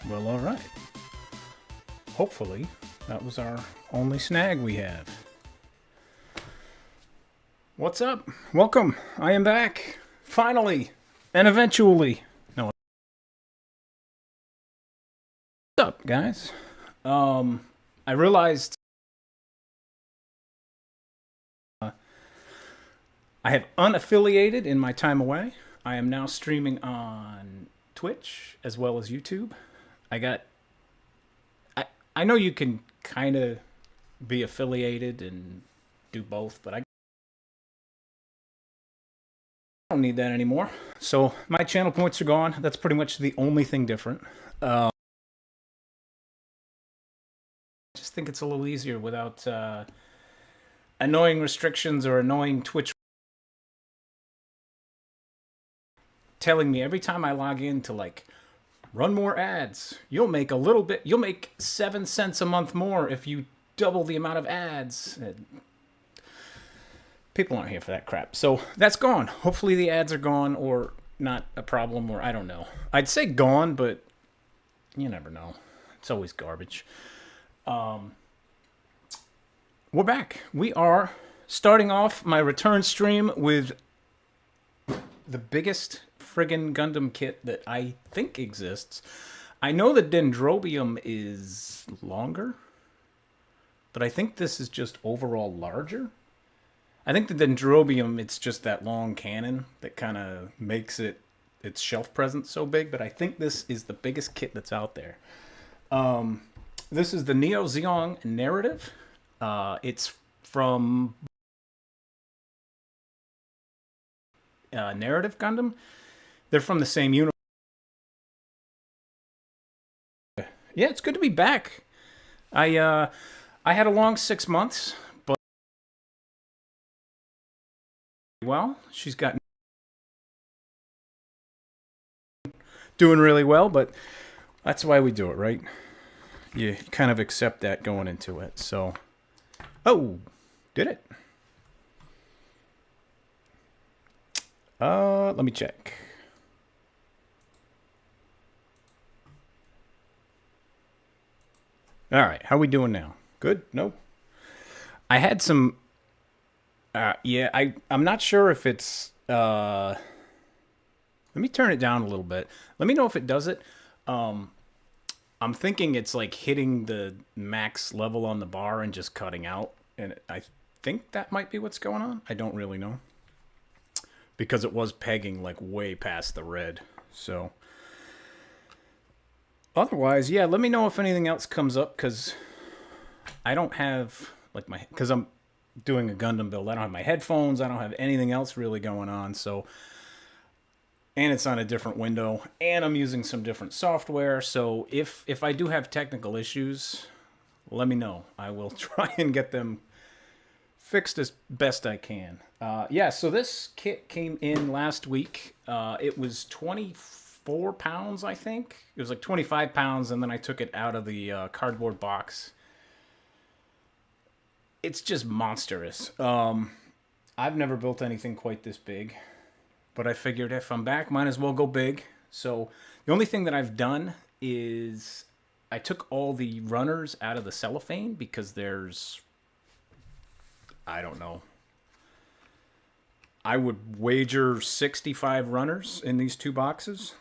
Well, all right. Hopefully, that was our only snag we have. What's up? Welcome. I am back. Finally. And eventually. No. What's up, guys? I realized I have unaffiliated in my time away. I am now streaming on Twitch as well as YouTube. I got I know you can kind of be affiliated and do both, but I don't need that anymore. So my channel points are gone. That's pretty much the only thing different. I just think it's a little easier without annoying restrictions or annoying Twitch telling me every time I log in to like run more ads. You'll make a little bit. You'll make 7 cents a month more if you double the amount of ads. People aren't here for that crap. So that's gone. Hopefully the ads are gone or not a problem, or I don't know. I'd say gone, but you never know. It's always garbage. We're back. We are starting off my return stream with the biggest friggin' Gundam kit that I think exists. I know the Dendrobium is longer, but I think this is just overall larger. I think the Dendrobium, it's just that long cannon that kind of makes its shelf presence so big, but I think this is the biggest kit that's out there. This is the Neo Zeong narrative. It's from Narrative Gundam. They're from the same universe. Yeah, it's good to be back. I had a long 6 months, but well, she's got doing really well, but that's why we do it, right? You kind of accept that going into it. So, oh, did it? Let me check. All right, how we doing now? Good? Nope. I had some. Yeah, I'm not sure if it's. Let me turn it down a little bit. Let me know if it does it. I'm thinking it's like hitting the max level on the bar and just cutting out, and I think that might be what's going on. I don't really know because it was pegging like way past the red. So otherwise, yeah, let me know if anything else comes up because I don't have like because I'm doing a Gundam build. I don't have my headphones. I don't have anything else really going on. So, and it's on a different window, and I'm using some different software. So if I do have technical issues, let me know. I will try and get them fixed as best I can. Yeah, so this kit came in last week. It was 24 pounds, I think. It was like 25 pounds, and then I took it out of the cardboard box. It's just monstrous. I've never built anything quite this big, but I figured if I'm back, might as well go big. So the only thing that I've done is I took all the runners out of the cellophane because there's, I don't know, I would wager 65 runners in these two boxes.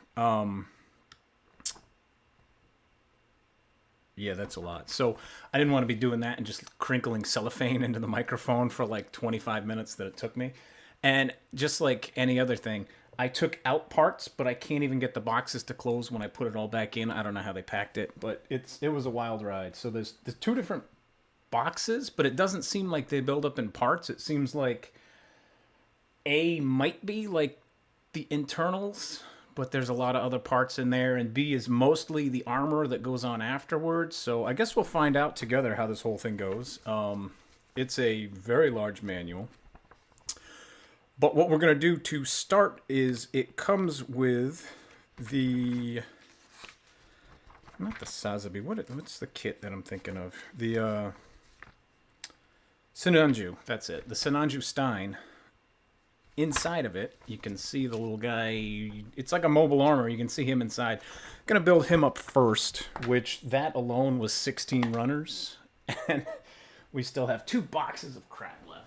Yeah, that's a lot. So I didn't want to be doing that and just crinkling cellophane into the microphone for like 25 minutes that it took me. And just like any other thing, I took out parts, but I can't even get the boxes to close when I put it all back in. I don't know how they packed it, but it was a wild ride. So there's two different boxes, but it doesn't seem like they build up in parts. It seems like A might be like the internals, but there's a lot of other parts in there, and B is mostly the armor that goes on afterwards. So I guess we'll find out together how this whole thing goes. It's a very large manual. But what we're going to do to start is it comes with the... Not the Sazabi. What's the kit that I'm thinking of? The Sinanju. That's it. The Sinanju Stein. inside of it, you can see the little guy. It's like a mobile armor. You can see him inside. I'm going to build him up first, which that alone was 16 runners. And we still have 2 boxes of crap left.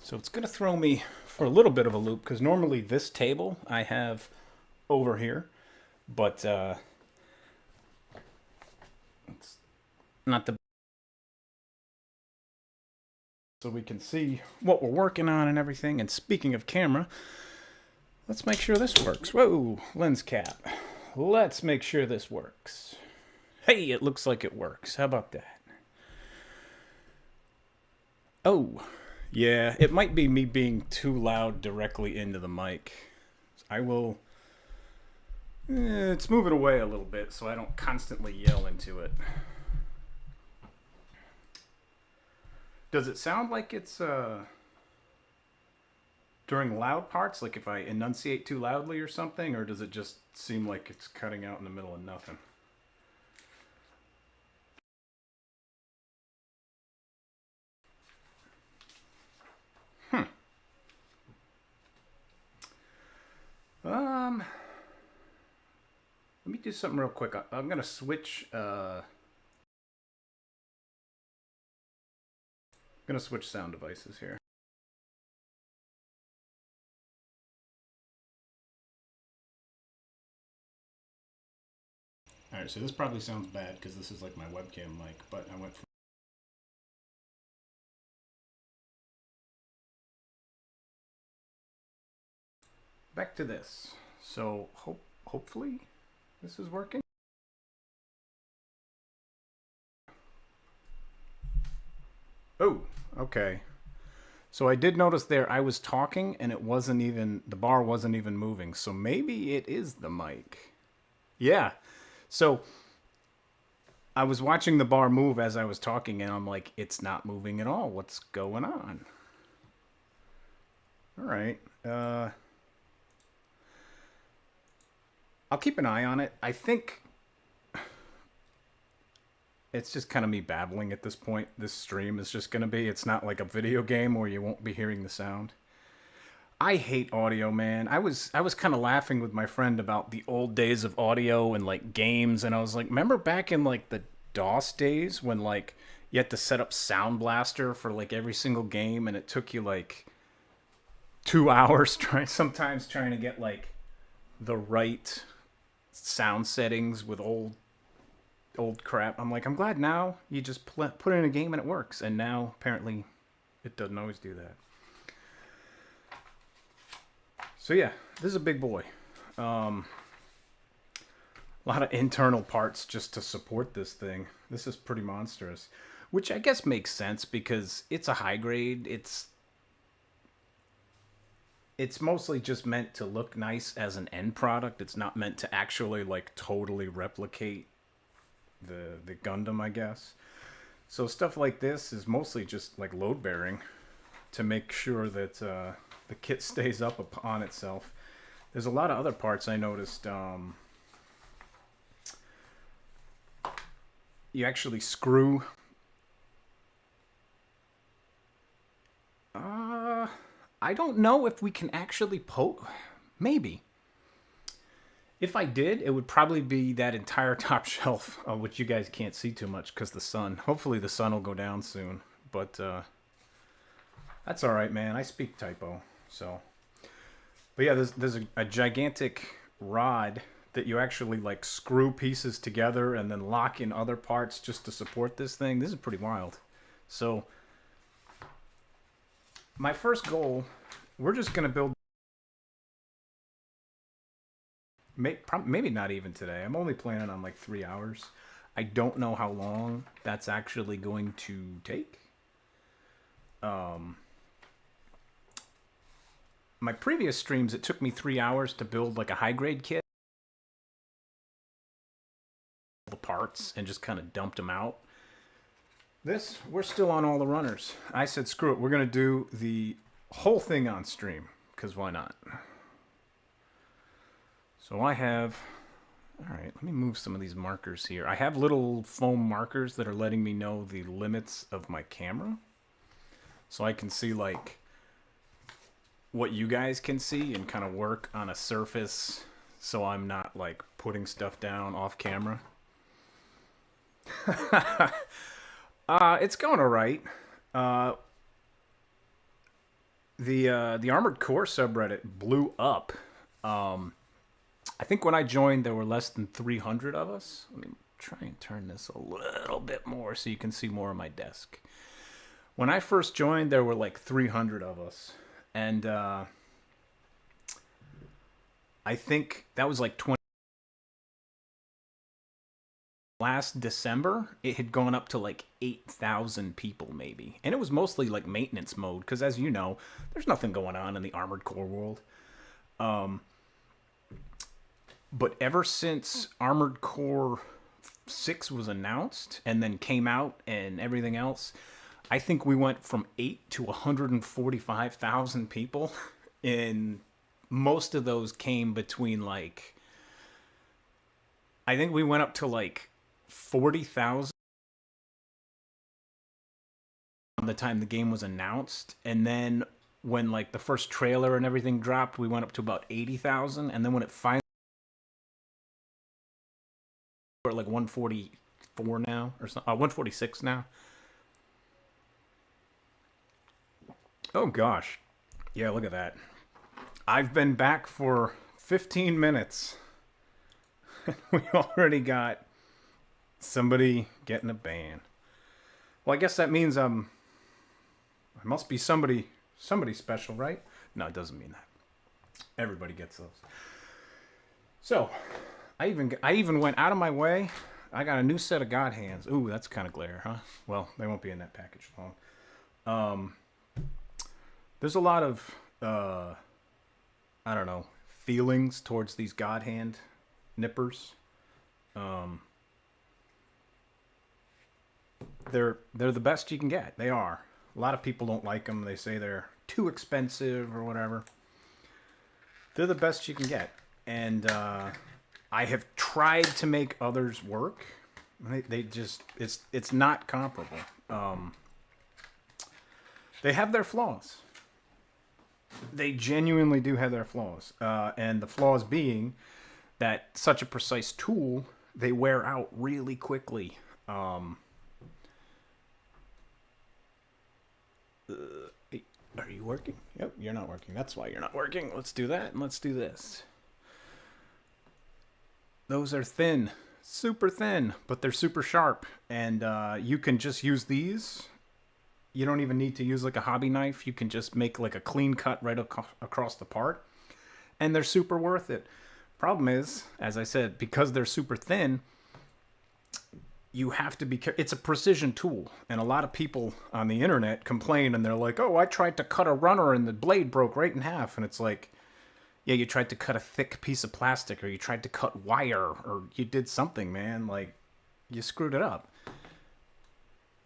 So it's going to throw me for a little bit of a loop, because normally this table I have over here, but it's not the... So we can see what we're working on and everything. And speaking of camera, let's make sure this works. Whoa, lens cap. Let's make sure this works. Hey, it looks like it works. How about that? Oh, yeah, it might be me being too loud directly into the mic. I will... let's move it away a little bit so I don't constantly yell into it. Does it sound like it's during loud parts, like if I enunciate too loudly or something, or does it just seem like it's cutting out in the middle of nothing? Let me do something real quick. I'm gonna switch. Gonna switch sound devices here. All right, so this probably sounds bad because this is like my webcam mic, but I went from... Back to this. So hopefully this is working. Oh, okay. So I did notice there I was talking and it wasn't even, the bar wasn't even moving. So maybe it is the mic. Yeah. So I was watching the bar move as I was talking and I'm like, it's not moving at all. What's going on? All right. I'll keep an eye on it. I think it's just kind of me babbling at this point. This stream is just going to be, it's not like a video game where you won't be hearing the sound. I hate audio, man. I was kind of laughing with my friend about the old days of audio and like games, and I was like, remember back in like the DOS days when like you had to set up Sound Blaster for like every single game, and it took you like 2 hours sometimes trying to get like the right sound settings with old crap. I'm like, I'm glad now you just put in a game and it works, and now apparently it doesn't always do that. So yeah, this is a big boy. A lot of internal parts just to support this thing. This is pretty monstrous, which I guess makes sense because it's a high grade. It's mostly just meant to look nice as an end product. It's not meant to actually like totally replicate the Gundam, I guess. So stuff like this is mostly just like load bearing to make sure that the kit stays up upon itself. There's a lot of other parts I noticed. You actually screw. I don't know if we can actually poke. Maybe. If I did, it would probably be that entire top shelf, which you guys can't see too much because the sun. Hopefully the sun will go down soon. But that's all right, man. I speak typo, so. But yeah, there's a gigantic rod that you actually like screw pieces together and then lock in other parts just to support this thing. This is pretty wild. So my first goal, we're just gonna build. Maybe not even today. I'm only planning on like 3 hours. I don't know how long that's actually going to take. My previous streams, it took me 3 hours to build like a high grade kit. The parts and just kind of dumped them out. We're still on all the runners. I said, screw it. We're going to do the whole thing on stream, because why not? So I have, all right, let me move some of these markers here. I have little foam markers that are letting me know the limits of my camera. So I can see like what you guys can see and kind of work on a surface so I'm not like putting stuff down off camera. It's going all right. Uh, the Armored Core subreddit blew up. I think when I joined, there were less than 300 of us. Let me try and turn this a little bit more so you can see more of my desk. When I first joined, there were like 300 of us, and I think that was like 20. Last December, it had gone up to like 8,000 people maybe. And it was mostly like maintenance mode because, as you know, there's nothing going on in the Armored Core world. But ever since Armored Core 6 was announced and then came out and everything else, I think we went from 8 to 145,000 people. And most of those came between like, I think we went up to like 40,000 the time the game was announced, and then when like the first trailer and everything dropped, we went up to about 80,000, and then when it finally, we're at like 144 now or something, 146 now. Oh gosh, yeah, look at that. I've been back for 15 minutes. We already got somebody getting a ban. Well, I guess that means I must be somebody special, right? No, it doesn't mean that. Everybody gets those. So, I even went out of my way. I got a new set of God hands. Ooh, that's kind of glare, huh? Well, they won't be in that package long. There's a lot of I don't know, feelings towards these God hand nippers. They're the best you can get. They are. A lot of people don't like them. They say they're too expensive or whatever. They're the best you can get, and I have tried to make others work. They just it's not comparable. They have their flaws. They genuinely do have their flaws, and the flaws being that such a precise tool, they wear out really quickly. Are you working? Yep, you're not working. That's why you're not working. Let's do that, and let's do this. Those are thin, super thin, but they're super sharp, and you can just use these. You don't even need to use like a hobby knife. You can just make like a clean cut right across the part, and they're super worth it. Problem is, as I said, because they're super thin, you have to be careful. It's a precision tool, and a lot of people on the internet complain, and they're like, "Oh, I tried to cut a runner, and the blade broke right in half." And it's like, yeah, you tried to cut a thick piece of plastic, or you tried to cut wire, or you did something, man. Like, you screwed it up.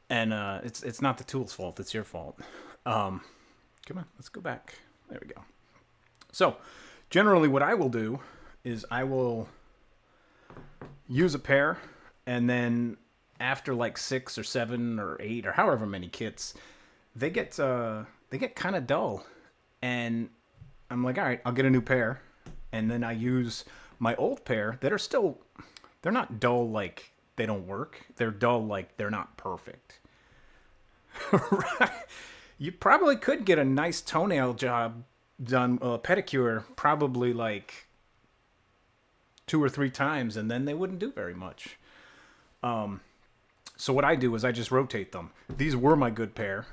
And it's not the tool's fault; it's your fault. Come on, let's go back. There we go. So, generally, what I will do is I will use a pair, and then after like 6 or 7 or 8 or however many kits, they get kind of dull, and I'm like, all right, I'll get a new pair, and then I use my old pair that are still, they're not dull like they don't work. They're dull like they're not perfect. Right? You probably could get a nice toenail job done, pedicure, probably like 2 or 3 times, and then they wouldn't do very much. So what I do is I just rotate them. These were my good pair,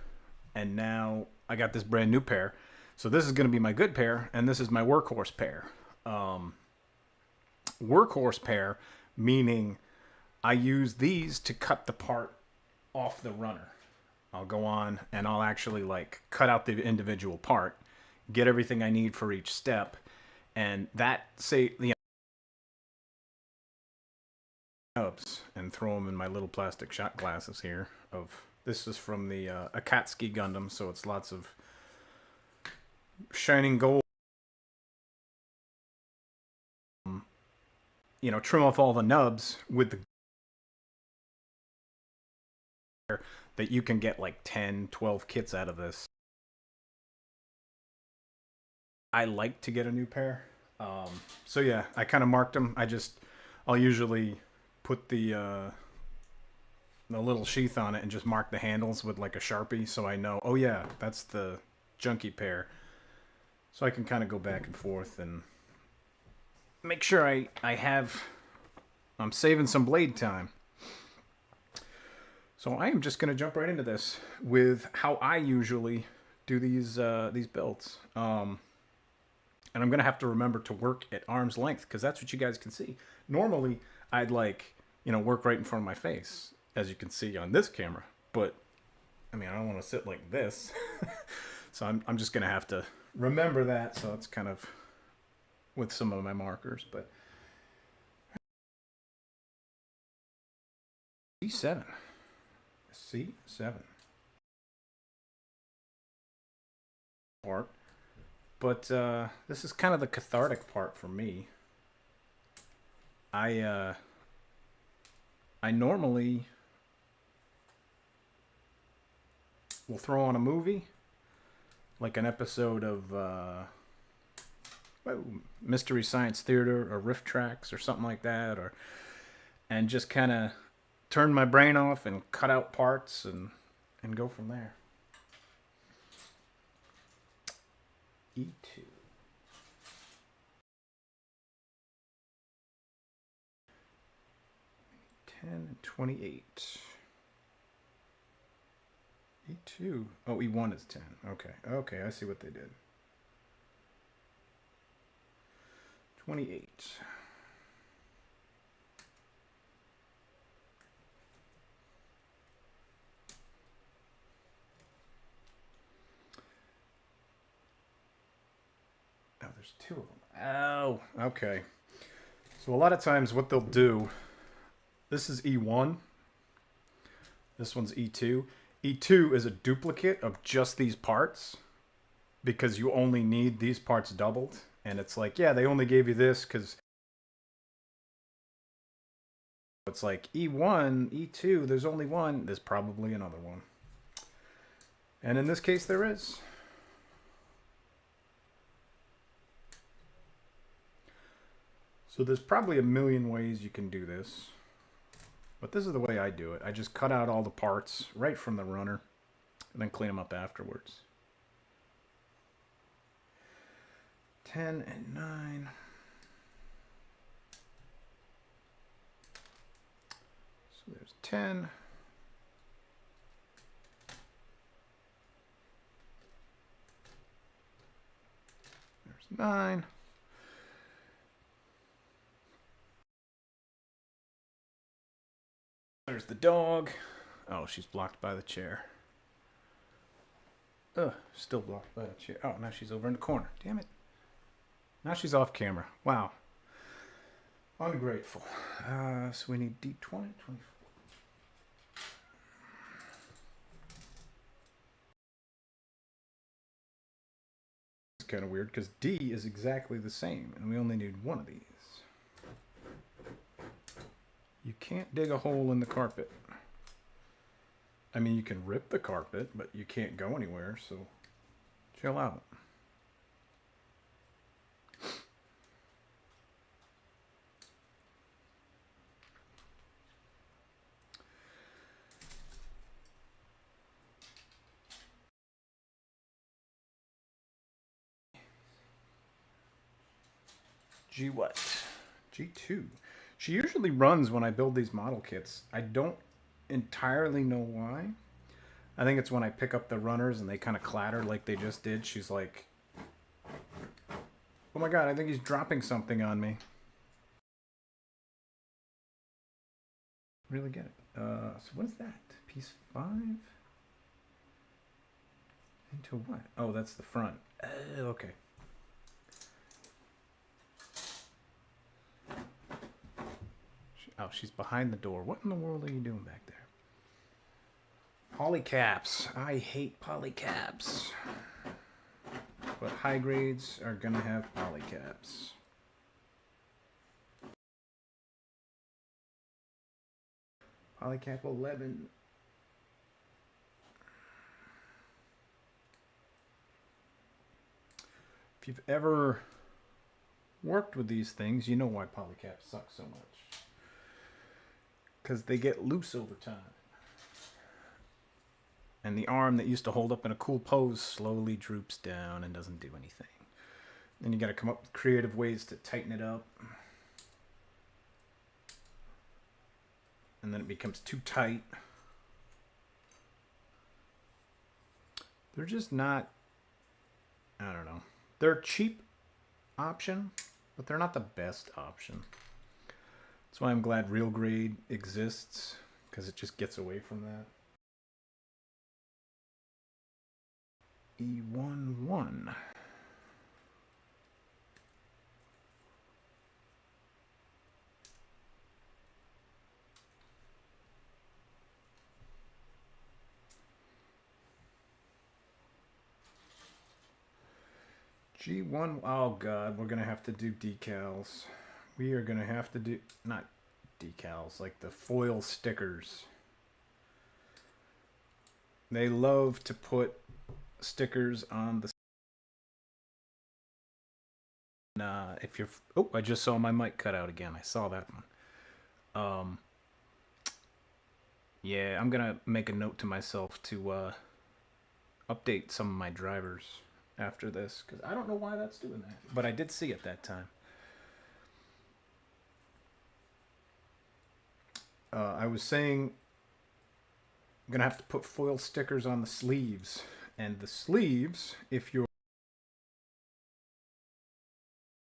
and now I got this brand new pair. So this is going to be my good pair, and this is my workhorse pair. Workhorse pair, meaning I use these to cut the part off the runner. I'll go on and I'll actually like cut out the individual part, get everything I need for each step, and that say the and throw them in my little plastic shot glasses here of This is from the Akatsuki Gundam, so it's lots of shining gold. You know, trim off all the nubs with the that you can get like 10, 12 kits out of this. I like to get a new pair. So yeah, I kind of marked them. I'll usually put the little sheath on it and just mark the handles with like a Sharpie so I know, oh yeah, that's the junky pair. So I can kind of go back and forth and make sure I'm saving some blade time. So I am just going to jump right into this with how I usually do these builds. And I'm going to have to remember to work at arm's length because that's what you guys can see. Normally, I'd work right in front of my face, as you can see on this camera. But, I mean, I don't want to sit like this. So I'm just going to have to remember that. So it's kind of with some of my markers. But C7. C7. Part. But this is kind of the cathartic part for me. I normally will throw on a movie, like an episode of Mystery Science Theater or Riff Tracks or something like that, and just kind of turn my brain off and cut out parts and go from there. E2. 10 and 28. E2. Oh, E1 is 10. Okay. Okay, I see what they did. 28. Oh, there's two of them. Oh, okay. So a lot of times what they'll do, this is E1. This one's E2. E2 is a duplicate of just these parts because you only need these parts doubled. And it's like, yeah, they only gave you this because it's like E1, E2, there's only one. There's probably another one. And in this case, there is. So there's probably a million ways you can do this. But this is the way I do it. I just cut out all the parts right from the runner and then clean them up afterwards. 10 and 9. So there's 10. There's 9. There's the dog. Oh, she's blocked by the chair. Ugh, still blocked by the chair. Oh, now she's over in the corner. Damn it. Now she's off camera. Wow. Ungrateful. So we need D20, 24. It's kind of weird because D is exactly the same and we only need one of these. You can't dig a hole in the carpet. I mean, you can rip the carpet, but you can't go anywhere, so chill out. G what? G2. She usually runs when I build these model kits. I don't entirely know why. I think it's when I pick up the runners and they kind of clatter like they just did. She's like, oh my god, I think he's dropping something on me. Really get it. So what is that? Piece 5? Into what? Oh, that's the front. Okay. Oh, she's behind the door. What in the world are you doing back there? Polycaps. I hate polycaps. But high grades are gonna have polycaps. Polycap 11. If you've ever worked with these things, you know why polycaps suck so much. Because they get loose over time. And the arm that used to hold up in a cool pose slowly droops down and doesn't do anything. Then you got to come up with creative ways to tighten it up. And then it becomes too tight. They're just not, I don't know. They're a cheap option, but they're not the best option. That's why I'm glad Real Grade exists, because it just gets away from that. E11. G1, oh god, we're gonna have to do decals. We are gonna have to do, not decals, like the foil stickers. They love to put stickers on the, if you're, oh, I just saw my mic cut out again. I saw that one. Yeah, I'm gonna make a note to myself to update some of my drivers after this, because I don't know why that's doing that, but I did see it that time. I was saying I'm gonna have to put foil stickers on the sleeves, and the sleeves, if you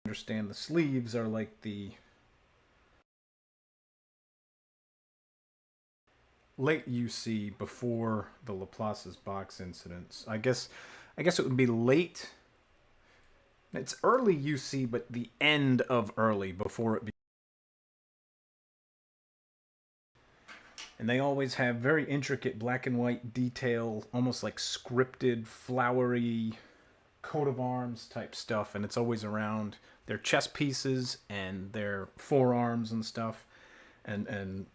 understand, the sleeves are like the late UC before the Laplace's box incidents. I guess it would be late. It's early UC, but the end of early before it. And they always have very intricate black and white detail, almost like scripted, flowery coat of arms type stuff, and it's always around their chest pieces and their forearms and stuff. And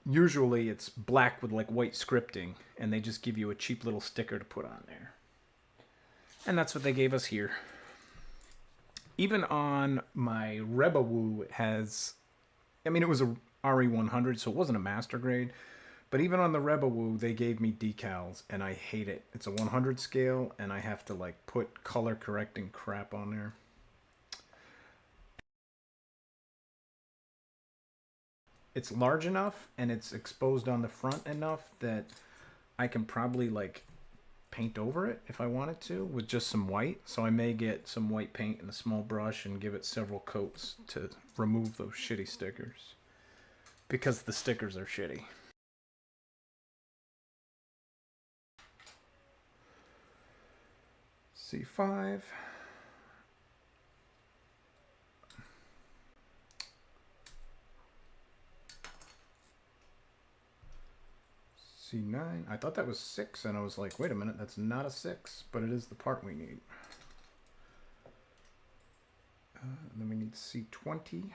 usually it's black with like white scripting, and they just give you a cheap little sticker to put on there. And that's what they gave us here. Even on my Rebawoo, it has, I mean, it was a RE100, so it wasn't a master grade, but even on the Rebawoo, they gave me decals, and I hate it. It's a 100 scale, and I have to like put color correcting crap on there. It's large enough, and it's exposed on the front enough that I can probably like paint over it if I wanted to with just some white. So I may get some white paint and a small brush and give it several coats to remove those shitty stickers, because the stickers are shitty. C5. C9. I thought that was 6, and I was like, wait a minute, that's not a 6, but it is the part we need. Then we need C20.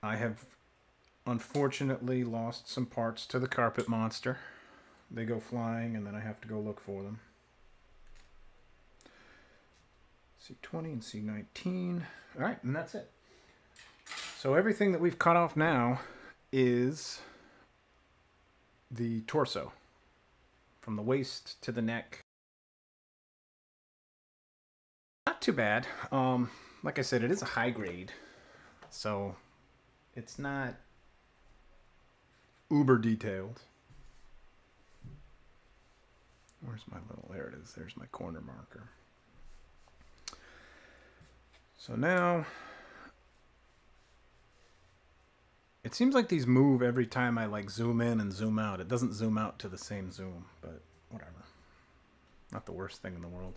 I have unfortunately lost some parts to the carpet monster. They go flying, and then I have to go look for them. C20 and C19. All right, and that's it. So everything that we've cut off now is the torso, from the waist to the neck. Not too bad. Like I said, it is a high grade, so it's not uber detailed. Where's my little, there it is, there's my corner marker. So now, it seems like these move every time I like zoom in and zoom out. It doesn't zoom out to the same zoom, but whatever. Not the worst thing in the world.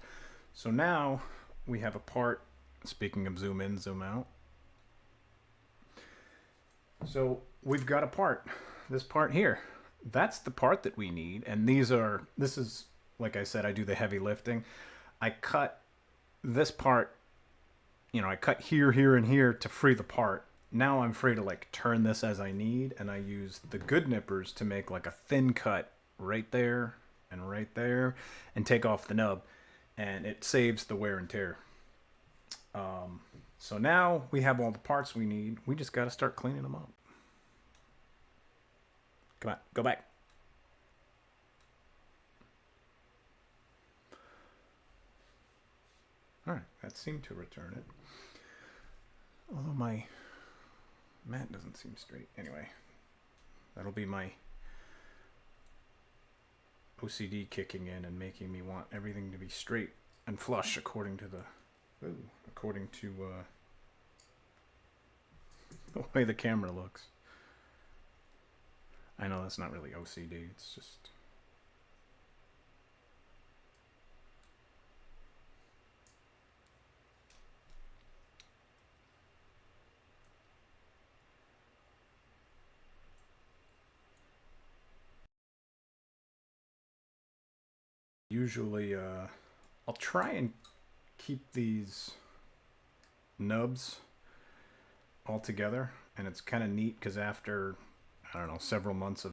So now we have a part. Speaking of zoom in, zoom out. So we've got a part. This part here. That's the part that we need. And this is, like I said, I do the heavy lifting. I cut this part, I cut here, here, and here to free the part. Now I'm free to like turn this as I need, and I use the good nippers to make like a thin cut right there and take off the nub, and it saves the wear and tear. So now we have all the parts we need. We just got to start cleaning them up. Come on, go back. All right, that seemed to return it. Although my mat doesn't seem straight. Anyway, that'll be my OCD kicking in and making me want everything to be straight and flush according to the way the camera looks. I know that's not really OCD, it's just usually I'll try and keep these nubs all together, and it's kind of neat because after, I don't know, several months of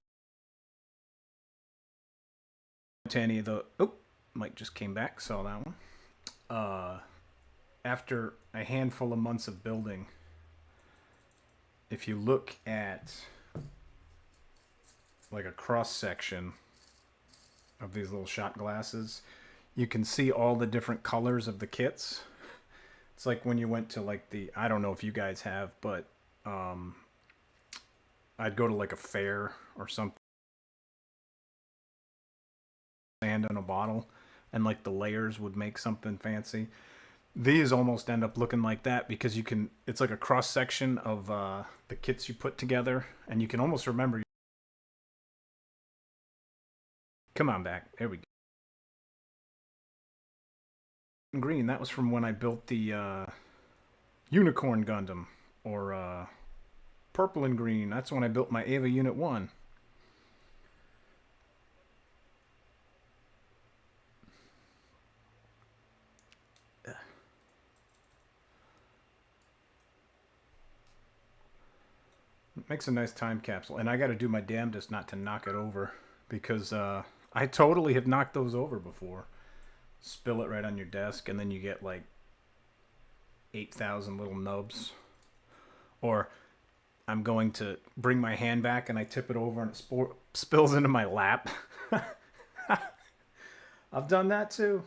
any of the Mike just came back, saw that one. After a handful of months of building, if you look at like a cross section of these little shot glasses, you can see all the different colors of the kits. It's like when you went to like I don't know if you guys have, but I'd go to like a fair or something, sand in a bottle, and like the layers would make something fancy. These almost end up looking like that because it's like a cross section of the kits you put together, and you can almost remember. Come on back. There we go. Green, that was from when I built the Unicorn Gundam. Or purple and green, that's when I built my Ava Unit 1. It makes a nice time capsule, and I got to do my damnedest not to knock it over, because I totally have knocked those over before. Spill it right on your desk, and then you get like 8,000 little nubs. Or I'm going to bring my hand back and I tip it over and it spills into my lap. I've done that too.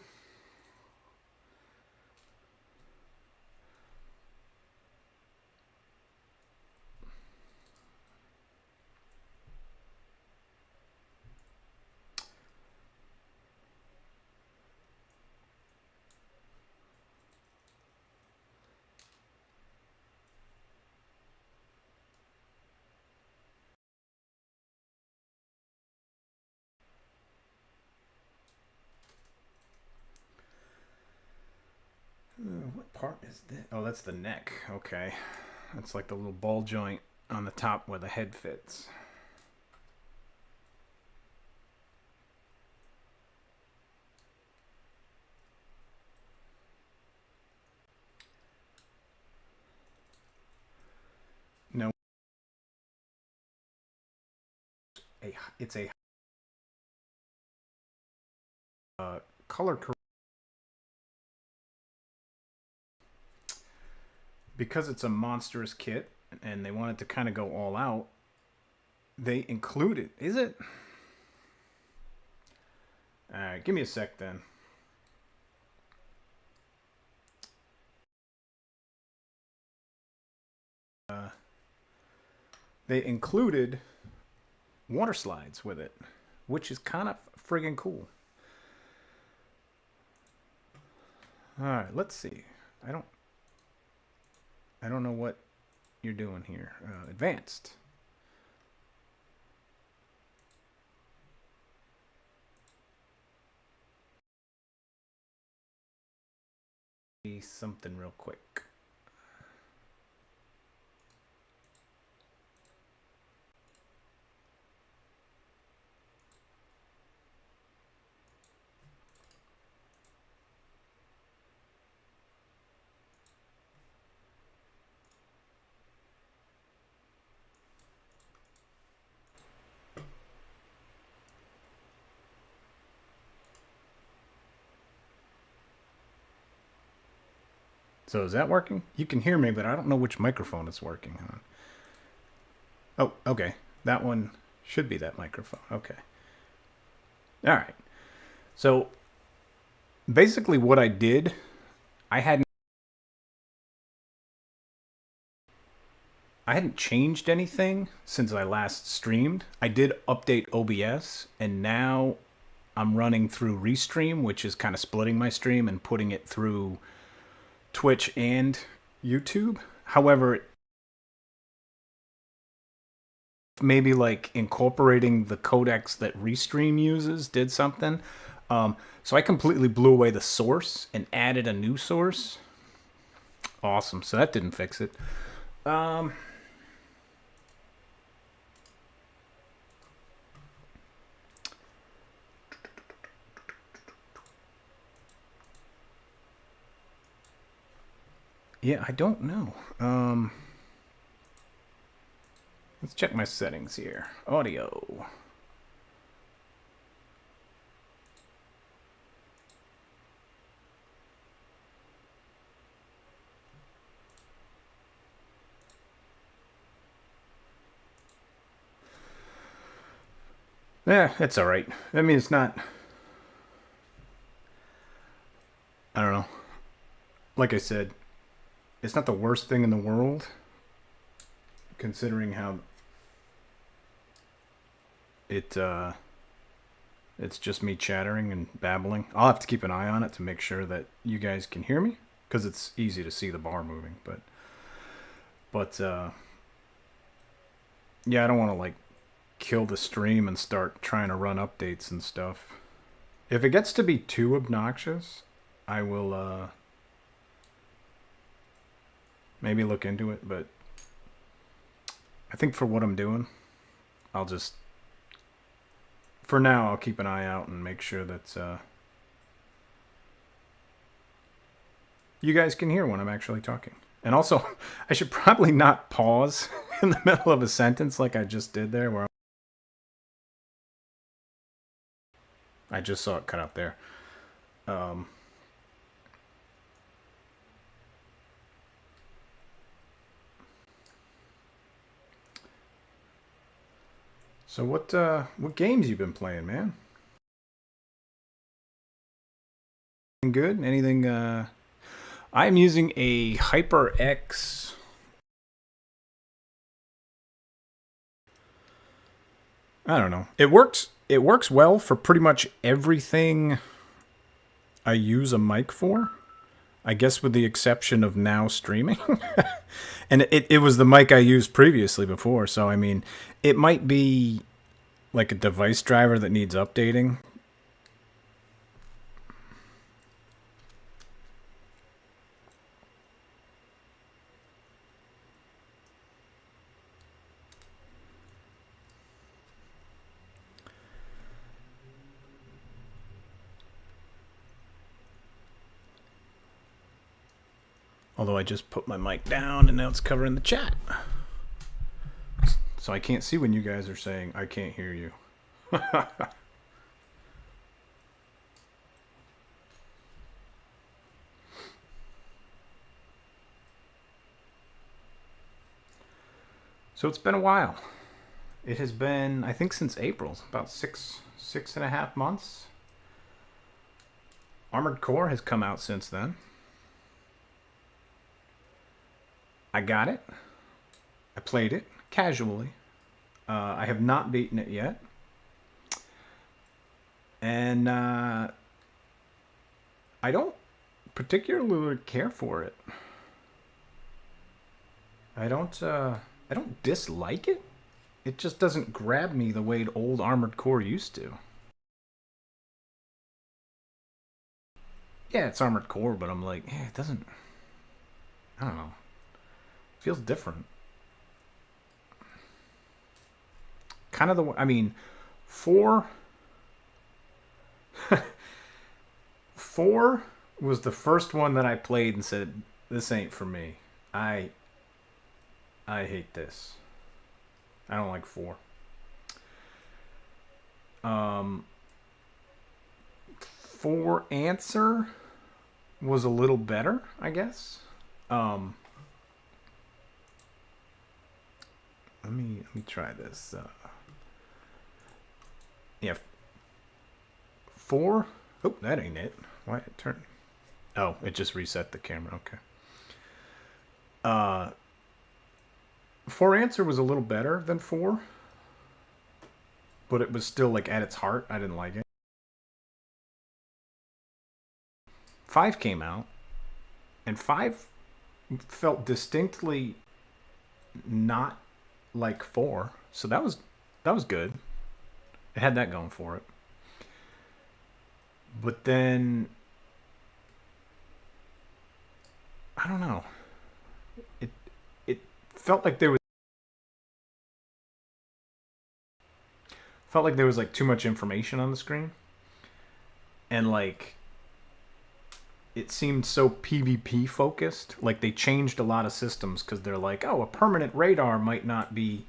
What part is this? Oh, that's the neck. Okay. That's like the little ball joint on the top where the head fits. No. It's a color correction. Because it's a monstrous kit and they wanted to kind of go all out, they included. Is it? Alright, give me a sec then. They included water slides with it, which is kind of friggin' cool. Alright, let's see. I don't know what you're doing here. Advanced. something real quick. So is that working? You can hear me, but I don't know which microphone it's working on. Oh, okay. That one should be that microphone. Okay. All right. So basically what I did, I hadn't changed anything since I last streamed. I did update OBS, and now I'm running through Restream, which is kind of splitting my stream and putting it through Twitch and YouTube. However, maybe like incorporating the codecs that Restream uses did something. So I completely blew away the source and added a new source. Awesome. So that didn't fix it. Yeah, I don't know. Let's check my settings here. Audio. Yeah, it's all right. I mean, it's not. I don't know. Like I said, it's not the worst thing in the world, considering how it's just me chattering and babbling. I'll have to keep an eye on it to make sure that you guys can hear me, because it's easy to see the bar moving. But yeah, I don't want to like kill the stream and start trying to run updates and stuff. If it gets to be too obnoxious, I will maybe look into it, but I think for what I'm doing, I'll just, for now, I'll keep an eye out and make sure that you guys can hear when I'm actually talking. And also, I should probably not pause in the middle of a sentence like I just did there, where I just saw it cut out there. So what games you been playing, man? Good? Anything? I'm using a HyperX. I don't know. It works. It works well for pretty much everything I use a mic for. I guess with the exception of now streaming. And it was the mic I used previously before, so I mean, it might be like a device driver that needs updating. Although I just put my mic down and now it's covering the chat. So I can't see when you guys are saying, I can't hear you. So it's been a while. It has been, I think, since April, about 6.5 months. Armored Core has come out since then. I got it. I played it casually. I have not beaten it yet. And I don't particularly care for it. I don't dislike it. It just doesn't grab me the way old Armored Core used to. yeah, it's Armored Core, but I'm like, it doesn't. I don't know. It feels different. Kind of the. I mean, 4. 4 was the first one that I played and said, "This ain't for me. I I hate this. I don't like 4." Um, 4 Answer was a little better, I guess. Um, let me try this. Yeah, 4. Oh, that ain't it. Why it turned? Oh, it just reset the camera. Okay. Uh, 4 Answer was a little better than 4, but it was still like at its heart, I didn't like it. 5 came out, and 5 felt distinctly not like 4, so that was good. It had that going for it. But then I don't know. It it felt like there was like too much information on the screen, and like it seemed so PvP focused. Like they changed a lot of systems because they're like, oh, a permanent radar might not be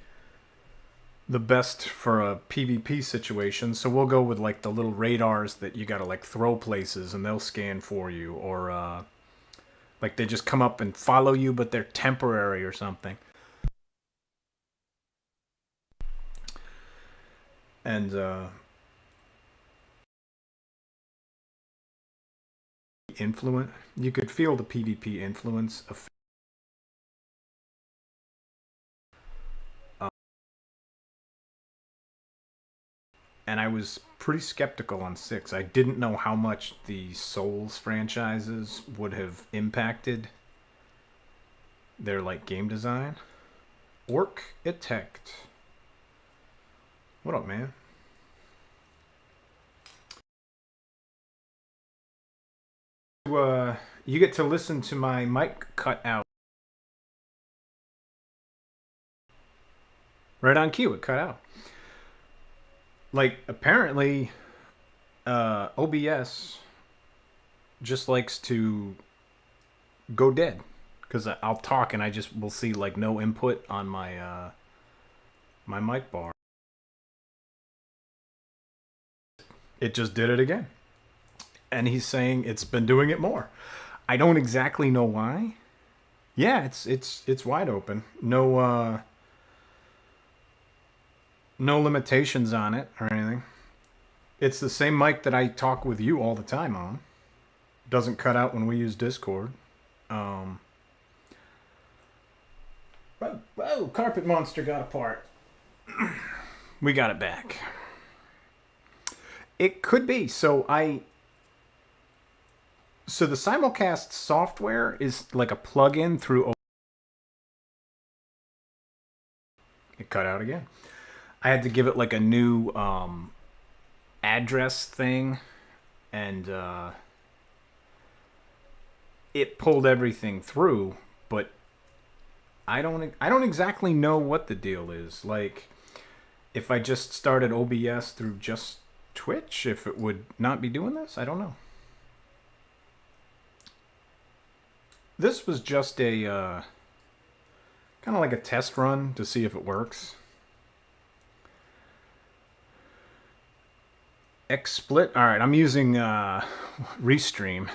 the best for a PvP situation, so we'll go with like the little radars that you gotta like throw places and they'll scan for you, or like they just come up and follow you, but they're temporary or something. And influence, you could feel the PvP influence of. And I was pretty skeptical on 6. I didn't know how much the Souls franchises would have impacted their like game design. Orc Detect. What up, man? You get to listen to my mic cut out. Right on cue, it cut out. Like apparently, OBS just likes to go dead because I'll talk and I just will see like no input on my mic bar. It just did it again, and he's saying it's been doing it more. I don't exactly know why. Yeah, it's wide open. No limitations on it or anything. It's the same mic that I talk with you all the time on. Doesn't cut out when we use Discord. Um, whoa, Carpet Monster got apart. We got it back. It could be. So the simulcast software is like a plug-in through. It cut out again. I had to give it like a new address thing, and it pulled everything through, but I don't exactly know what the deal is. Like, if I just started OBS through just Twitch, if it would not be doing this, I don't know. This was just a kind of like a test run to see if it works. XSplit. All right, I'm using Restream,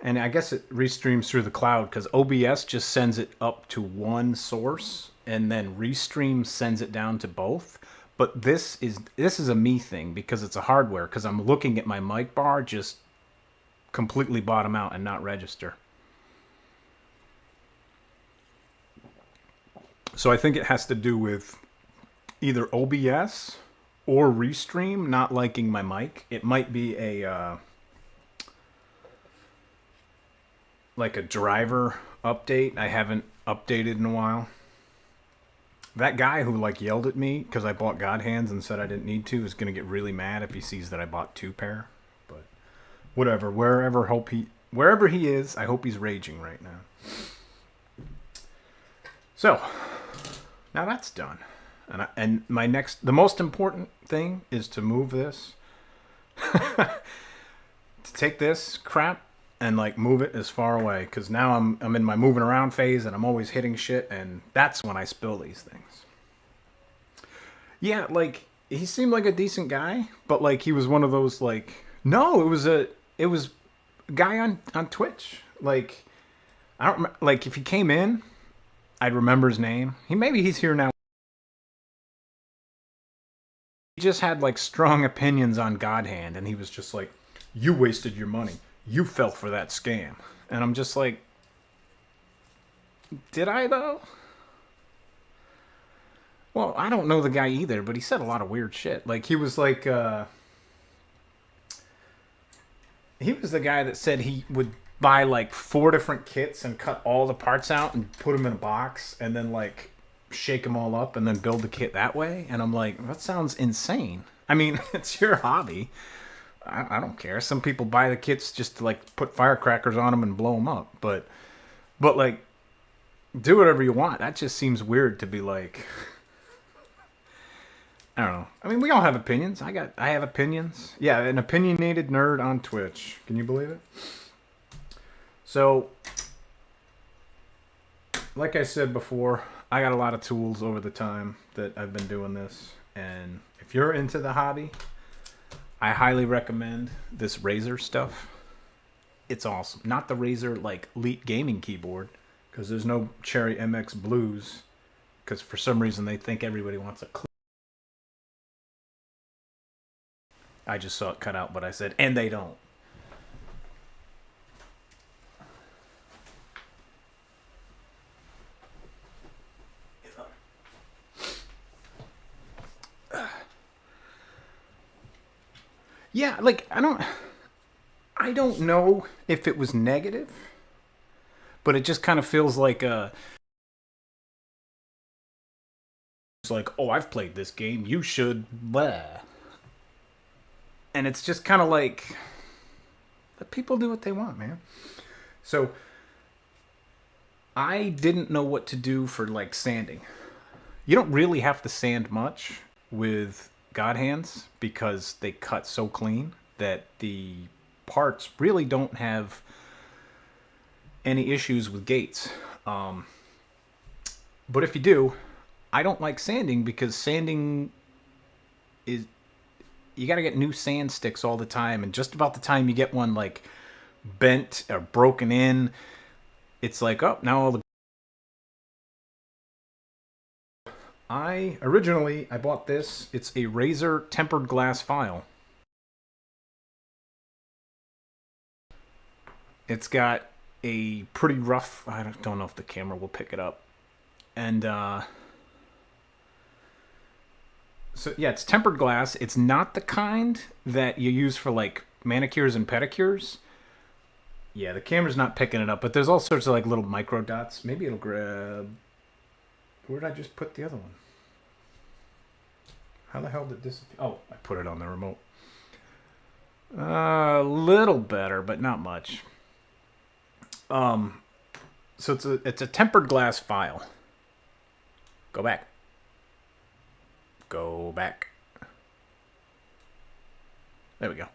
and I guess it restreams through the cloud because OBS just sends it up to one source, and then Restream sends it down to both. But this is a me thing because it's a hardware. Because I'm looking at my mic bar just completely bottom out and not register. So I think it has to do with either OBS or Restream not liking my mic. It might be a like a driver update. I haven't updated in a while. That guy who like yelled at me because I bought God Hands and said I didn't need to is gonna get really mad if he sees that I bought 2 pair. But whatever. Wherever wherever he is, I hope he's raging right now. So, now that's done. And the most important thing is to move this. To take this crap and like move it as far away, because now I'm in my moving around phase and I'm always hitting shit, and that's when I spill these things. Yeah, like he seemed like a decent guy, but like he was one of those like no, it was a guy on Twitch. Like I don't like if he came in, I'd remember his name. He's here now. He just had like strong opinions on God Hand, and he was just like, "You wasted your money. You fell for that scam." And I'm just like, "Did I though?" Well, I don't know the guy either, but he said a lot of weird shit. Like he was like, he was the guy that said he would buy like 4 different kits and cut all the parts out and put them in a box and then like shake them all up and then build the kit that way. And I'm like, that sounds insane. I mean, it's your hobby. I don't care. Some people buy the kits just to like put firecrackers on them and blow them up. But like, do whatever you want. That just seems weird to be like, I don't know. I mean, we all have opinions. I have opinions. Yeah, an opinionated nerd on Twitch. Can you believe it? So, like I said before, I got a lot of tools over the time that I've been doing this. And if you're into the hobby, I highly recommend this Razer stuff. It's awesome. Not the Razer, like, Elite Gaming keyboard, because there's no Cherry MX Blues, because for some reason they think everybody wants a I just saw it cut out, but I said, and they don't. Yeah, like I don't know if it was negative, but it just kind of feels like it's like, oh, I've played this game, you should blah. And it's just kind of like, let people do what they want, man. So I didn't know what to do for like sanding. You don't really have to sand much with God Hands because they cut so clean that the parts really don't have any issues with gates. But if you do, I don't like sanding because sanding is, you got to get new sand sticks all the time, and just about the time you get one like bent or broken in, it's like, oh, now all the I bought this. It's a Razer tempered glass file. It's got a pretty rough, I don't know if the camera will pick it up. And so yeah, it's tempered glass. It's not the kind that you use for like manicures and pedicures. Yeah, the camera's not picking it up, but there's all sorts of like little micro dots. Maybe it'll grab. Where did I just put the other one? How the hell did this? Oh, I put it on the remote. A little better, but not much. So it's a tempered glass file. Go back. Go back. There we go.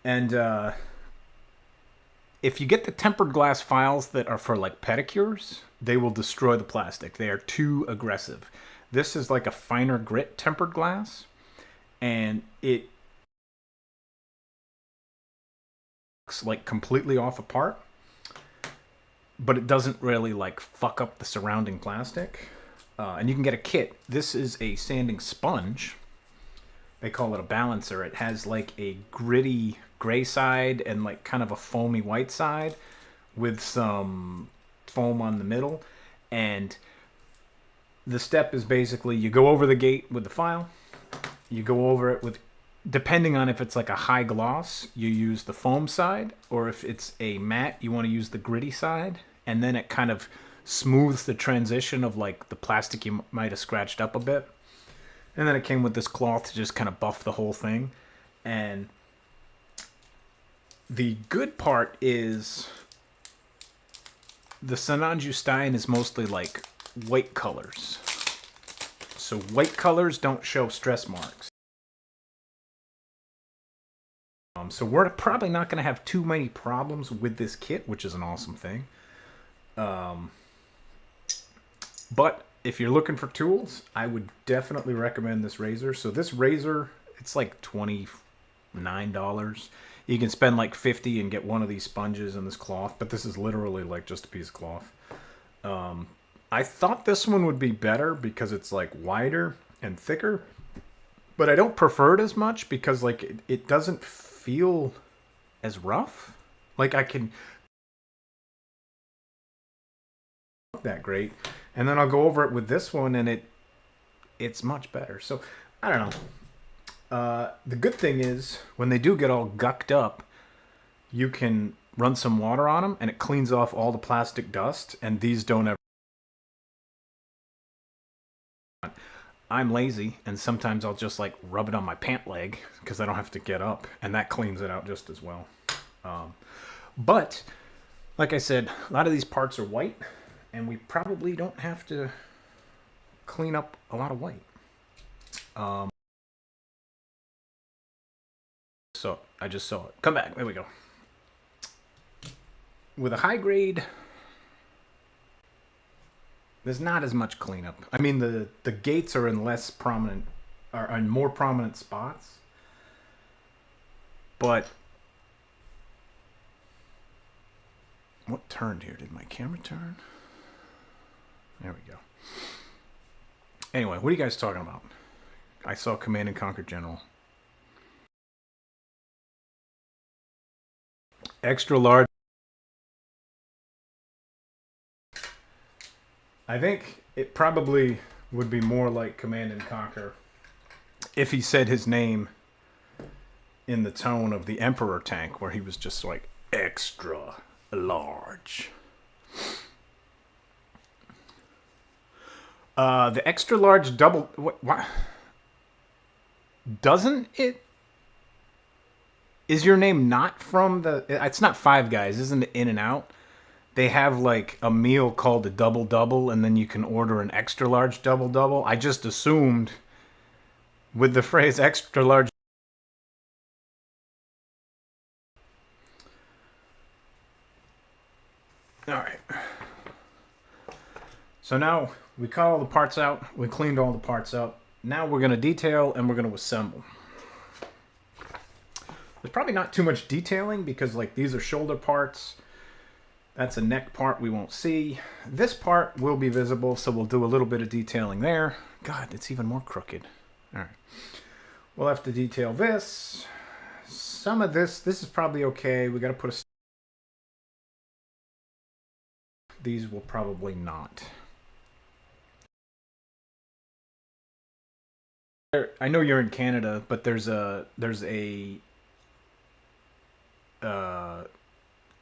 And if you get the tempered glass files that are for like pedicures, they will destroy the plastic. They are too aggressive. This is like a finer grit tempered glass, and it looks like completely off apart, but it doesn't really like fuck up the surrounding plastic. And you can get a kit. This is a sanding sponge. They call it a balancer. It has like a gritty gray side and like kind of a foamy white side with some foam on the middle. And the step is basically you go over the gate with the file. You go over it with, depending on if it's like a high gloss, you use the foam side, or if it's a matte, you want to use the gritty side. And then it kind of smooths the transition of like the plastic you might have scratched up a bit. And then it came with this cloth to just kind of buff the whole thing. And The good part is the Sananju Stein is mostly like white colors. So white colors don't show stress marks. So we're probably not going to have too many problems with this kit, which is an awesome thing. But if you're looking for tools, I would definitely recommend this razor. So this razor, it's like $29. You can spend like $50 and get one of these sponges and this cloth, but this is literally like just a piece of cloth. I thought this one would be better because it's like wider and thicker, but I don't prefer it as much because like it doesn't feel as rough. Like I can that great, and then I'll go over it with this one, and it's much better. So I don't know. The good thing is when they do get all gucked up, you can run some water on them, and it cleans off all the plastic dust. And these don't ever. I'm lazy, and sometimes I'll just like rub it on my pant leg because I don't have to get up, and that cleans it out just as well. But like I said, a lot of these parts are white, and we probably don't have to clean up a lot of white. So I just saw it. Come back. There we go. With a high grade, there's not as much cleanup. I mean, the gates are in less prominent, are in more prominent spots. But what turned here? Did my camera turn? There we go. Anyway, what are you guys talking about? I saw Command and Conquer General. Extra large. I think it probably would be more like Command and Conquer if he said his name in the tone of the Emperor tank, where he was just like extra large. The extra large double. What? Doesn't it? Is your name not from the? It's not Five Guys, isn't it? In and Out. They have like a meal called a double double, and then you can order an extra large double double. I just assumed with the phrase extra large. All right. So now we cut all the parts out. We cleaned all the parts up. Now we're going to detail and we're going to assemble. There's probably not too much detailing because like these are shoulder parts. That's a neck part we won't see. This part will be visible, so we'll do a little bit of detailing there. God, it's even more crooked. All right. We'll have to detail this. Some of this is probably okay. We got to put a... These will probably not. I know you're in Canada, but there's a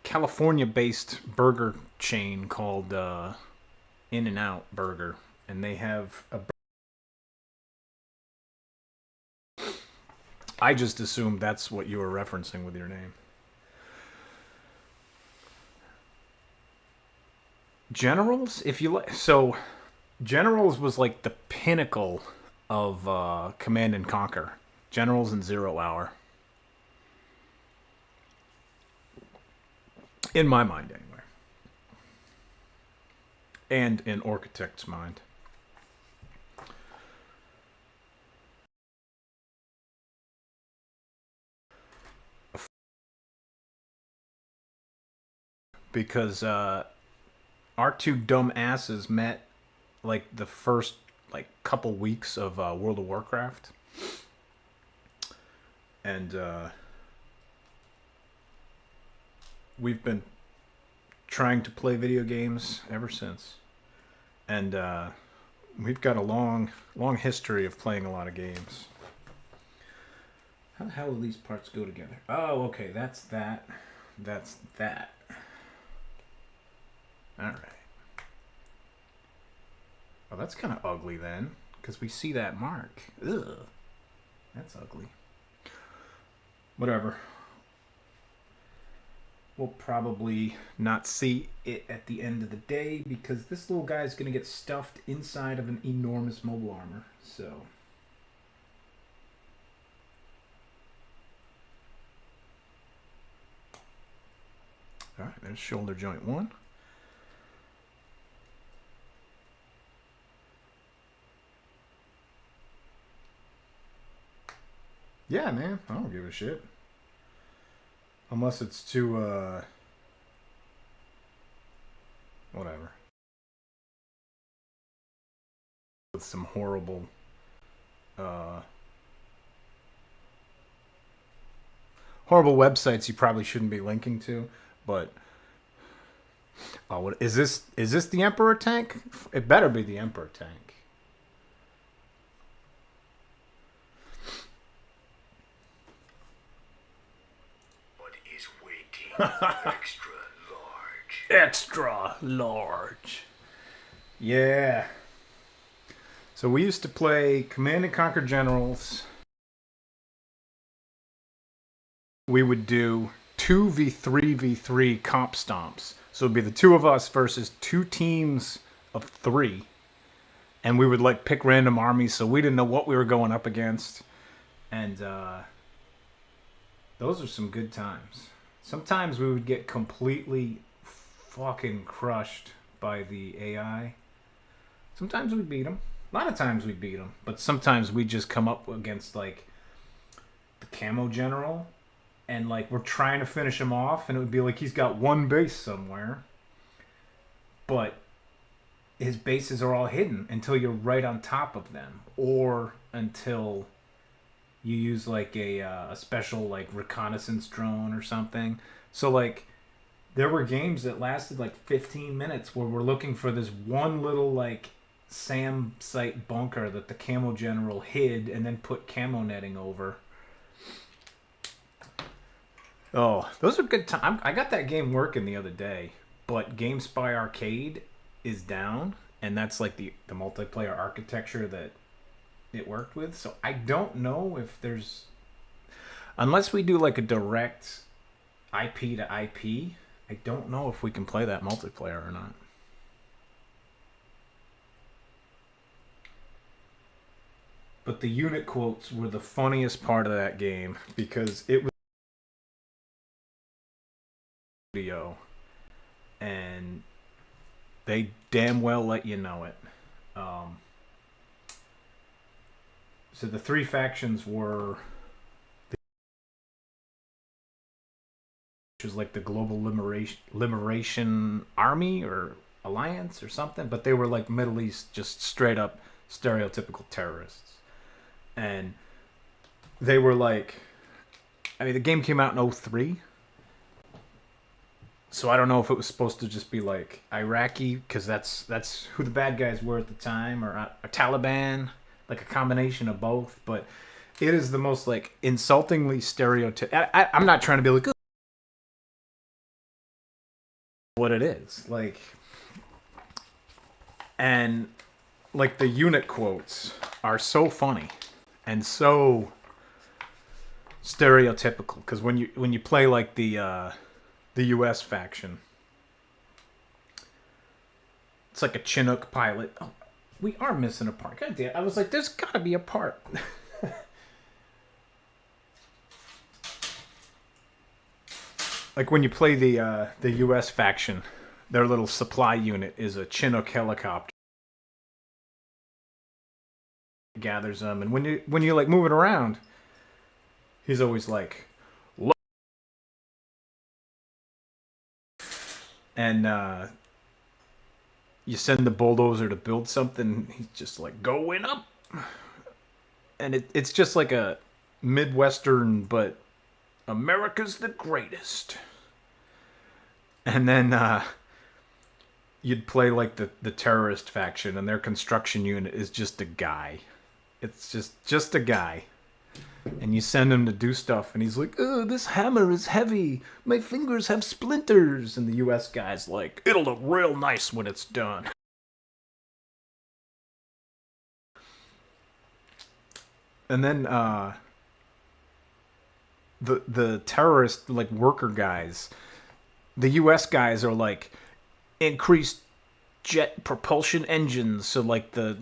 California-based burger chain called In and Out Burger, and they have a... I just assumed that's what you were referencing with your name. Generals, if you like, so Generals was like the pinnacle of Command and Conquer. Generals and 0 Hour. In my mind, anyway. And in Architect's mind. Because our two dumb asses met like the first like couple weeks of World of Warcraft. And we've been trying to play video games ever since. And we've got a long history of playing a lot of games. How the hell do these parts go together? Oh, okay, that's that. That's that. Alright. Oh, that's kind of ugly then, because we see that mark. Ugh. That's ugly. Whatever. we'll probably not see it at the end of the day because this little guy is going to get stuffed inside of an enormous mobile armor. So, all right, there's shoulder joint one. Yeah, man, I don't give a shit. Unless it's too, whatever. With some horrible, uh, horrible websites you probably shouldn't be linking to, but oh, what is this? Is this the Emperor tank? It better be the Emperor tank. What is waiting? Extra large. Extra large. Yeah. So we used to play Command and Conquer Generals. We would do 2v3v3 comp stomps. So it'd be the two of us versus two teams of three. And we would like pick random armies, so we didn't know what we were going up against. And those are some good times. Sometimes we would get completely fucking crushed by the AI. Sometimes we'd beat them. A lot of times we'd beat them. But sometimes we'd just come up against like the camo general. And like we're trying to finish him off. And it would be like he's got one base somewhere. But his bases are all hidden until you're right on top of them. Or until you use like a special like reconnaissance drone or something. So like there were games that lasted like 15 minutes where we're looking for this one little like SAM site bunker that the camo general hid and then put camo netting over. Oh, those are good times. I got that game working the other day, but GameSpy Arcade is down, and that's like the multiplayer architecture that it worked with. So I don't know if there's, unless we do like a direct IP to IP, I don't know if we can play that multiplayer or not. But the unit quotes were the funniest part of that game because it was video and they damn well let you know it. So the three factions were, which was like the Global Liberation Army or Alliance or something, but they were like Middle East, just straight up stereotypical terrorists. And they were like, I mean, the game came out in 03. So I don't know if it was supposed to just be like Iraqi, because that's who the bad guys were at the time, or Taliban, like a combination of both. But it is the most like insultingly stereotypical. I'm not trying to be like what it is like, and like the unit quotes are so funny and so stereotypical because when you play like the U.S. faction, it's like a Chinook pilot. Oh, we are missing a part. God damn! I was like, there's got to be a part. Like when you play the U.S. faction, their little supply unit is a Chinook helicopter. Gathers them, and when you like moving around, he's always like, look. And you send the bulldozer to build something, he's just like going up, and it's just like a Midwestern, but America's the greatest. And then you'd play like the terrorist faction, and their construction unit is just a guy. It's just a guy. And you send him to do stuff, and he's like, oh, this hammer is heavy. My fingers have splinters. And the U.S. guy's like, it'll look real nice when it's done. And then the terrorist, like, worker guys, The U.S. guys are like increased jet propulsion engines, so like the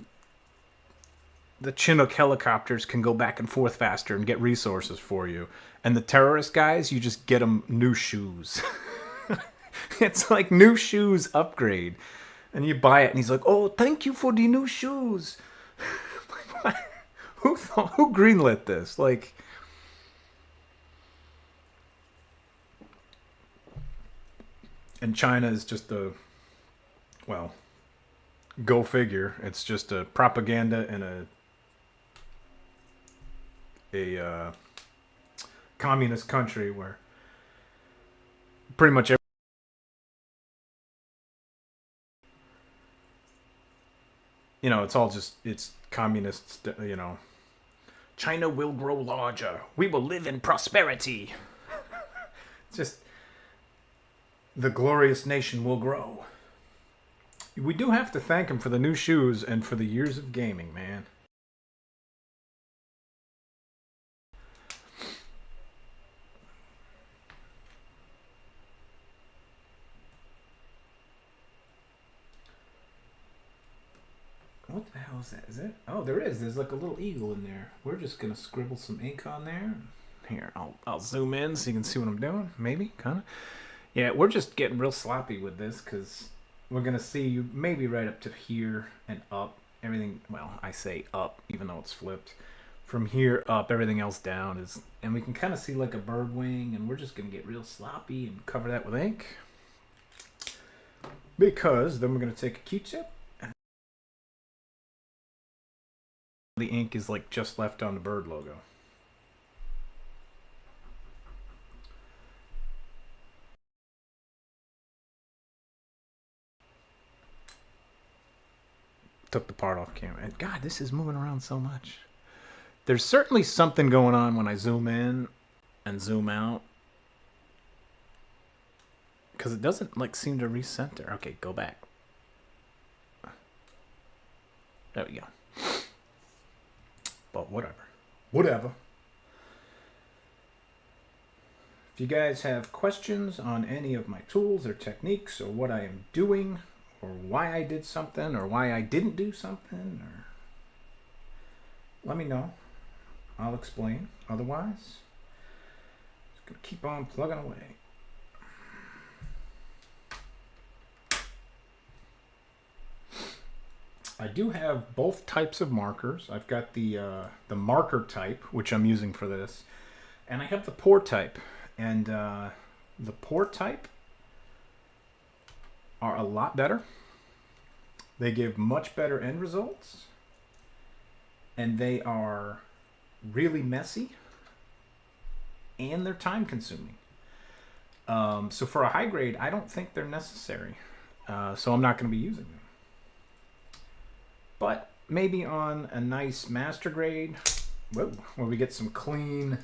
Chinook helicopters can go back and forth faster and get resources for you. And the terrorist guys, you just get them new shoes. It's like new shoes upgrade. And you buy it, and he's like, "Oh, thank you for the new shoes." Who greenlit this? Like, and China is just well, go figure. It's just a propaganda and a communist country where pretty much it's all just it's communist. China will grow larger. We will live in prosperity. It's just the glorious nation will grow. We do have to thank him for the new shoes and for the years of gaming, man. What the hell is that? Is it? Oh, there is. There's like a little eagle in there. We're just gonna scribble some ink on there. Here, I'll zoom in so you can see what I'm doing. Maybe, kind of. Yeah, we're just getting real sloppy with this because we're gonna see you maybe right up to here and up. Everything. Well, I say up, even though it's flipped. From here up, everything else down is, and we can kind of see like a bird wing, and we're just gonna get real sloppy and cover that with ink. Because then we're gonna take a Q-tip. The ink is like just left on the bird logo. Took the part off camera. And God, this is moving around so much. There's certainly something going on when I zoom in and zoom out. Because it doesn't like seem to recenter. Okay, go back. There we go. But whatever. Whatever. If you guys have questions on any of my tools or techniques or what I am doing or why I did something or why I didn't do something, or let me know. I'll explain. Otherwise, just gonna keep on plugging away. I do have both types of markers. I've got the marker type, which I'm using for this, and I have the pour type. And the pour type are a lot better. They give much better end results, and they are really messy, and they're time consuming. So for a high grade, I don't think they're necessary. So I'm not going to be using them. But maybe on a nice master grade, where we get some clean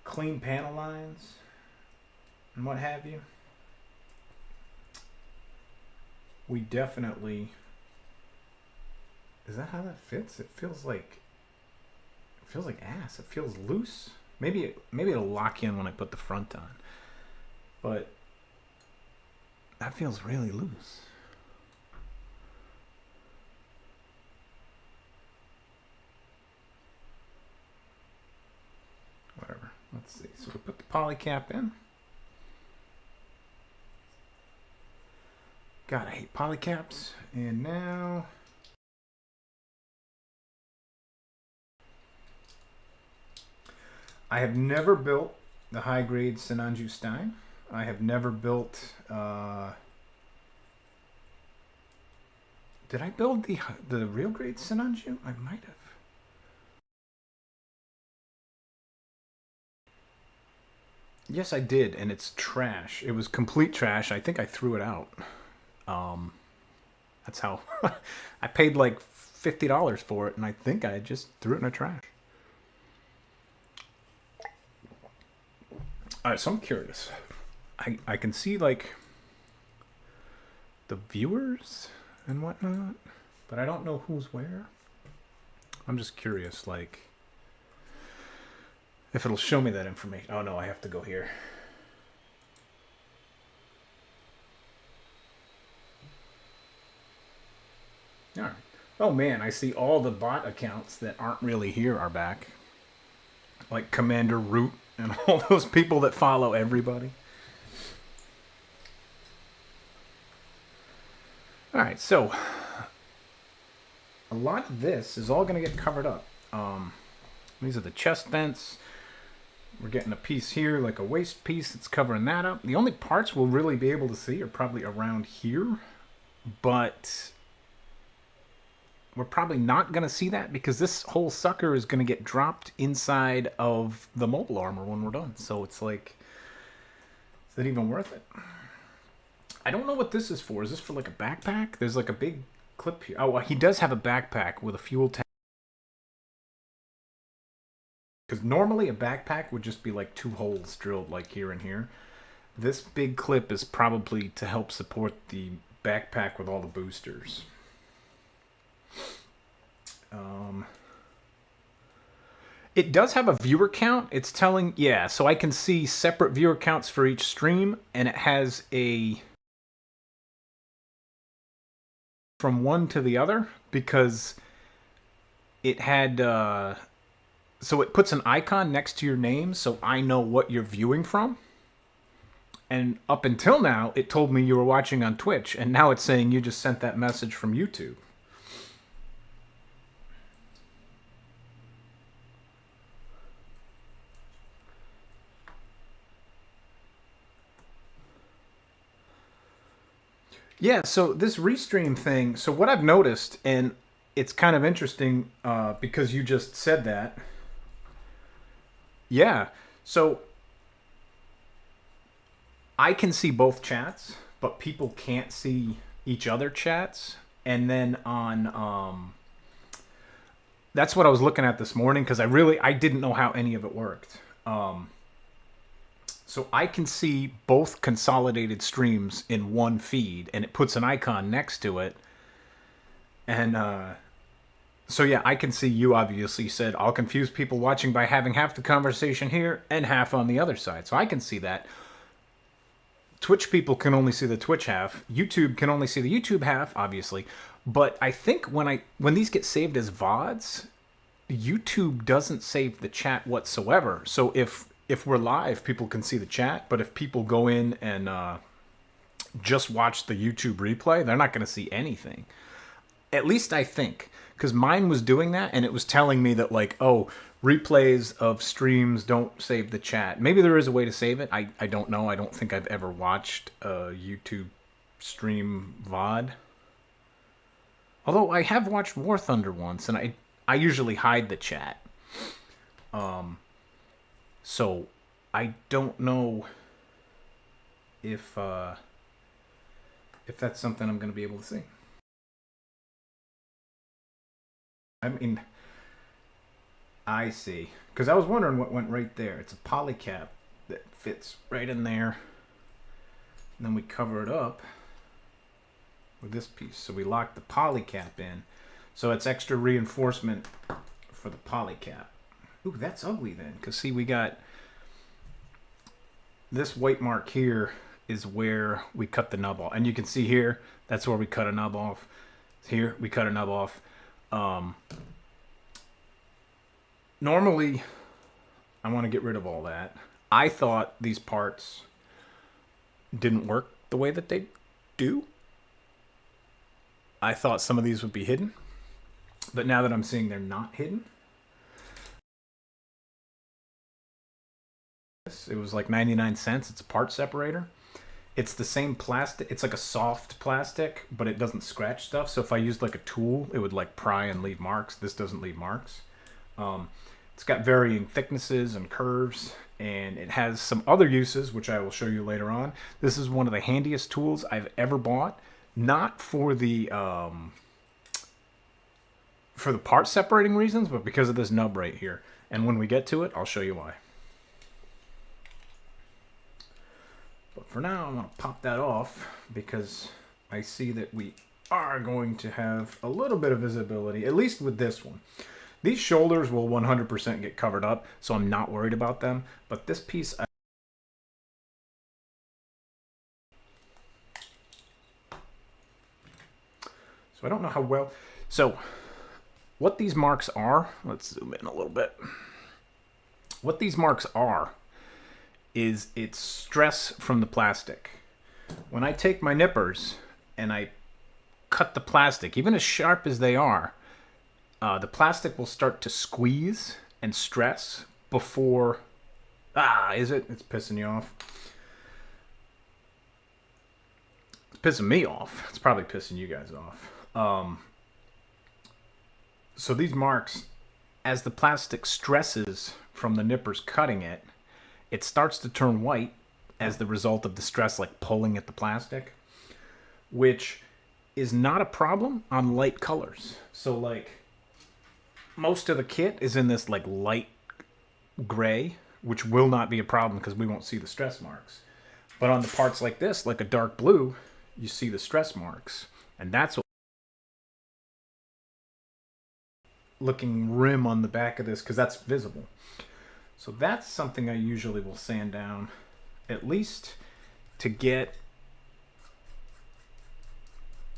panel lines and what have you, we definitely, is that how that fits? It feels like ass. It feels loose. Maybe it'll lock in when I put the front on, but that feels really loose. Whatever. Let's see. So we put the poly cap in. God, I hate poly caps. And now I have never built the high grade Sinanju Stein. I have never built. Did I build the real grade Sinanju? I might have. Yes, I did, and it's trash. It was complete trash. I think I threw it out. That's how I paid like $50 for it, and I think I just threw it in the trash. All right, so I'm curious. I can see like the viewers and whatnot, but I don't know who's where. I'm just curious, like, if it'll show me that information. Oh no, I have to go here. Oh man, I see all the bot accounts that aren't really here are back. Like Commander Root and all those people that follow everybody. Alright, so a lot of this is all going to get covered up. These are the chest vents. We're getting a piece here, like a waist piece that's covering that up. The only parts we'll really be able to see are probably around here. But we're probably not going to see that because this whole sucker is going to get dropped inside of the mobile armor when we're done. So it's like, is it even worth it? I don't know what this is for. Is this for like a backpack? There's like a big clip here. Oh, he does have a backpack with a fuel tank. Because normally a backpack would just be like 2 holes drilled like here and here. This big clip is probably to help support the backpack with all the boosters. It does have a viewer count. It's telling, yeah, so I can see separate viewer counts for each stream, and it has a from one to the other because it had so it puts an icon next to your name so I know what you're viewing from. And up until now, it told me you were watching on Twitch, and now it's saying you just sent that message from YouTube. Yeah, so this restream thing, so what I've noticed, and it's kind of interesting because you just said that. Yeah, so I can see both chats, but people can't see each other chats. And then on, that's what I was looking at this morning because I didn't know how any of it worked. So I can see both consolidated streams in one feed, and it puts an icon next to it. And so yeah, I can see you obviously said, I'll confuse people watching by having half the conversation here and half on the other side. So I can see that. Twitch people can only see the Twitch half. YouTube can only see the YouTube half, obviously. But I think when these get saved as VODs, YouTube doesn't save the chat whatsoever. So if we're live, people can see the chat. But if people go in and just watch the YouTube replay, they're not going to see anything. At least I think. Because mine was doing that, and it was telling me that, like, oh, replays of streams don't save the chat. Maybe there is a way to save it. I don't know. I don't think I've ever watched a YouTube stream VOD. Although I have watched War Thunder once, and I usually hide the chat. So I don't know if that's something I'm going to be able to see. I mean, I see. Because I was wondering what went right there. It's a polycap that fits right in there. And then we cover it up with this piece. So we lock the polycap in. So it's extra reinforcement for the polycap. Ooh, that's ugly then. Because see, we got this white mark here is where we cut the nub off. And you can see here, that's where we cut a nub off. Here, we cut a nub off. Normally, I want to get rid of all that. I thought these parts didn't work the way that they do. I thought some of these would be hidden. But now that I'm seeing they're not hidden. It was like 99 cents. It's a part separator. It's the same plastic. It's like a soft plastic, but it doesn't scratch stuff. So if I used like a tool, it would like pry and leave marks. This doesn't leave marks. It's got varying thicknesses and curves, and it has some other uses, which I will show you later on. This is one of the handiest tools I've ever bought. Not for the part separating reasons, but because of this nub right here. And when we get to it, I'll show you why. But for now, I'm going to pop that off because I see that we are going to have a little bit of visibility, at least with this one. These shoulders will 100% get covered up, so I'm not worried about them. But this piece, so I don't know how well. So what these marks are, let's zoom in a little bit. What these marks are is it's stress from the plastic. When I take my nippers and I cut the plastic, even as sharp as they are, the plastic will start to squeeze and stress before... is it? It's pissing you off. It's pissing me off. It's probably pissing you guys off. So these marks, as the plastic stresses from the nippers cutting it, it starts to turn white as the result of the stress, like pulling at the plastic, which is not a problem on light colors. So like most of the kit is in this like light gray, which will not be a problem because we won't see the stress marks. But on the parts like this, like a dark blue, you see the stress marks. And that's what looking rim on the back of this, because that's visible. So that's something I usually will sand down, at least to get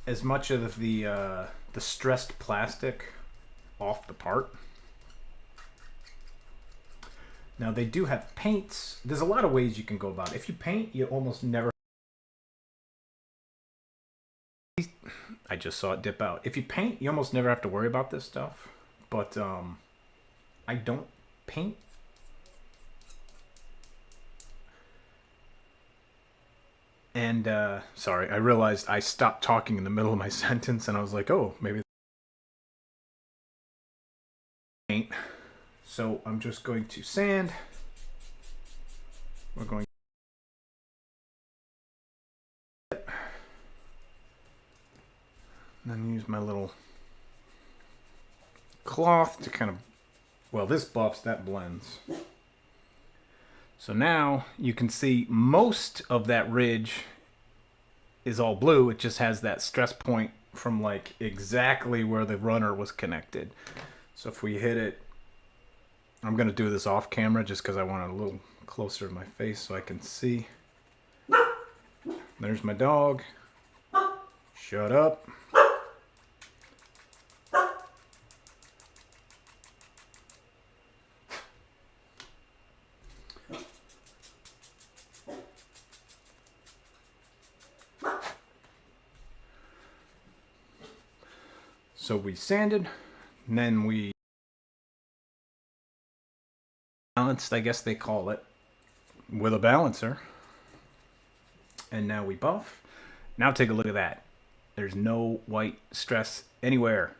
as much of the stressed plastic off the part. Now they do have paints. There's a lot of ways you can go about it. If you paint, you almost never... I just saw it dip out. If you paint, you almost never have to worry about this stuff. But I don't paint. And sorry, I realized I stopped talking in the middle of my sentence and I was like, oh, maybe paint. So I'm just going to sand. We're going to then use my little cloth to kind of, well, this buffs, that blends. So now you can see most of that ridge is all blue. It just has that stress point from like exactly where the runner was connected. So if we hit it, I'm going to do this off camera just because I want it a little closer to my face so I can see. There's my dog. Shut up. So we sanded, and then we balanced, I guess they call it, with a balancer. And now we buff. Now take a look at that. There's no white stress anywhere.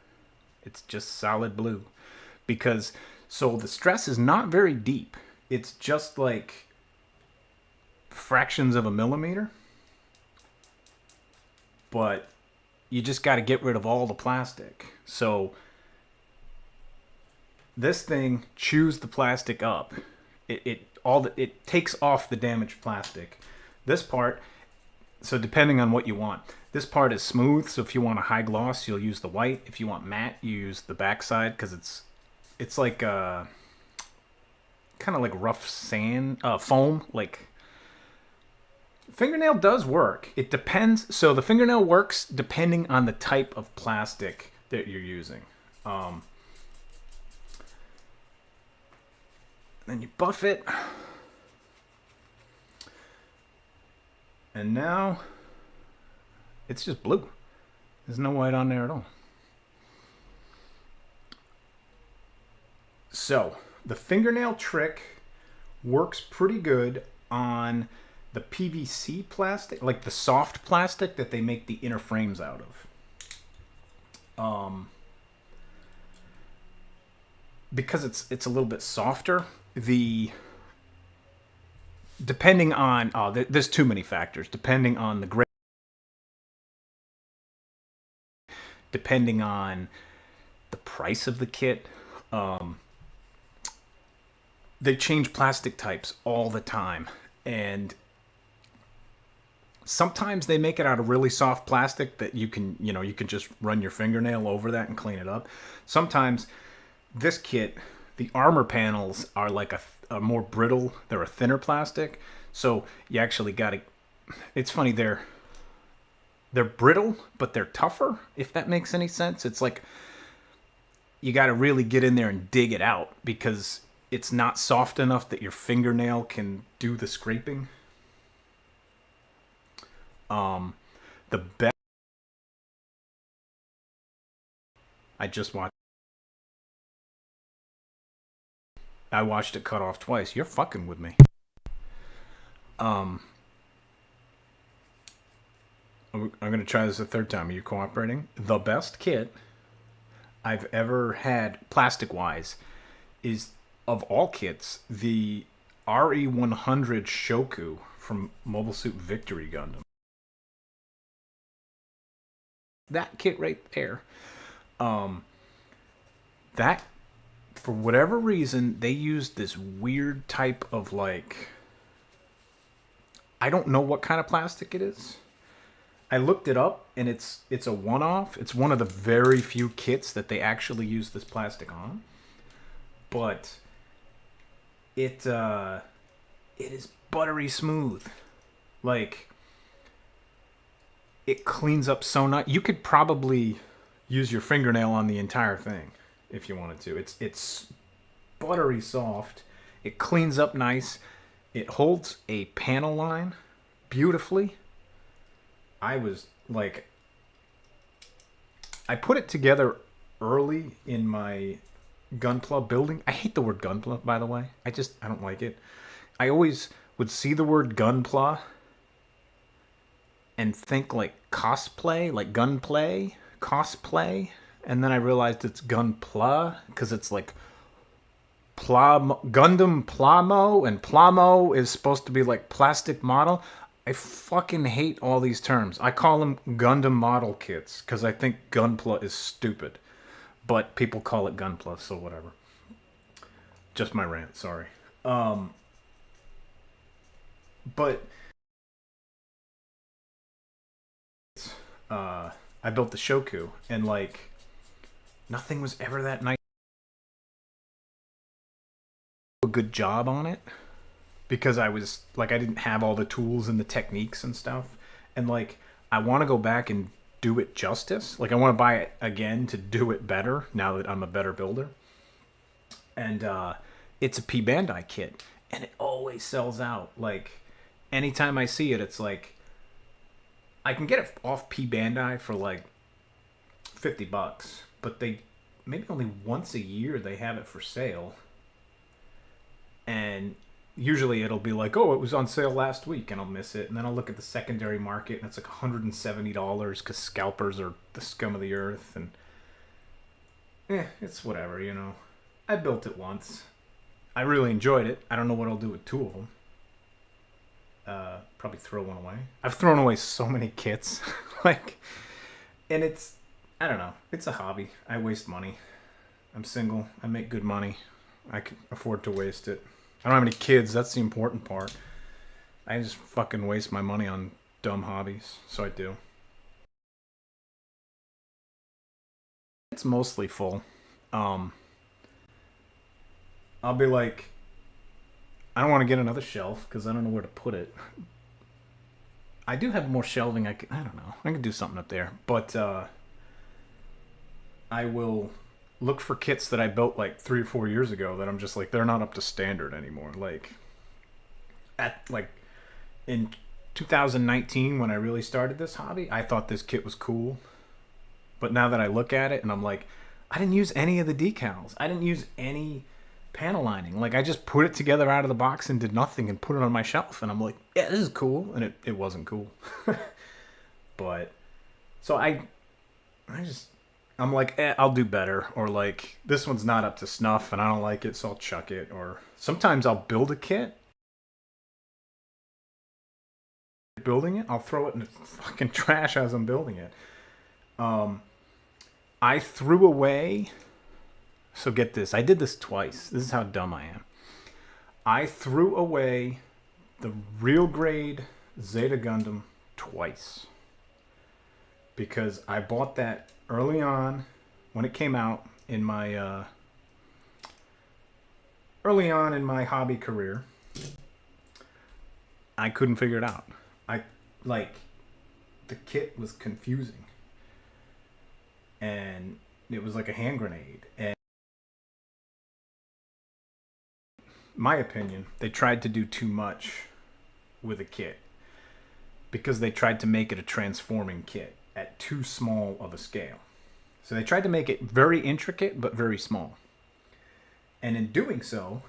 It's just solid blue. Because, so the stress is not very deep. It's just like fractions of a millimeter. But you just got to get rid of all the plastic. So this thing chews the plastic up. It takes off the damaged plastic. This part, so depending on what you want, this part is smooth. So if you want a high gloss, you'll use the white. If you want matte, you use the backside because it's like kind of like rough sand, foam, like. Fingernail does work. It depends. So the fingernail works depending on the type of plastic that you're using. Then you buff it. And now it's just blue. There's no white on there at all. So the fingernail trick works pretty good on the PVC plastic, like the soft plastic that they make the inner frames out of. Because it's a little bit softer, depending on, there's too many factors. Depending on the grade, depending on the price of the kit, they change plastic types all the time. And sometimes they make it out of really soft plastic that you can just run your fingernail over that and clean it up. Sometimes this kit, the armor panels are like a more brittle, they're a thinner plastic. So you actually got to, it's funny, they're brittle, but they're tougher, if that makes any sense. It's like you got to really get in there and dig it out because it's not soft enough that your fingernail can do the scraping. The best I just watched. I watched it cut off twice. You're fucking with me. Um, I'm gonna try this a third time. Are you cooperating? The best kit I've ever had, plastic wise, is of all kits the RE100 Shoku from Mobile Suit Victory Gundam. That kit right there. That for whatever reason they used this weird type of like, I don't know what kind of plastic it is. I looked it up and it's a one-off. It's one of the very few kits that they actually use this plastic on. But it is buttery smooth. Like, it cleans up so nice. You could probably use your fingernail on the entire thing if you wanted to. It's buttery soft. It cleans up nice. It holds a panel line beautifully. I was like, I put it together early in my Gunpla building. I hate the word Gunpla, by the way. I don't like it. I always would see the word Gunpla and think like cosplay, like gunplay, cosplay, and then I realized it's Gunpla because it's like Gundam Plamo, and Plamo is supposed to be like plastic model. I fucking hate all these terms. I call them Gundam model kits because I think Gunpla is stupid, but people call it Gunpla, so whatever. Just my rant, sorry. But I built the Shoku, and like nothing was ever that nice. A good job on it because I was like, I didn't have all the tools and the techniques and stuff, and like I want to go back and do it justice. Like I want to buy it again to do it better now that I'm a better builder. And it's a P Bandai kit, and it always sells out. Like anytime I see it, it's like I can get it off P Bandai for like $50, but they maybe only once a year they have it for sale. And usually it'll be like, oh, it was on sale last week, and I'll miss it. And then I'll look at the secondary market, and it's like $170 because scalpers are the scum of the earth. And it's whatever, you know. I built it once. I really enjoyed it. I don't know what I'll do with two of them. Probably throw one away. I've thrown away so many kits. Like, and it's, I don't know. It's a hobby. I waste money. I'm single. I make good money. I can afford to waste it. I don't have any kids. That's the important part. I just fucking waste my money on dumb hobbies. So I do. It's mostly full. I'll be like, I don't want to get another shelf because I don't know where to put it. I do have more shelving. I don't know. I can do something up there. But I will look for kits that I built like 3 or 4 years ago that I'm just like, they're not up to standard anymore. Like in 2019 when I really started this hobby, I thought this kit was cool. But now that I look at it and I'm like, I didn't use any of the decals. I didn't use any panel lining. Like I just put it together out of the box and did nothing and put it on my shelf, and I'm like, yeah, this is cool. And it wasn't cool. But so I'm like, I'll do better, or like this one's not up to snuff and I don't like it, so I'll chuck it. Or sometimes I'll build a kit, building it, I'll throw it in the fucking trash as I'm building it. I threw away, so get this, I did this twice. This is how dumb I am. I threw away the real grade Zeta Gundam twice because I bought that early on when it came out in my early on in my hobby career. I couldn't figure it out. I like, the kit was confusing, and it was like a hand grenade. And my opinion, they tried to do too much with a kit because they tried to make it a transforming kit at too small of a scale. So they tried to make it very intricate but very small. And in doing so,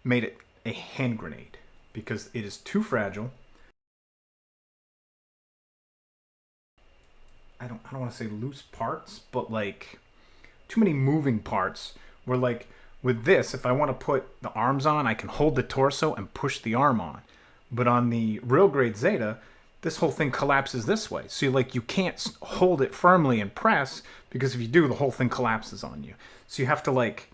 made it a hand grenade because it is too fragile. I don't want to say loose parts, but like too many moving parts where like with this, if I want to put the arms on, I can hold the torso and push the arm on. But on the real grade Zeta, this whole thing collapses this way. So you can't hold it firmly and press because if you do, the whole thing collapses on you. So you have to like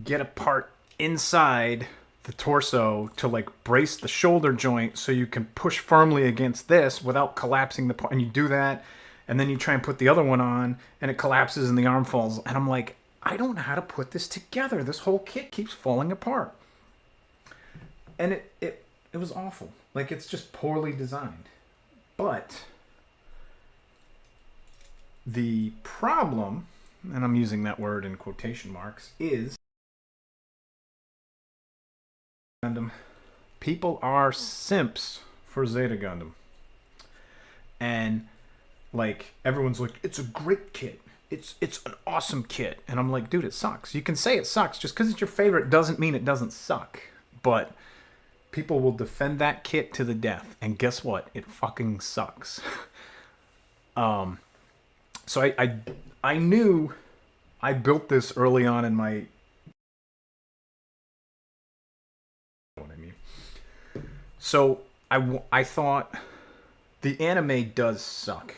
get a part inside the torso to like brace the shoulder joint so you can push firmly against this without collapsing the part. And you do that, and then you try and put the other one on, and it collapses and the arm falls. And I'm like, I don't know how to put this together. This whole kit keeps falling apart. And it was awful. Like, it's just poorly designed. But the problem, and I'm using that word in quotation marks, is Gundam. People are simps for Zeta Gundam. And like everyone's like, it's a great kit. It's an awesome kit. And I'm like, dude, it sucks. You can say it sucks. Just because it's your favorite doesn't mean it doesn't suck. But people will defend that kit to the death. And guess what? It fucking sucks. So I knew I built this early on in my... What I mean. So I thought the anime does suck.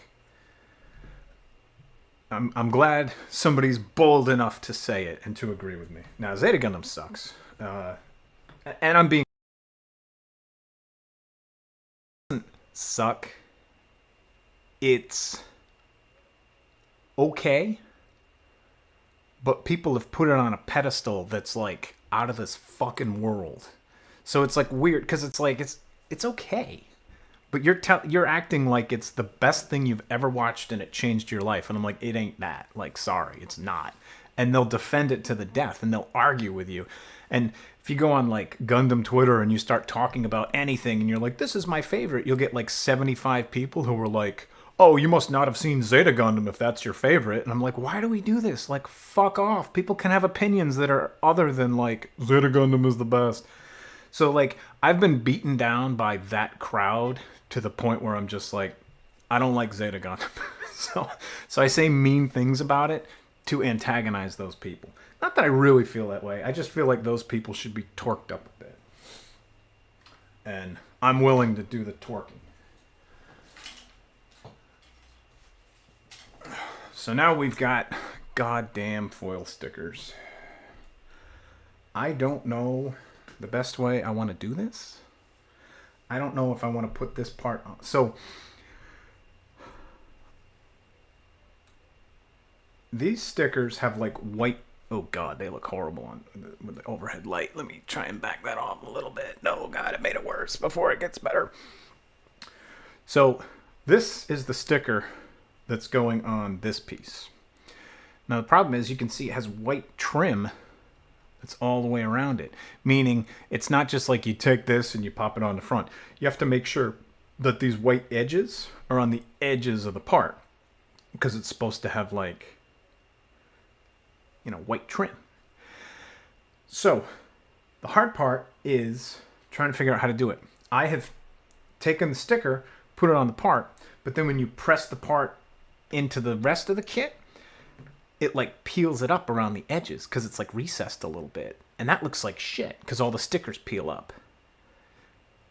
I'm glad somebody's bold enough to say it and to agree with me. Now, Zeta Gundam sucks. And I'm being... suck. It's okay. But people have put it on a pedestal that's like out of this fucking world. So it's like weird because it's like it's okay. But you're acting like it's the best thing you've ever watched and it changed your life. And I'm like, it ain't that. Like, sorry, it's not. And they'll defend it to the death and they'll argue with you. And if you go on like Gundam Twitter and you start talking about anything and you're like, this is my favorite, you'll get like 75 people who are like, oh, you must not have seen Zeta Gundam if that's your favorite. And I'm like, why do we do this? Like, fuck off. People can have opinions that are other than like, Zeta Gundam is the best. So like, I've been beaten down by that crowd to the point where I'm just like, I don't like Zeta Gundam. so I say mean things about it to antagonize those people. Not that I really feel that way. I just feel like those people should be torqued up a bit. And I'm willing to do the torquing. So now we've got goddamn foil stickers. I don't know the best way I want to do this. I don't know if I want to put this part on. So these stickers have like white... Oh god, they look horrible on with the overhead light. Let me try and back that off a little bit. No, god, it made it worse before it gets better. So this is the sticker that's going on this piece. Now the problem is you can see it has white trim that's all the way around it. Meaning it's not just like you take this and you pop it on the front. You have to make sure that these white edges are on the edges of the part. Because it's supposed to have like, you know, white trim. So the hard part is trying to figure out how to do it. I have taken the sticker, put it on the part, but then when you press the part into the rest of the kit, it like peels it up around the edges because it's like recessed a little bit. And that looks like shit because all the stickers peel up.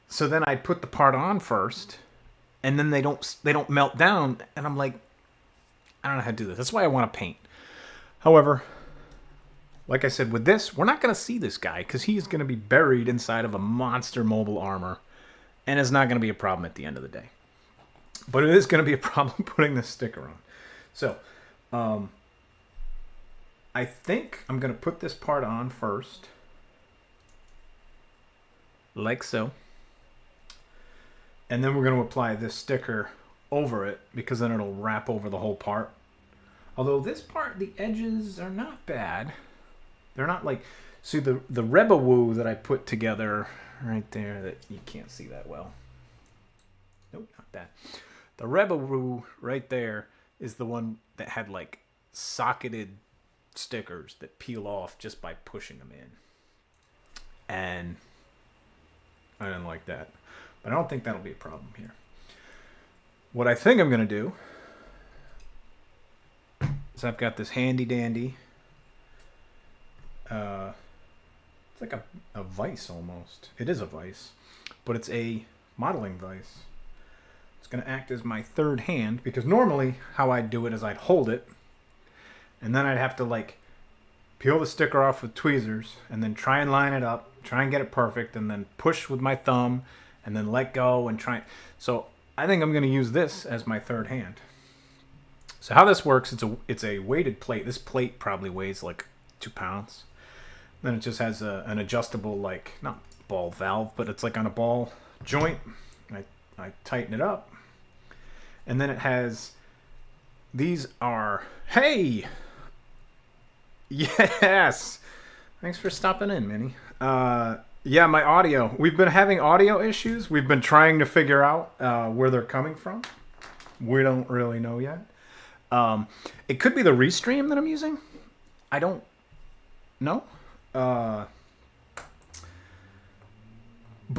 So then I put the part on first and then they don't melt down. And I'm like, I don't know how to do this. That's why I want to paint. However, like I said, with this, we're not going to see this guy because he's going to be buried inside of a monster mobile armor. And it's not going to be a problem at the end of the day. But it is going to be a problem putting this sticker on. So, I think I'm going to put this part on first. Like so. And then we're going to apply this sticker over it because then it'll wrap over the whole part. Although this part, the edges are not bad. They're not like, see the Rebawoo that I put together right there, that you can't see that well. Nope, not that. The Rebawoo right there is the one that had like socketed stickers that peel off just by pushing them in. And I didn't like that. But I don't think that'll be a problem here. What I think I'm going to do is I've got this handy dandy. It's like a vise almost. It is a vise, but it's a modeling vise. It's going to act as my third hand, because normally how I'd do it is I'd hold it, and then I'd have to like peel the sticker off with tweezers, and then try and line it up, try and get it perfect, and then push with my thumb, and then let go and try. So I think I'm going to use this as my third hand. So how this works, it's a weighted plate. This plate probably weighs like 2 pounds. Then it just has an adjustable, like, not ball valve, but it's like on a ball joint. I tighten it up. And then it has, these are, hey! Yes! Thanks for stopping in, Minnie. Yeah, my audio. We've been having audio issues. We've been trying to figure out where they're coming from. We don't really know yet. It could be the Restream that I'm using. I don't know. But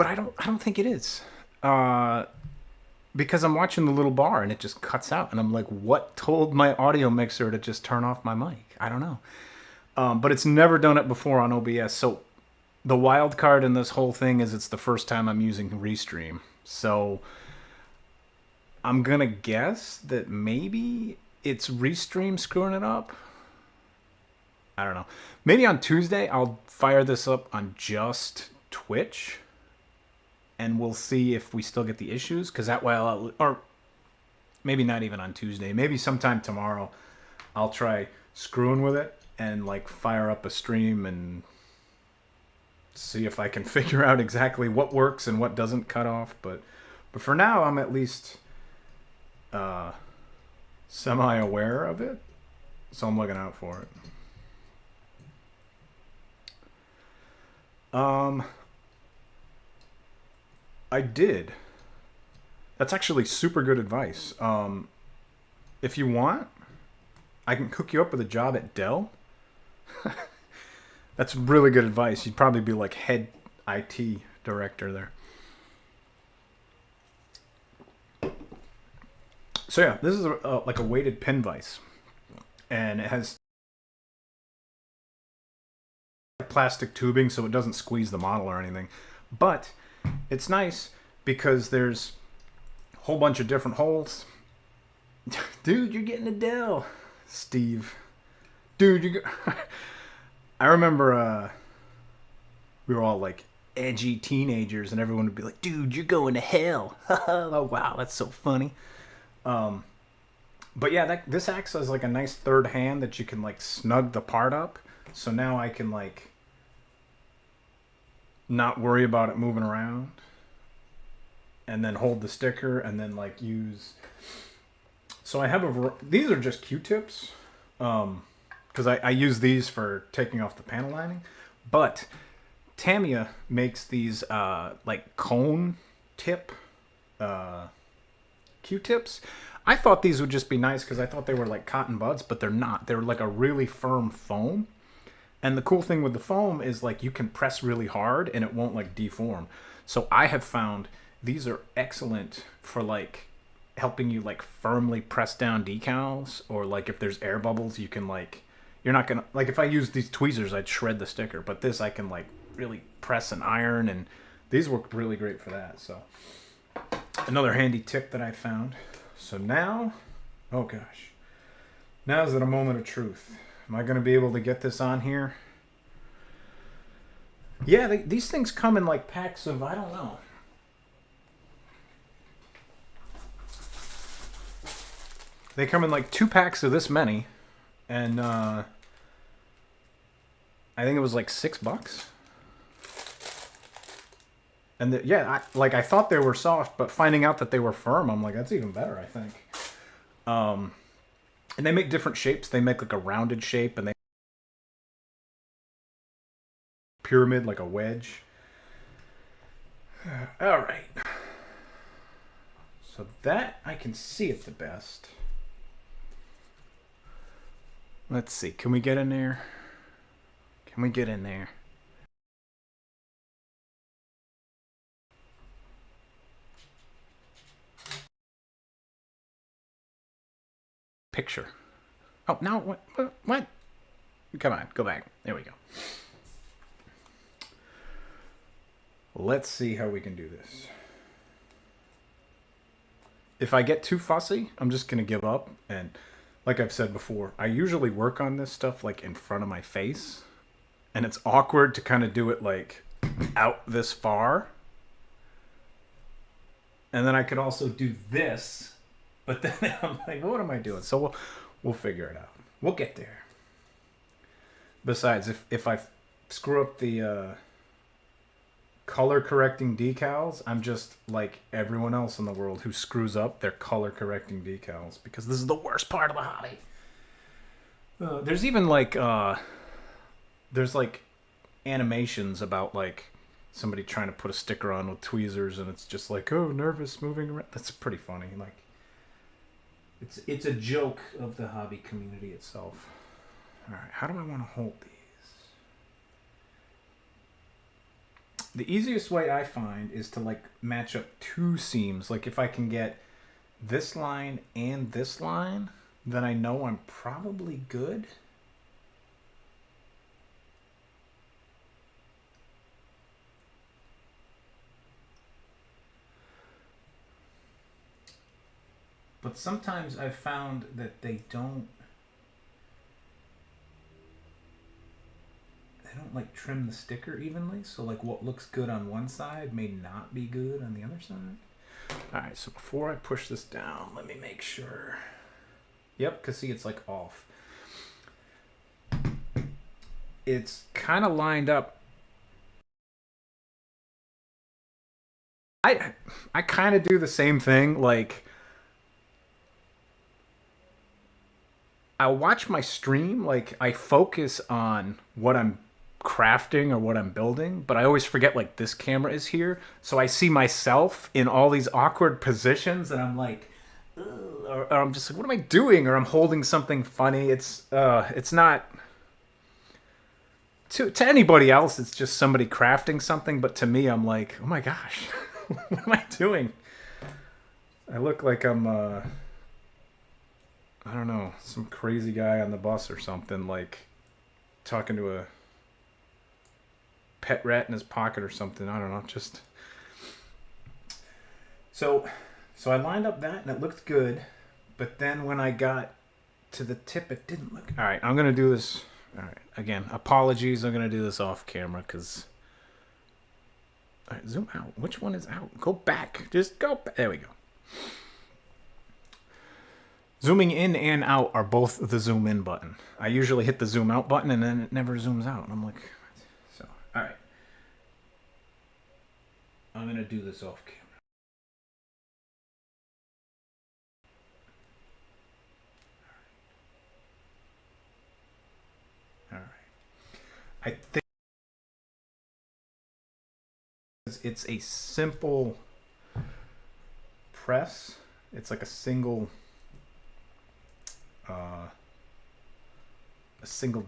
I don't think it is. Because I'm watching the little bar and it just cuts out, and I'm like, what told my audio mixer to just turn off my mic? I don't know. But it's never done it before on OBS. So the wild card in this whole thing is it's the first time I'm using Restream. So I'm gonna guess that maybe it's Restream screwing it up. I don't know. Maybe on Tuesday I'll fire this up on just Twitch, and we'll see if we still get the issues. Because that way or maybe not even on Tuesday. Maybe sometime tomorrow I'll try screwing with it and like fire up a stream and see if I can figure out exactly what works and what doesn't cut off. But for now, I'm at least semi-aware of it, so I'm looking out for it. I did. That's actually super good advice. If you want, I can hook you up with a job at Dell. That's really good advice. You'd probably be like head IT director there. So yeah, this is like a weighted pin vise, and it has plastic tubing so it doesn't squeeze the model or anything. But it's nice because there's a whole bunch of different holes. Dude, you're getting a Dell, Steve. Dude, I remember we were all like edgy teenagers, and everyone would be like, dude, you're going to hell. Oh, wow, that's so funny. But yeah, this acts as like a nice third hand that you can like snug the part up. So now I can like not worry about it moving around, and then hold the sticker, and then like use. So I have these are just Q-tips, because I use these for taking off the panel lining. But Tamiya makes these like cone tip Q-tips. I thought these would just be nice because I thought they were like cotton buds, but they're not. They're like a really firm foam. And the cool thing with the foam is like you can press really hard and it won't like deform. So I have found these are excellent for like helping you like firmly press down decals, or like if there's air bubbles, you can like, you're not gonna, like if I use these tweezers, I'd shred the sticker, but this I can like really press and iron, and these work really great for that. So another handy tip that I found. So now, oh gosh, now is it a moment of truth. Am I going to be able to get this on here? Yeah, these things come in like packs of, I don't know. They come in like 2 packs of this many. And I think it was like $6. And yeah, I thought they were soft, but finding out that they were firm, I'm like, that's even better, I think. And they make different shapes. They make like a rounded shape, and they pyramid like a wedge. All right. So that I can see it the best. Let's see. Can we get in there? Can we get in there? Picture. Oh, no. What? Come on. Go back. There we go. Let's see how we can do this. If I get too fussy, I'm just going to give up. And like I've said before, I usually work on this stuff like in front of my face. And it's awkward to kind of do it like out this far. And then I could also do this. But then I'm like, what am I doing? So we'll figure it out. We'll get there. Besides, if I screw up the color correcting decals, I'm just like everyone else in the world who screws up their color correcting decals, because this is the worst part of the hobby. There's even like there's like animations about like somebody trying to put a sticker on with tweezers, and it's just like, oh, nervous moving around. That's pretty funny. Like it's a joke of the hobby community itself. All right, how do I want to hold these? The easiest way I find is to like match up two seams. Like if I can get this line and this line, then I know I'm probably good. But sometimes I've found that they don't like trim the sticker evenly, so like what looks good on one side may not be good on the other side. All right, so before I push this down, let me make sure. Yep, because see, it's like off. It's kind of lined up. I kind of do the same thing. Like I watch my stream, like I focus on what I'm crafting or what I'm building, but I always forget like this camera is here, so I see myself in all these awkward positions, and I'm like, or I'm just like, what am I doing? Or I'm holding something funny. It's not to anybody else. It's just somebody crafting something, but to me, I'm like, oh my gosh, what am I doing? I look like I'm I don't know, some crazy guy on the bus or something, like talking to a pet rat in his pocket or something. I don't know. Just so I lined up that and it looked good, but then when I got to the tip, it didn't look. All right, I'm gonna do this. All right, again, apologies. I'm gonna do this off camera because. All right, zoom out. Which one is out? Go back. Just go back. There we go. Zooming in and out are both the zoom in button. I usually hit the zoom out button and then it never zooms out. And I'm like, so, all right. I'm going to do this off camera. All right. I think it's a simple press. It's like a single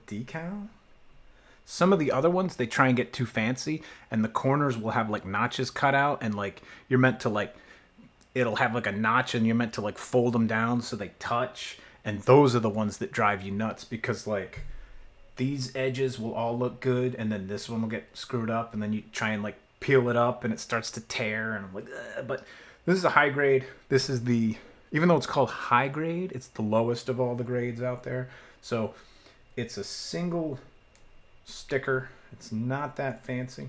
decal. Some of the other ones, they try and get too fancy, and the corners will have like notches cut out, and like you're meant to like, it'll have like a notch, and you're meant to like fold them down so they touch, and those are the ones that drive you nuts, because like these edges will all look good, and then this one will get screwed up, and then you try and like peel it up, and it starts to tear, and I'm like, ugh. But this is a high grade. This is the, even though it's called high grade, it's the lowest of all the grades out there. So it's a single sticker. It's not that fancy.